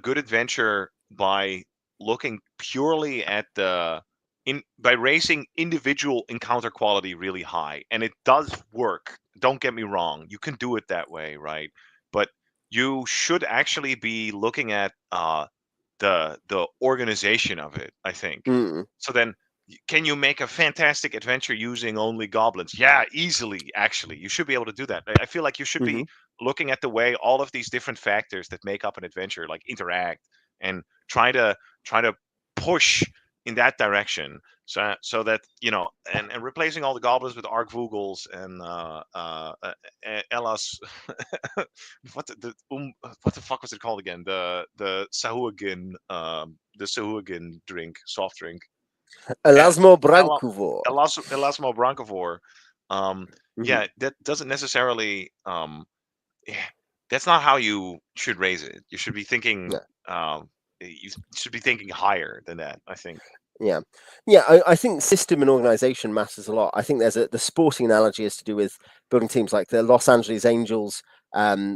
good adventure by looking purely at by raising individual encounter quality really high, and it does work. Don't get me wrong, you can do it that way, right? But you should actually be looking at the organization of it, I think. Mm. So then, can you make a fantastic adventure using only goblins? Yeah, easily. Actually, you should be able to do that. I feel like you should Hmm. be looking at the way all of these different factors that make up an adventure like interact, and try to push in that direction. So that and replacing all the goblins with Argvoogles and Ella's what the fuck was it called again? The Sahuagin drink, soft drink. Elasmo Ela- Brancovor. Elasmo Brancovor. Hmm. Yeah, that doesn't necessarily. Yeah, that's not how you should raise it. You should be thinking. You should be thinking higher than that, I think. Yeah, yeah. I think system and organization matters a lot. I think the sporting analogy is to do with building teams like the Los Angeles Angels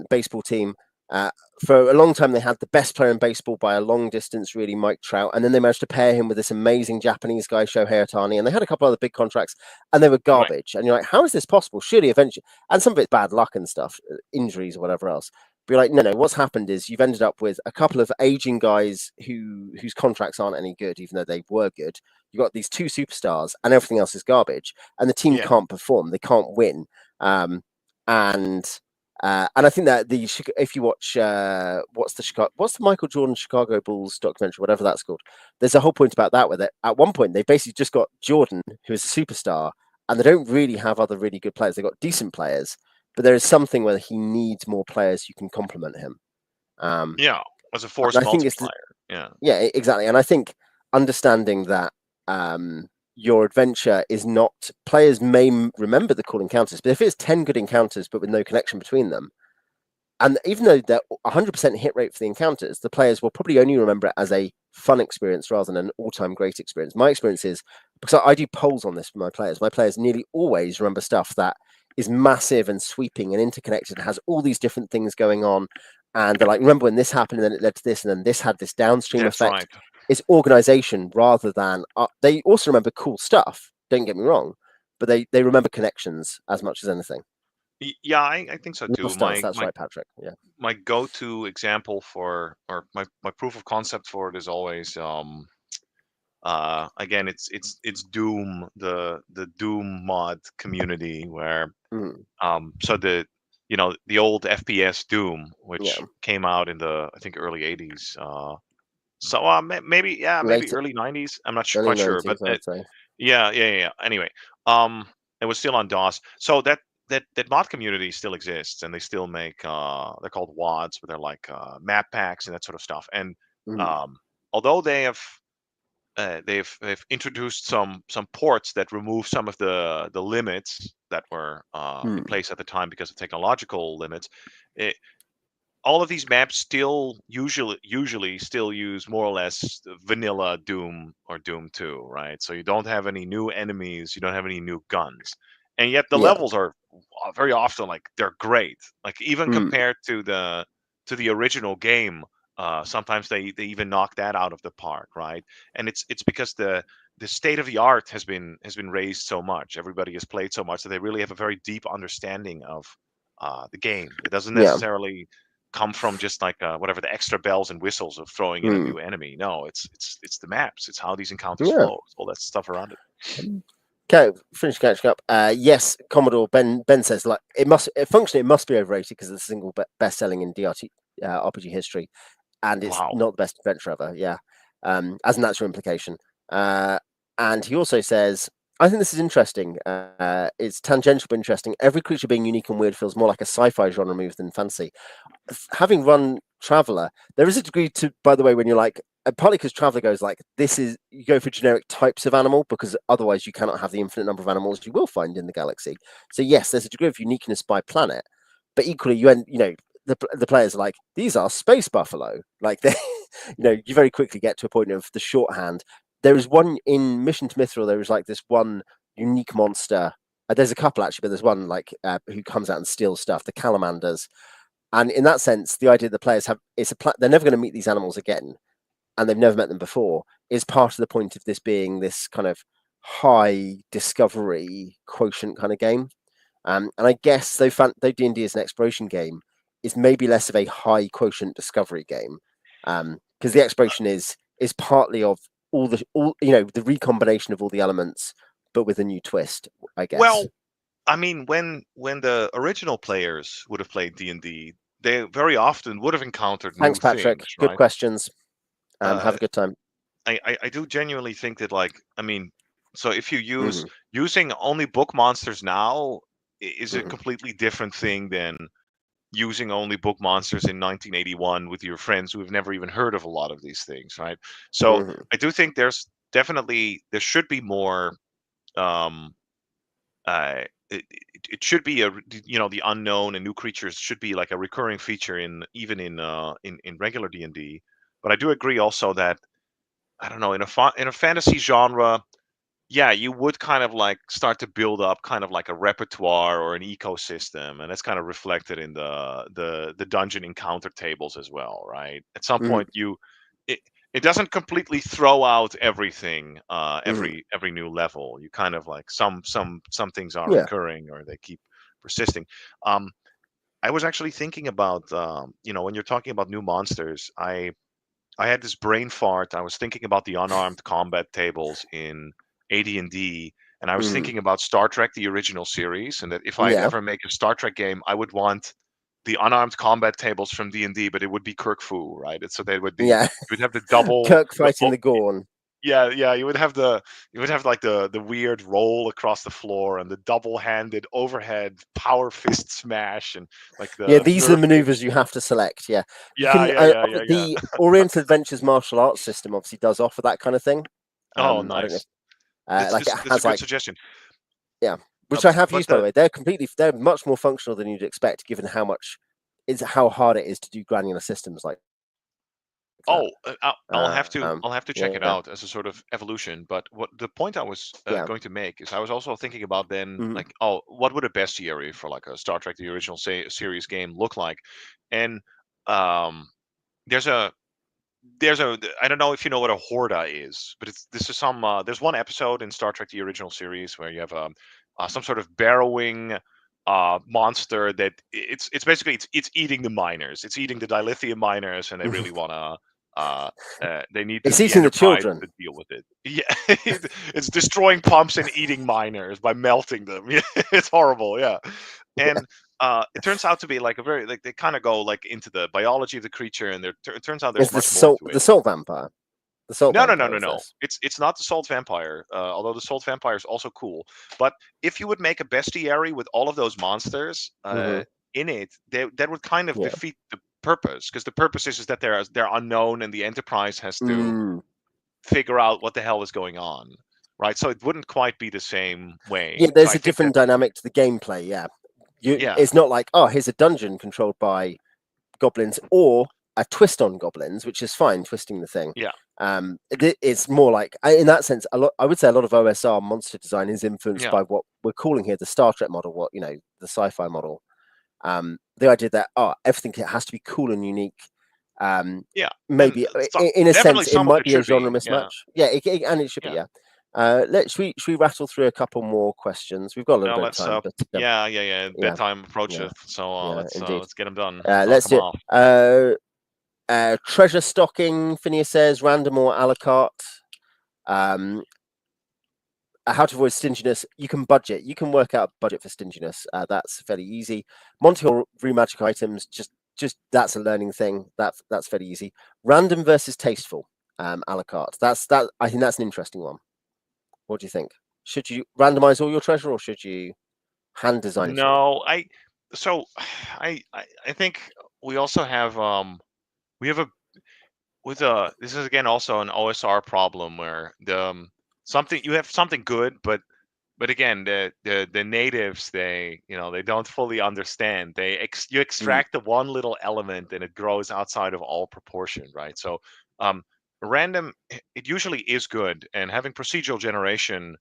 baseball team. Uh, for a long time, they had the best player in baseball by a long distance, really, Mike Trout, and then they managed to pair him with this amazing Japanese guy, Shohei Ohtani, and they had a couple other big contracts, and they were Right. garbage. And you're like, how is this possible? Surely, eventually, and some of it's bad luck and stuff, injuries or whatever else. Be like, no, no. What's happened is you've ended up with a couple of aging guys whose contracts aren't any good, even though they were good. You've got these two superstars, and everything else is garbage, and the team Yeah. can't perform. They can't win. And and I think that if you watch what's the Michael Jordan Chicago Bulls documentary, whatever that's called, there's a whole point about that where at one point they basically just got Jordan, who is a superstar, and they don't really have other really good players. They got decent players, but there is something where he needs more players who can complement him. Um, Yeah. As a and force I think it's multiplier. Yeah. yeah, exactly. And I think understanding that, your adventure is not. Players may remember the cool encounters, but if it's 10 good encounters but with no connection between them, and even though they're 100% hit rate for the encounters, the players will probably only remember it as a fun experience rather than an all-time great experience. My experience is, because I do polls on this for my players nearly always remember stuff that is massive and sweeping and interconnected and has all these different things going on. And they're like, remember when this happened and then it led to this and then this had this downstream That's effect. right. It's organization rather than, they also remember cool stuff, don't get me wrong, but they remember connections as much as anything. Yeah, I think so too. Lost does, that's right, Patrick. Yeah. My go-to example for, or my proof of concept for it is always again, it's Doom, the Doom mod community, where Mm, so the old FPS Doom, yeah. which came out in the, I think, early 80s, so maybe, yeah, maybe Late early 90s, I'm not early quite sure, but 90s, I'd say. yeah. Anyway, um, it was still on DOS. So that mod community still exists, and they still make they're called WADs, but they're like map packs and that sort of stuff. And Mm, um, although they've introduced some ports that remove some of the limits that were in mm, place at the time because of technological limits. It, all of these maps still usually still use more or less the vanilla Doom or Doom 2, right? So you don't have any new enemies, you don't have any new guns, and yet the yeah. levels are very often, like, they're great. Like, even Mm, compared to the original game, sometimes they even knock that out of the park, right? And it's because the state of the art has been raised so much. Everybody has played so much that they really have a very deep understanding of the game. It doesn't yeah. necessarily come from just like whatever the extra bells and whistles of throwing in a Mm, new enemy. No, it's the maps. It's how these encounters yeah. flow. It's all that stuff around it. Okay, finish catching up. Yes, Commodore Ben says like functionally it must be overrated because it's the single best selling in DRT RPG history, and it's Wow. not the best adventure ever. Yeah, as a natural implication. Uh, and he also says, I think this is interesting. It's tangential but interesting. Every creature being unique and weird feels more like a sci-fi genre move than fantasy. Having run Traveller, there is a degree to, by the way, when you're like, partly because Traveller goes like, this is, you go for generic types of animal because otherwise you cannot have the infinite number of animals you will find in the galaxy. So yes, there's a degree of uniqueness by planet, but equally the players are like, these are space buffalo. Like they, you very quickly get to a point of the shorthand. There is one in Mission to Mithril. There is like this one unique monster. There's a couple actually, but there's one like who comes out and steals stuff. The Calamanders, and in that sense, the idea the players have they're never going to meet these animals again, and they've never met them before, is part of the point of this being this kind of high discovery quotient kind of game. And I guess though D&D is an exploration game, is maybe less of a high quotient discovery game, because the exploration is partly of all the recombination of all the elements, but with a new twist, I guess. Well, I mean, when the original players would have played D&D, they very often would have encountered Thanks, new Patrick. things, Good right? questions. Have Uh, a good time. I do genuinely think that, like, I mean, so if you Hmm. using only book monsters now is a Hmm. completely different thing than using only book monsters in 1981 with your friends who have never even heard of a lot of these things, right? So Hmm. I do think there should be more. Um, it should be the unknown and new creatures should be like a recurring feature in even in regular D&D. But I do agree also that, I don't know, in a fantasy genre, yeah, you would kind of like start to build up kind of like a repertoire or an ecosystem, and that's kind of reflected in the dungeon encounter tables as well, right? At some Hmm. point, it it doesn't completely throw out everything, Hmm. every new level. You kind of like some things are Yeah. recurring or they keep persisting. Um, I was actually thinking about, when you're talking about new monsters, I had this brain fart. I was thinking about the unarmed combat tables in AD&D, and D, and I was Hmm. thinking about Star Trek, the original series, and that if I'd Yeah. ever make a Star Trek game, I would want the unarmed combat tables from D&D, but it would be Kirk Fu, right? So they would be, Yeah. you would have the double, Kirk fighting the Gorn. yeah, you would have like the weird roll across the floor and the double-handed overhead power fist smash and like Yeah, the these are the nerf gun. maneuvers you have to select. Yeah, you Yeah, can. yeah, yeah, yeah, yeah. The Oriental Adventures martial arts system obviously does offer that kind of thing. Oh, I don't know. nice. Like it That's a has good like suggestion. yeah, which I have But used by the way. They're much more functional than you'd expect, given how hard it is to do granular systems like that. oh, I'll have to check it Yeah, out as a sort of evolution. But what the point I was yeah. going to make is I was also thinking about then Mhm. like, oh, what would a bestiary for like a Star Trek the original series game look like? And um, there's a I don't know if you know what a horda is, but this is some there's one episode in Star Trek the original series where you have some sort of barrowing monster that it's basically it's eating the miners, it's eating the dilithium miners, and they really want to they need It's the eating the Enterprise children. to deal with it. Yeah, it's destroying pumps and eating miners by melting them. Yeah, it's horrible. Yeah, and it turns out to be like a very like they kind of go like into the biology of the creature, and it turns out It's there's much more to the it. salt vampire. The salt No, no, no, vampire no, is no. this. It's not the salt vampire. Although the salt vampire is also cool. But if you would make a bestiary with all of those monsters Hmm. in it, that would kind of Yeah. defeat the purpose, because the purpose is that they're unknown and the Enterprise has to Mm. figure out what the hell is going on, right? So it wouldn't quite be the same Yeah, way. So there's I a think that different dynamic to the gameplay. Yeah, yeah, it's not like, oh, here's a dungeon controlled by goblins or a twist on goblins, which is fine, twisting the thing. yeah, It's more like, in that sense, I would say a lot of OSR monster design is influenced yeah, by what we're calling here the Star Trek model, the sci-fi model. The idea that everything has to be cool and unique. yeah. And Maybe so, in a definitely sense, it some of might it be a should genre be. Yeah, mismatch. Yeah, and it should be. yeah. Yeah. Should we rattle through a couple more questions? We've got a little Now bit of let's time, but yeah, yeah, yeah. yeah, Bedtime yeah, approacheth, so yeah, indeed. let's get them done. Let's knock Let's them do it. off. Treasure stocking, Phineas says, random or a la carte. Um, how to avoid stinginess. You can budget. You can work out a budget for stinginess. That's fairly easy. Monty or magic items, just that's a learning thing. That's fairly easy. Random versus tasteful, a la carte. I think that's an interesting one. What do you think? Should you randomize all your treasure, or should you hand design it all? No, so I think we also have we have a with a this is again also an OSR problem where the something you have something good, but again the natives, they they don't fully understand. You Mm, extract the one little element and it grows outside of all proportion, right? So um random, it usually is good, and having procedural generation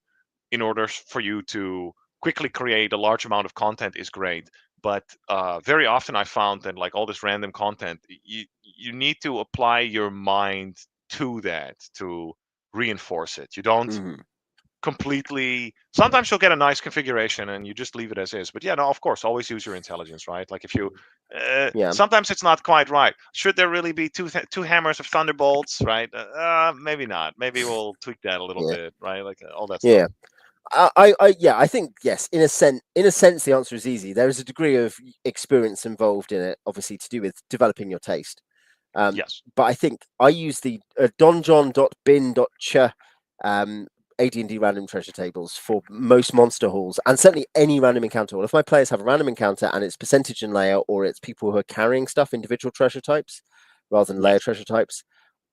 in order for you to quickly create a large amount of content is great. But very often I found that like all this random content, you need to apply your mind to that to reinforce it. You don't mm, completely, sometimes you'll get a nice configuration and you just leave it as is. But yeah, no, of course, always use your intelligence, right? Like if you yeah, sometimes it's not quite right. Should there really be two hammers of thunderbolts, right? Maybe not. Maybe we'll tweak that a little yeah, bit, right? Like all that stuff. yeah. Yeah, I think yes. In a sense, the answer is easy. There is a degree of experience involved in it, obviously, to do with developing your taste. Yes. But I think I use the donjon.bin.ch um, AD&D random treasure tables for most monster halls, and certainly any random encounter hall. If my players have a random encounter and it's percentage and layer, or it's people who are carrying stuff, individual treasure types, rather than layer Yes. treasure types,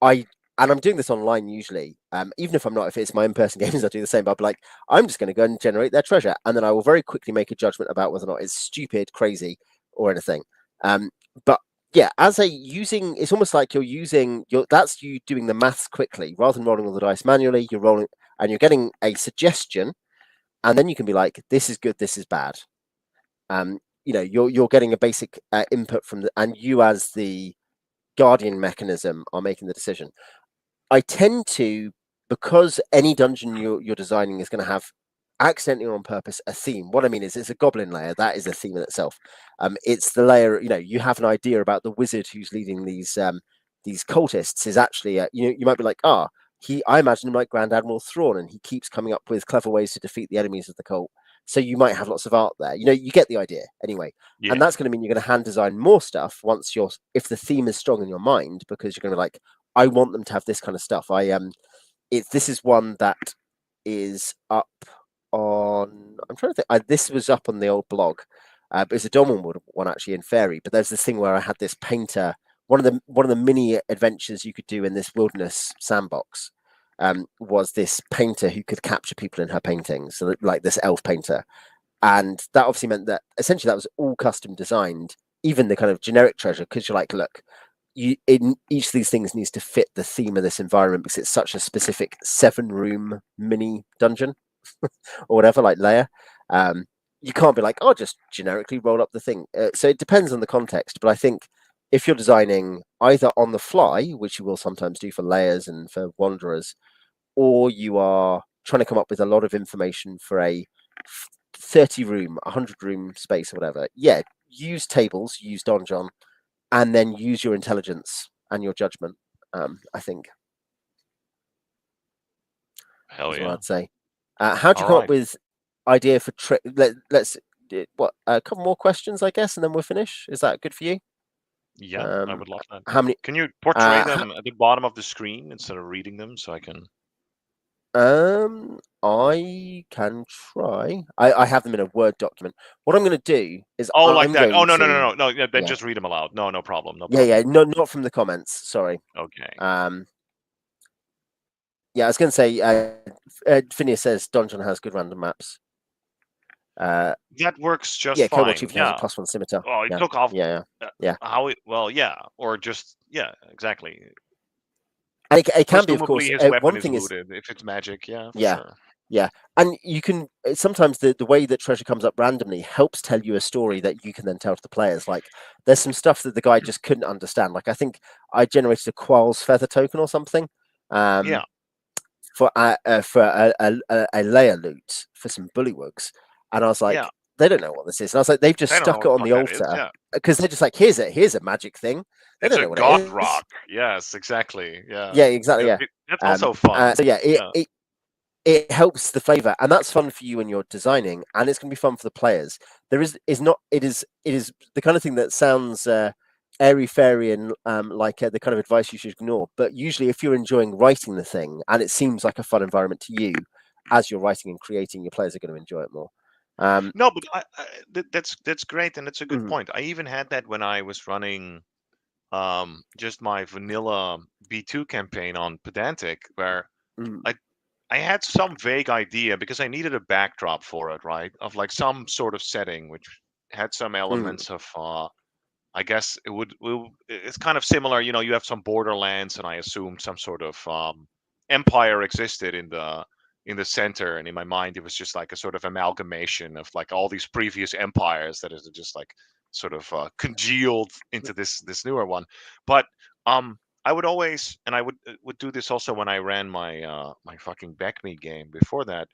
I and I'm doing this online usually. Even if I'm not, if it's my in-person games, I do the same. But I'll be like, I'm just going to go and generate their treasure, and then I will very quickly make a judgment about whether or not it's stupid, crazy, or anything. But yeah, as a using, it's almost like you're using that's you doing the maths quickly rather than rolling all the dice manually. You're rolling and you're getting a suggestion, and then you can be like, this is good, this is bad. You're getting a basic input from and you as the guardian mechanism are making the decision. I tend to, because any dungeon you're designing is going to have accidentally or on purpose a theme. What I mean is, it's a goblin layer that is a theme in itself. It's the layer, you have an idea about the wizard who's leading these cultists is actually you might be like, I imagine him like Grand Admiral Thrawn, and he keeps coming up with clever ways to defeat the enemies of the cult. So you might have lots of art there. You get the idea anyway. And Yeah. that's going to mean you're going to hand design more stuff if the theme is strong in your mind, because you're going to be like, I want them to have this kind of stuff. This is one that is up on. I'm trying to think. This was up on the old blog. But it's a Dolmenwood one actually in Fairy. But there's this thing where I had this painter. One of the mini adventures you could do in this wilderness sandbox. was this painter who could capture people in her paintings, so like this elf painter, and that obviously meant that essentially that was all custom designed, even the kind of generic treasure, because you're like, look, in each of these things needs to fit the theme of this environment because it's such a specific 7-room mini dungeon or whatever, like layer. Um, you can't be like, oh, just generically roll up the thing. So it depends on the context. But I think if you're designing either on the fly, which you will sometimes do for layers and for wanderers, or you are trying to come up with a lot of information for a 30-room, 100-room space or whatever, yeah, use tables, use donjon, and then use your intelligence and your judgment. I think Hell is what yeah. I'd say. How do you All come up right. with idea for trick? Let's what a couple more questions, I guess, and then we'll finish. Is that good for you? Yeah, I Um, would love that. how many? Can you portray Uh, them at the bottom of the screen instead of reading them so I can? I can try. I have them in a Word document. What I'm going to do is Oh, like I'm that. Oh, going no, no, to no, no, no. Yeah, then yeah just read them aloud. No, no problem. No yeah. problem. Not from the comments. Sorry. Okay. Um, yeah, I was going to say. Phineas says Donjon has good random maps. Uh, That works just yeah, Kobold fine. Chieftain has a Yeah. +1 scimitar. Oh, it Yeah, took off yeah, uh, yeah. how it, well, yeah, or just, yeah, exactly. And it can be, of Presumably course. his weapon One is thing is, looted. If it's magic, yeah, for yeah, sure. yeah, and you can sometimes the way that treasure comes up randomly helps tell you a story that you can then tell to the players. Like, there's some stuff that the guy just couldn't understand. Like, I think I generated a Qual's feather token or something. Um, Yeah, for a layer loot for some bullywugs, and I was yeah. like, they don't know what this is, and I was like, they've just I don't know stuck what it the on fuck the that is. altar Yeah. because they're just like, here's a magic thing. They It's don't a know what it god is. rock. Yes, exactly. Yeah. Yeah, exactly. Yeah. That's also fun. So yeah, Yeah. it helps the flavor, and that's fun for you when you're designing, and it's going to be fun for the players. There is not it is the kind of thing that sounds airy fairy and like the kind of advice you should ignore. But usually, if you're enjoying writing the thing and it seems like a fun environment to you, as you're writing and creating, your players are going to enjoy it more. Um, No, but that's great, and that's a good mm, point. I even had that when I was running just my vanilla B2 campaign on Pedantic, where mm, I I had some vague idea because I needed a backdrop for it, right? Of like some sort of setting which had some mm, elements of I guess it's kind of similar, you have some borderlands and I assume some sort of empire existed in the center, and in my mind it was just like a sort of amalgamation of like all these previous empires that is just like sort of congealed into this newer one. But I would always, and I would do this also when I ran my fucking Backme game before that,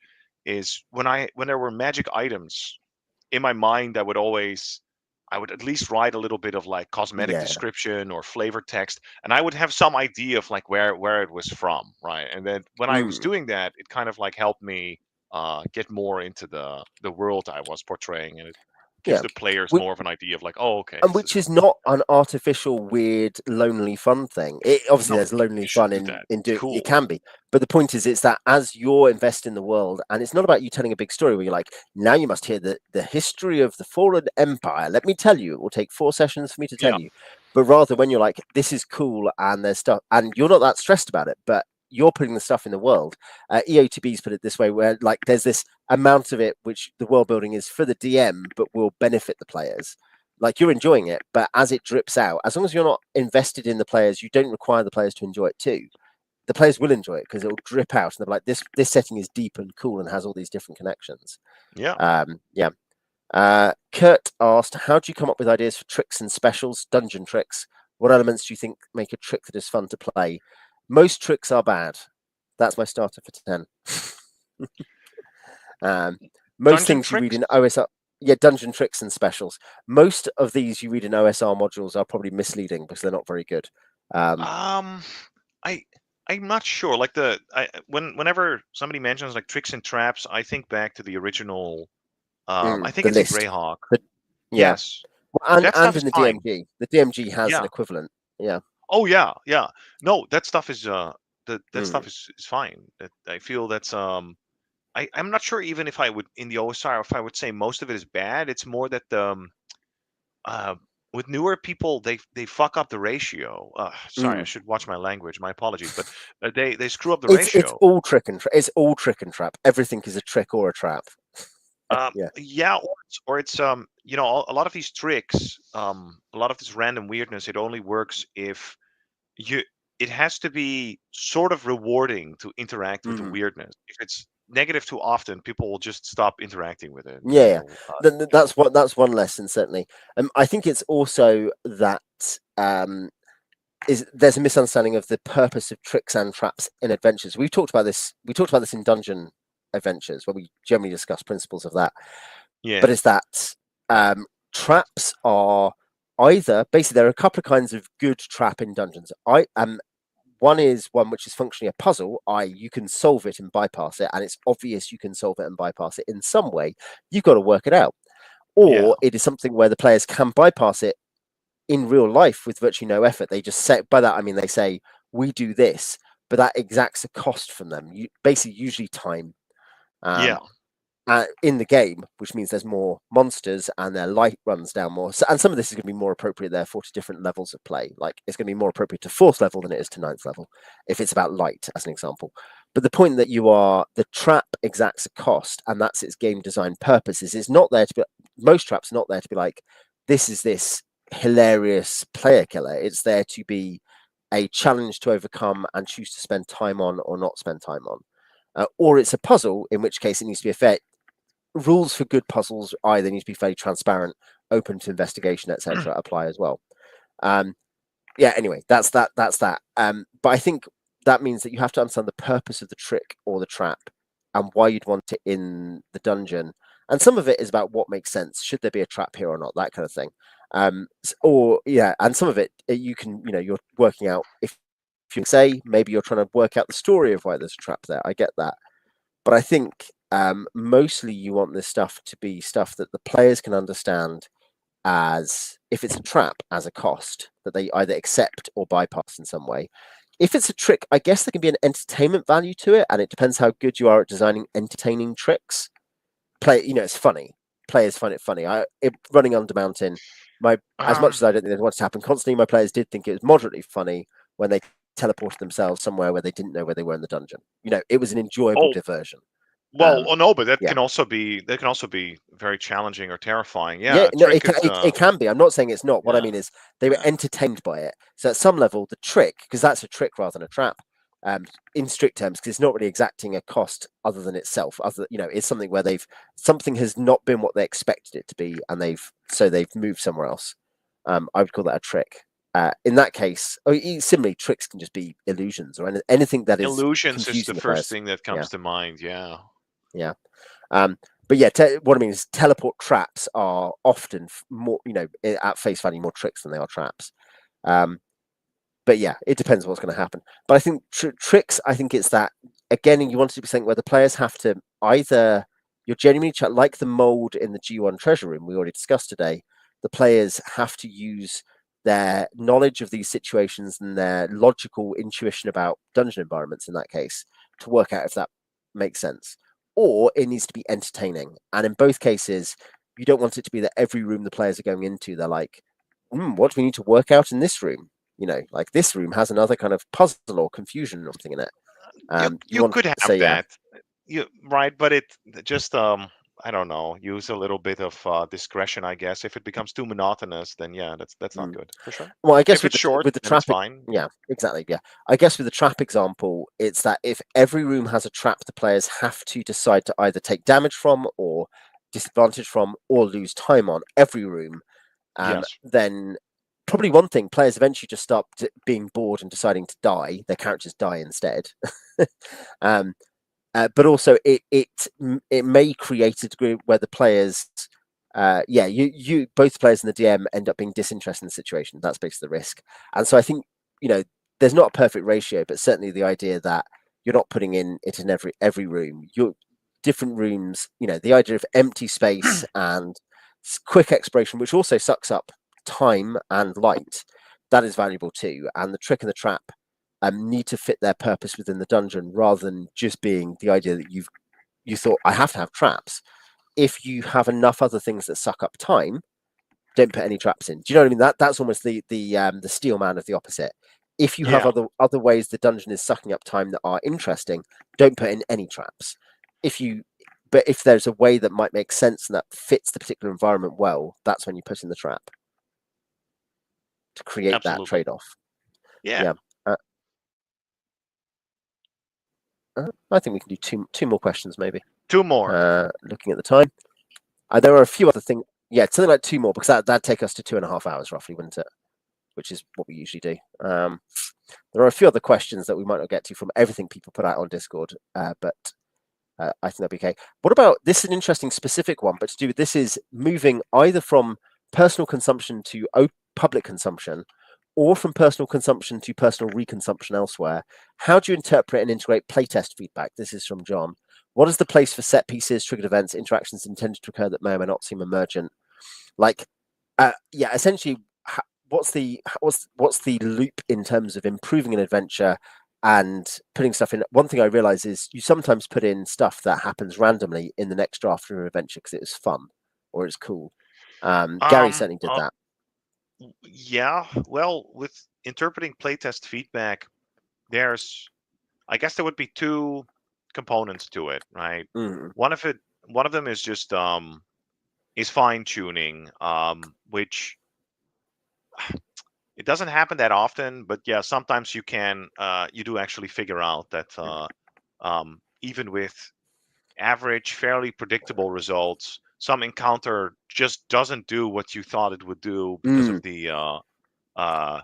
is when there were magic items in my mind, I would at least write a little bit of like cosmetic yeah, description or flavor text, and I would have some idea of like where it was from, right? And then when I was mm, doing that, it kind of like helped me get more into the world I was portraying, and it gives yeah. the players We, more of an idea of like, oh, okay, and this is which is not an artificial, weird, lonely fun thing. It obviously no, there's lonely you should fun do in that. It's doing it cool. can be, but the point is, it's that as you're invested in the world, and it's not about you telling a big story where you're like, now you must hear the history of the fallen empire. Let me tell you, it will take 4 sessions for me to tell Yeah, you. But rather, when you're like, this is cool, and there's stuff, and you're not that stressed about it, but you're putting the stuff in the world. EOTB's put it this way, where like there's this amount of it which the world building is for the DM, but will benefit the players. Like, you're enjoying it, but as it drips out, as long as you're not invested in the players, you don't require the players to enjoy it too. The players will enjoy it because it'll drip out, and they're like, this setting is deep and cool and has all these different connections. yeah. Yeah. Kurt asked, how do you come up with ideas for tricks and specials, dungeon tricks? What elements do you think make a trick that is fun to play? Most tricks are bad. That's my starter for 10. Um, most Dungeon things you read tricks. in OSR, yeah, dungeon tricks and specials. Most of these you read in OSR modules are probably misleading because they're not very good. Um, Um, I I'm not sure. Like whenever somebody mentions like tricks and traps, I think back to the original. I think the it's a list, Greyhawk. but yeah, Yes, and that stuff in is the fine. the DMG has an Yeah. equivalent. Yeah, Oh yeah, yeah. No, that stuff is that mm, stuff is fine. I feel that's I'm not sure even if I would in the OSR if I would say most of it is bad. It's more that uh with newer people, they fuck up the ratio. Sorry, I Mm. should watch my language. My apologies, but they screw up the It's ratio. all trick and it's all trick and trap. Everything is a trick or a trap. Yeah. Yeah, or it's you know, a lot of these tricks, a lot of this random weirdness, it only works if you. It has to be sort of rewarding to interact with the Hmm. weirdness. If it's negative too often, people will just stop interacting with it. Yeah, yeah. So That's one lesson certainly. I think it's also that is there's a misunderstanding of the purpose of tricks and traps in adventures. We've talked about this. We talked about this in dungeon adventures when we generally discuss principles of that. But yeah, it's that traps are either basically there are a couple of kinds of good trap in dungeons. One is one which is functionally a puzzle, i.e., you can solve it and bypass it, and it's obvious you can solve it and bypass it in some way. You've got to work it out. yeah, Or it is something where the players can bypass it in real life with virtually no effort. They just say, by that I mean they say, we do this, but that exacts a cost from them. Basically, usually time. yeah. Um, in the game, which means there's more monsters and their light runs down more. So, and some of this is going to be more appropriate, therefore, to different levels of play. Like it's going to be more appropriate to fourth level than it is to ninth level, if it's about light, as an example. But the point that the trap exacts a cost, and that's its game design purpose. Is it's not there to be. Most traps are not there to be like, this hilarious player killer. It's there to be a challenge to overcome and choose to spend time on or not spend time on. Or it's a puzzle, in which case it needs to be a fair rules for good puzzles either need to be fairly transparent, open to investigation, etc. apply as well. Um, yeah. Anyway, that's that. That's that. But I think that means that you have to understand the purpose of the trick or the trap and why you'd want it in the dungeon. And some of it is about what makes sense. Should there be a trap here or not? That kind of thing. Or yeah, and some of it you can you're working out if you say maybe you're trying to work out the story of why there's a trap there. I get that, but I think mostly you want this stuff to be stuff that the players can understand as if it's a trap as a cost that they either accept or bypass in some way. If it's a trick, I guess there can be an entertainment value to it, and it depends how good you are at designing entertaining tricks. It's funny. Players find it funny. Running under mountain, as much Um, as I don't think they want to happen constantly, my players did think it was moderately funny when they teleported themselves somewhere where they didn't know where they were in the dungeon. It was an enjoyable oh, diversion. well, Um, oh no, but yeah, that can also be very challenging or terrifying. Yeah, yeah, a no, trick is it can be. I'm not saying it's not. What I yeah, mean is they were yeah. entertained by it. So at some level, the trick, because that's a trick rather than a trap, in strict terms, because it's not really exacting a cost other than itself. It's something where something has not been what they expected it to be, and they've moved somewhere else. I would call that a trick. In that case, similarly, tricks can just be illusions or anything that is Illusions is the confusing the first players. thing that Yeah, comes to mind. Yeah. yeah. But yeah, what I mean is teleport traps are often more, at face value, more tricks than they are traps. Um, but yeah, it depends what's going to happen. But I think tricks, I think it's that, again, you want it to be something where the players have to either, you're genuinely, like the mold in the G1 treasure room we already discussed today, the players have to use their knowledge of these situations and their logical intuition about dungeon environments in that case to work out if that makes sense. Or it needs to be entertaining. And in both cases, you don't want it to be that every room the players are going into, they're like, what do we need to work out in this room? Like this room has another kind of puzzle or confusion or something in it. You You want could so have yeah. that. You right, but it just I don't know, use a little bit of discretion, I guess. If it becomes too monotonous, then yeah, that's not Mm. good for sure. Well, I guess If it's short, with the then it's trap, fine. yeah, exactly, yeah. I guess with the trap example, it's that if every room has a trap, the players have to decide to either take damage from or disadvantage from or lose time on every room. Yes. Then probably one thing players eventually just start being bored and deciding to die. Their characters die instead. um, but also it may create a degree where the players you both players and the DM end up being disinterested in the situation. That's basically the risk. And so I think there's not a perfect ratio, but certainly the idea that you're not putting in it in every room. You're different rooms, the idea of empty space and quick exploration, which also sucks up time and light, that is valuable too. And the trick and the trap need to fit their purpose within the dungeon rather than just being the idea that you thought I have to have traps. If you have enough other things that suck up time, don't put any traps in. Do you know what I mean? That's almost the steel man of the opposite. If you have Yeah, other ways the dungeon is sucking up time that are interesting, don't put in any traps. But if there's a way that might make sense and that fits the particular environment well, that's when you put in the trap to create that absolutely. trade-off. Yeah, Yeah. Uh, I think we can do two more questions maybe. two more. Looking at the time, there are a few other things. Yeah, something like two more because that'd take us to 2.5 hours roughly, wouldn't it? Which is what we usually do. There are a few other questions that we might not get to from everything people put out on Discord, but I think that'd be okay. What about this? Is an interesting specific one, but to do with this is moving either from personal consumption to public consumption, or from personal consumption to personal reconsumption elsewhere. How do you interpret and integrate playtest feedback? This is from John. What is the place for set pieces, triggered events, interactions intended to occur that may or may not seem emergent? Like, yeah, essentially, what's the loop in terms of improving an adventure and putting stuff in? One thing I realize is you sometimes put in stuff that happens randomly in the next draft of an adventure because it was fun or it's cool. Gary Um, certainly did uh, that. yeah. Well, with interpreting playtest feedback, I guess there would be two components to it, right? Mm, One of it, one of them is just is fine tuning, which it doesn't happen that often, but yeah, sometimes you do actually figure out that even with average, fairly predictable results, some encounter just doesn't do what you thought it would do because of mm, the uh, uh,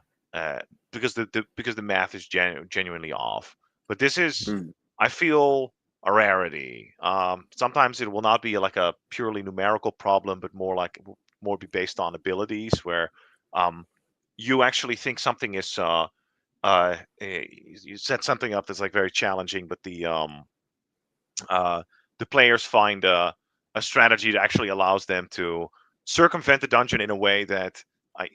because the math is genuinely off. But this is, mm, I feel, a rarity. Sometimes it will not be like a purely numerical problem, but more be based on abilities, where um, you actually think something is you set something up that's like very challenging, but uh, the players find a strategy that actually allows them to circumvent the dungeon in a way that I,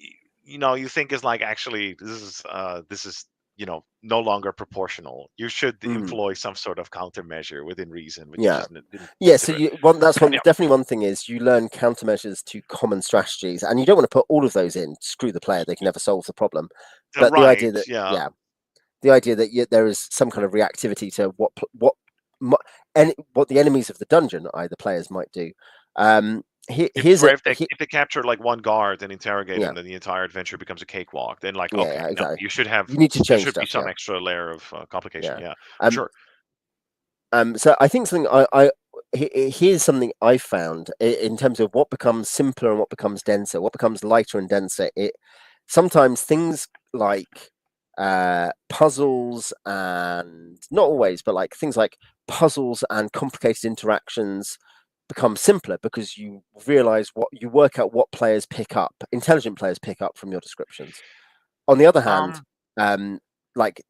you think is like, actually this is no longer proportional. You should mm. employ some sort of countermeasure within reason, but you Yeah. just didn't Yeah, so consider it. you one that's one Yeah, definitely one thing is you learn countermeasures to common strategies, and you don't want to put all of those in. Screw the player; they can never solve the problem. But the right. idea that Yeah. yeah, the idea that there is some kind of reactivity to what the enemies of the dungeon, the players, might do. Here's If they capture like one guard and interrogate yeah, him, then the entire adventure becomes a cakewalk. Then, like, yeah, okay, yeah, no, exactly. you should have You need to there change should be stuff. some Yeah, extra layer of complication. yeah. Yeah, for Um, sure. So I think something here's something I found in terms of what becomes simpler and what becomes denser, what becomes lighter and denser. It sometimes things like puzzles, and not always, but like things like puzzles and complicated interactions become simpler because you realize what you work out what players pick up, intelligent players pick up from your descriptions. On the other hand, Um, um, like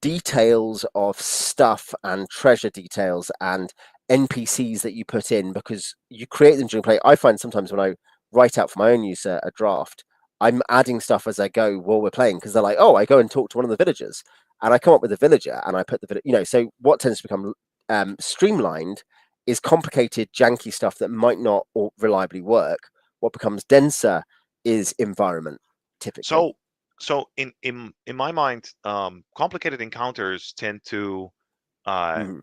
details of stuff and treasure details and NPCs that you put in because you create them during play. I find sometimes when I write out for my own use a draft, I'm adding stuff as I go while we're playing because they're like, oh, I go and talk to one of the villagers and I come up with a villager and I put so what tends to become streamlined is complicated, janky stuff that might not reliably work. What becomes denser is environment typically. so in my mind, complicated encounters tend to uh, Mhm.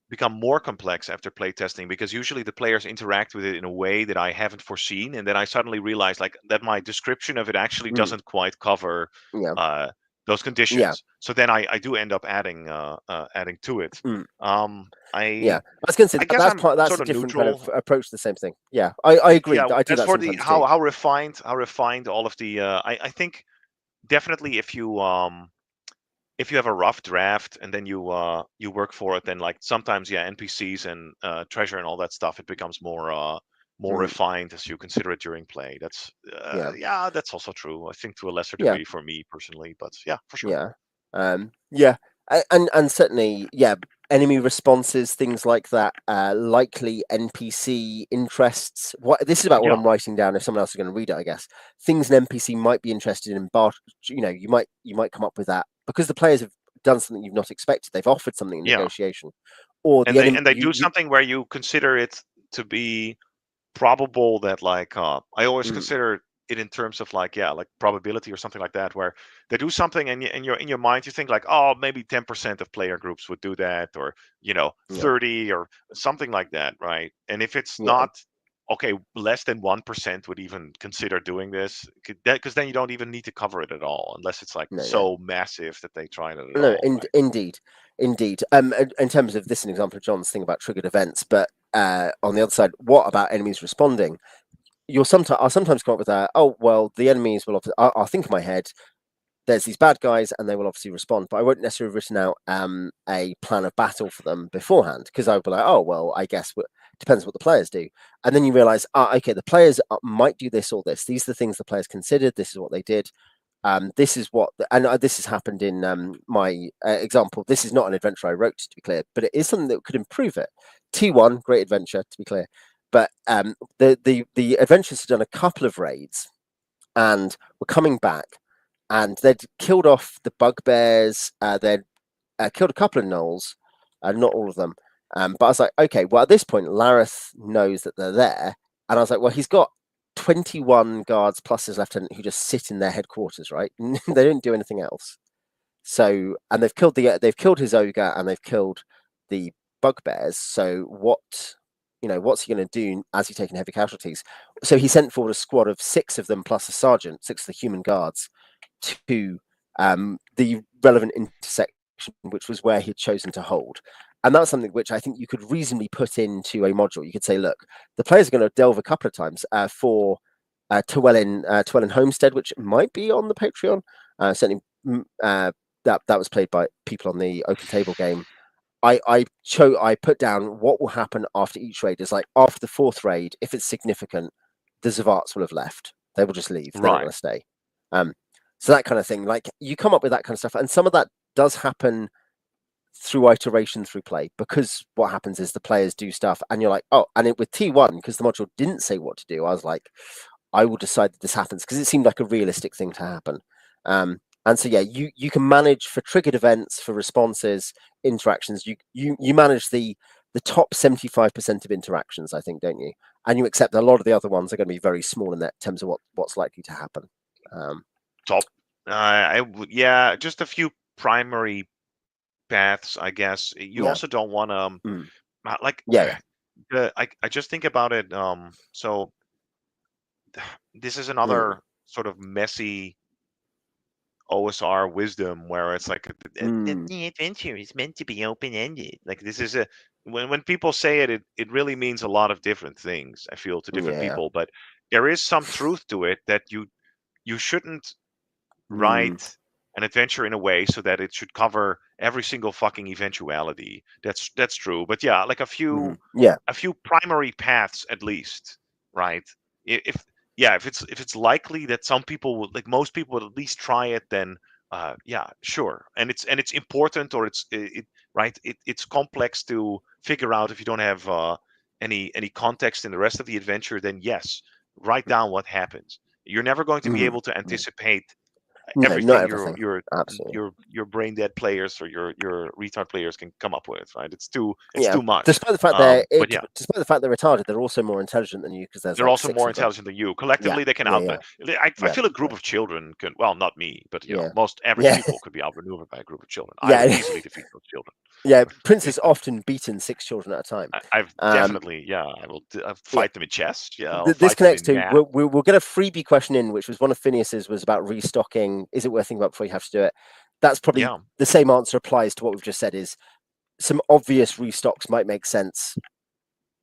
become more complex after playtesting, because usually the players interact with it in a way that I haven't foreseen, and then I suddenly realize like that my description of it actually Mm. doesn't quite cover Yeah. uh, those Yeah. conditions. So then I do end up adding to it. Mm. Yeah. I I was going to say I that guess that's I'm part. That's sort a of different kind of neutral. approach to the same thing. Yeah, I agree. Yeah, I do as that for the sometimes too. how refined all of the I think definitely if you have a rough draft and then you work for it, then like sometimes, yeah, NPCs and treasure and all that stuff, it becomes more Mm. refined as you consider it during play. That's Yeah. yeah, that's also true, I think, to a lesser Yeah. degree for me personally, but yeah, for sure. Yeah. Yeah. And certainly, yeah. Enemy responses, things like that. Likely NPC interests. What this is about what Yeah, I'm writing down. If someone else is going to read it, I guess things an NPC might be interested in. Bar, you might come up with that because the players have done something you've not expected. They've offered something in yeah, negotiation, or the and enemy. they do something where you consider it to be probable that like I always Mm, consider it in terms of like like probability or something like that, where they do something and in your mind you think like, oh, maybe 10% of player groups would do that, or yeah, 30 or something like that, right? And if it's yeah, not, okay, less than 1% would even consider doing this, because then you don't even need to cover it at all, unless it's like no, no. so massive that they try it at No, all, right? indeed, indeed. In terms of this, an example of John's thing about triggered events, but on the other side, what about enemies responding? I'll sometimes come up with that. Oh well, the enemies will. I'll think in my head. There's these bad guys, and they will obviously respond, but I won't necessarily have written out a plan of battle for them beforehand because I would be like, oh well, I guess depends what the players do, and then you realize, okay, the players might do this or this. These are the things the players considered. This is what they did. This is what, and this has happened in my example. This is not an adventure I wrote, to be clear, but it is something that could improve it. T1, great adventure, to be clear, but the adventurers had done a couple of raids and were coming back, and they'd killed off the bugbears. They'd killed a couple of gnolls, not all of them. But I was like, okay, well at this point, Lareth knows that they're there, and I was like, well, he's got 21 guards plus his lieutenant who just sit in their headquarters, right? They don't do anything else. So, and they've killed his ogre and they've killed the bugbears. So what's he going to do as he's taking heavy casualties? So he sent forward a squad of 6 of them plus a sergeant, 6 of the human guards, to the relevant intersection, which was where he'd chosen to hold. And that's something which I think you could reasonably put into a module. You could say, look, the players are going to delve a couple of times for Tywelin Homestead, which might be on the Patreon. Certainly, that was played by people on the Open Table game. I put down what will happen after each raid. Is like after the 4th raid, if it's significant, the Zavarts will have left. They will just leave. They're not Right. going to stay. Um, so that kind of thing. Like you come up with that kind of stuff, and some of that does happen through iteration through play, because what happens is the players do stuff and you're like, oh, and with T1, because the module didn't say what to do, I was like, I will decide that this happens, because it seemed like a realistic thing to happen. And so yeah, you can manage for triggered events, for responses, interactions. You manage the top 75% of interactions, I think, don't you? And you accept that a lot of the other ones are going to be very small in that terms of what's likely to happen. Top. I would, yeah, just a few primary paths, I guess. You Yeah. also don't want to Mm. like Yeah, yeah. I just think about it. So this is Mm. another sort of messy OSR wisdom where it's like Mm. the adventure is meant to be open ended. Like this is a when people say it, it really means a lot of different things. I feel to different Yeah. people, but there is some truth to it that you shouldn't Mm. write an adventure in a way so that it should cover every single fucking eventuality. That's true. But yeah, like Mm. Yeah. a few primary paths at least, right? If yeah, if it's likely that some people would, like most people would at least try it, then yeah, sure. And it's important, or right. It's complex to figure out if you don't have any context in the rest of the adventure. Then yes, write down what happens. You're never going to be Mm. able to Yeah. anticipate No, not everything everything. Absolutely. your brain dead players or your retard players can come up with, right? It's Yeah. too much. But yeah, Despite the fact they're retarded, they're also more intelligent than you because there's they're like also 6 more of them. intelligent than you. Yeah. Collectively, they can Yeah. out. Yeah. I Yeah. feel a group Right. of children can. Well, not me, but Yeah. most average Yeah. people could be outmaneuvered by a group of children. I would Yeah. easily defeat those children. Yeah. Prince has often beaten 6 children at a time. I've Um. definitely, yeah. I'll Yeah. fight them in chess. Yeah, I'll This fight them connects in to math. we'll get a freebie question in, which was one of Phineas's, was about restocking. Is it worth thinking about before you have to do it? That's probably Yeah, the same answer applies to what we've just said. Is some obvious restocks might make sense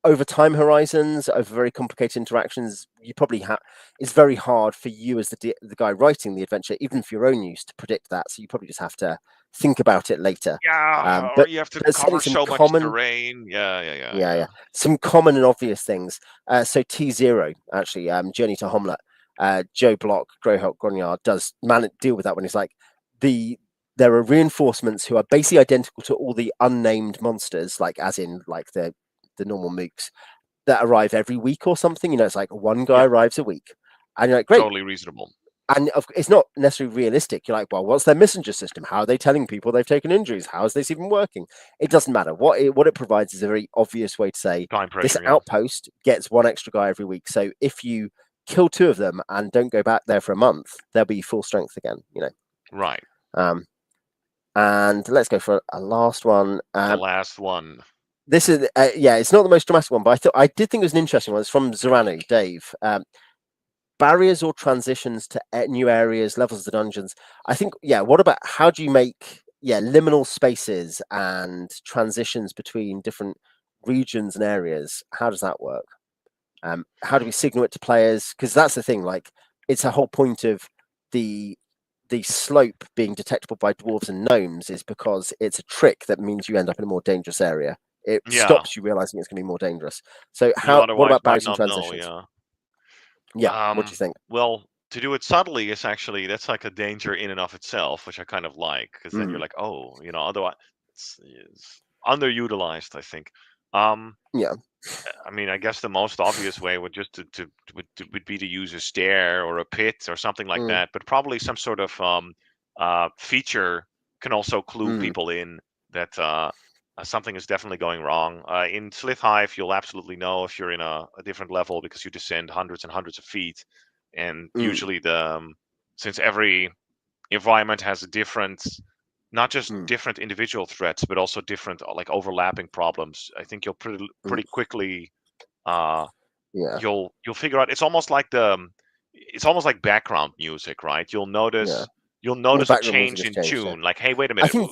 over time horizons, over very complicated interactions. You probably have, it's very hard for you as the guy writing the adventure, even for your own use, to predict that. So you probably just have to think about it later. yeah. Or But you have to there's certainly cover some so much common, terrain. Yeah, yeah, yeah, yeah, yeah. yeah, some common and obvious things. So T0 actually, Journey to Homlet, Joe Block, Greyhawk Gronyard does deal with that when he's like the there are reinforcements who are basically identical to all the unnamed monsters, like as in like the normal mooks that arrive every week or something. It's like one guy Yeah, arrives a week, and you're like, great, totally reasonable. and it's not necessarily realistic. You're like, well, what's their messenger system? How are they telling people they've taken injuries? How is this even working? It doesn't matter. What it provides is a very obvious way to say Time this pressure, yeah. outpost gets one extra guy every week. So if you kill two of them and don't go back there for a month, they'll be full strength again. Right. Um, and let's go for a last one. The last one. This is it's not the most dramatic one, but I did think it was an interesting one. It's from Zoranu, Dave. Barriers or transitions to new areas, levels of the dungeons. I think, what about how do you make liminal spaces and transitions between different regions and areas? How does that work? How do we signal it to players? Because that's the thing, like it's a whole point of the slope being detectable by dwarves and gnomes is because it's a trick that means you end up in a more dangerous area. It Yeah. stops you realizing it's going to be more dangerous. So You what otherwise about might barriers and not know, transitions? yeah. Yeah, what do you think? Well, to do it subtly is actually that's like a danger in and of itself, which I kind of like, because then you're Mm, like, oh, otherwise it's underutilized, I think. Um, yeah. I mean, I guess the most obvious way would just would be to use a stair or a pit or something like Mm, that, but probably some sort of feature can also clue mm, people in that something is definitely going wrong. In Slith Hive, you'll absolutely know if you're in a different level because you descend hundreds and hundreds of feet, and mm, usually since every environment has a different, not just mm, different individual threats, but also different like overlapping problems. I think you'll mm, pretty quickly uh, yeah. you'll figure out. It's almost like background music, right? Yeah. You'll All notice a background music change has in changed. Yeah. tune. Like, hey, wait a I minute. think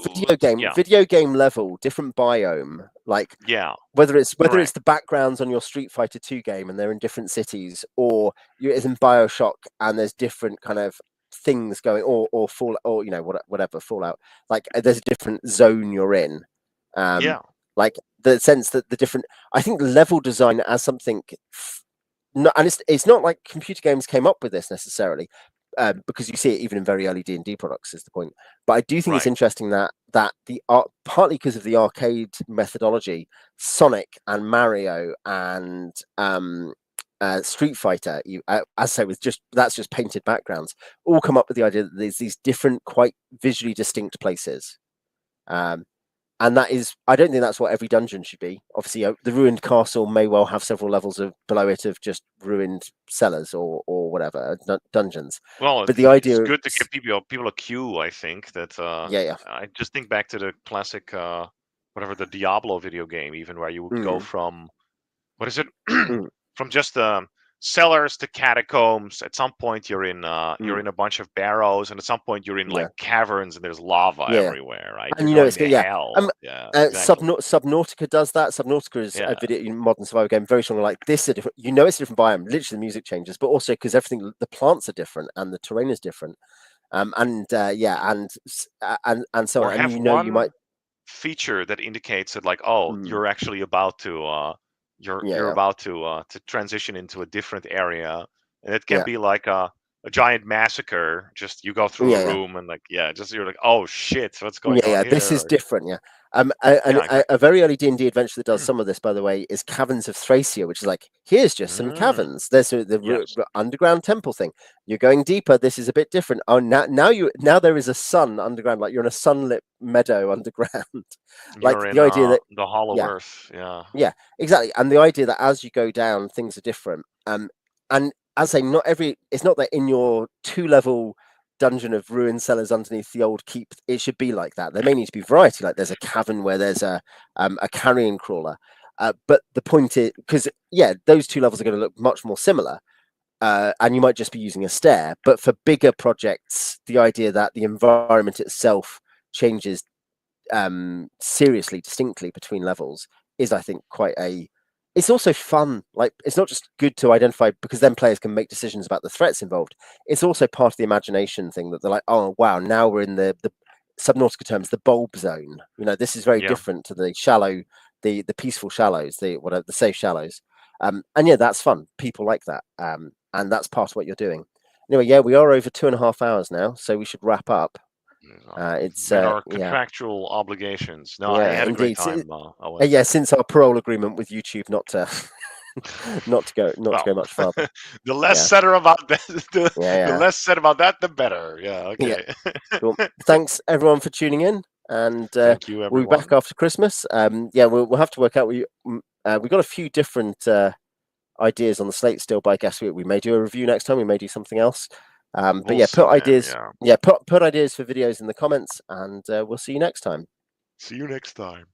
Yeah, video game level, different biome, like yeah, whether it's correct. the backgrounds on your Street Fighter 2 game and they're in different cities, or it's in Bioshock and there's different kind of things going, or fall, or whatever Fallout. Like there's a different zone you're in. Um, Yeah. like the sense that the different. I think level design as something. No, and it's not like computer games came up with this necessarily, because you see it even in very early D&D products is the point. But I do think it's Right. interesting that the art, partly because of the arcade methodology, Sonic and Mario and Street Fighter, as I say, with that's just painted backgrounds, all come up with the idea that there's these different, quite visually distinct places. Um, and that is, I don't think that's what every dungeon should be. Obviously, the ruined castle may well have several levels of below it of just ruined cellars or whatever dungeons. Well, But the it's idea of good to give people a cue. I think that yeah, I just think back to the classic whatever, the Diablo video game, even, where you would go mm, from, what is it, mm, from just cellars to catacombs. At some point you're mm, in a bunch of barrows, and at some point you're in like yeah, caverns and there's lava yeah, everywhere, right? You're and going it's to good. Yeah, hell. Yeah, exactly. Subnautica does that. Subnautica is a Yeah. video modern survival game, very strong. Like this, is a different. It's a different biome. Literally, the music changes, but also because everything, the plants are different and the terrain is different. And so Or on. And have you might. one feature that indicates that, like, oh, Mm, you're actually about to you're yeah, about to transition into a different area, and it can yeah, be like a giant massacre. Just you go through a yeah, yeah. room and, like, yeah, just you're like, oh shit, what's going Yeah, on yeah, this here? is Or, different. Yeah, yeah, a exactly. very early D&D adventure that does some of this, by the way, is Caverns of Thracia, which is like, here's just some Mm, caverns. There's yes, underground temple thing. You're going deeper. This is a bit different. Oh, now there is a sun underground, like you're in a sunlit meadow underground. Like you're in the idea that the Hollow yeah, Earth. Yeah, yeah, exactly. And the idea that as you go down, things are different. And as I say, it's not that in your 2 level dungeon of ruined cellars underneath the old keep, it should be like that. There may need to be variety, like there's a cavern where there's a carrion crawler. But the point is, because those 2 levels are going to look much more similar. And you might just be using a stair. But for bigger projects, the idea that the environment itself changes seriously, distinctly between levels is, I think, quite a. It's also fun. Like it's not just good to identify because then players can make decisions about the threats involved. It's also part of the imagination thing that they're like, oh wow, now we're in the Subnautica terms, the bulb zone. This is very yeah. different to the shallow, the peaceful shallows, the safe shallows. And yeah, that's fun. People like that, and that's part of what you're doing. Anyway, yeah, we are over 2.5 hours now, so we should wrap up. It's Met our yeah, contractual obligations. No, I yeah, had a great indeed. time, Owen. Yeah, since our parole agreement with YouTube not to. not to go Well, much farther. the less Yeah, said about that, the yeah, less said about that, the better. Yeah. yeah. Okay. Cool. Thanks everyone for tuning in, and Thank you, we'll be back everyone. after Christmas. Yeah, we'll have to work out. We've got a few different ideas on the slate still, but I guess we may do a review next time. We may do something else. But We'll yeah, see, put man. ideas. Yeah. Yeah, put ideas for videos in the comments, and we'll see you next time. See you next time.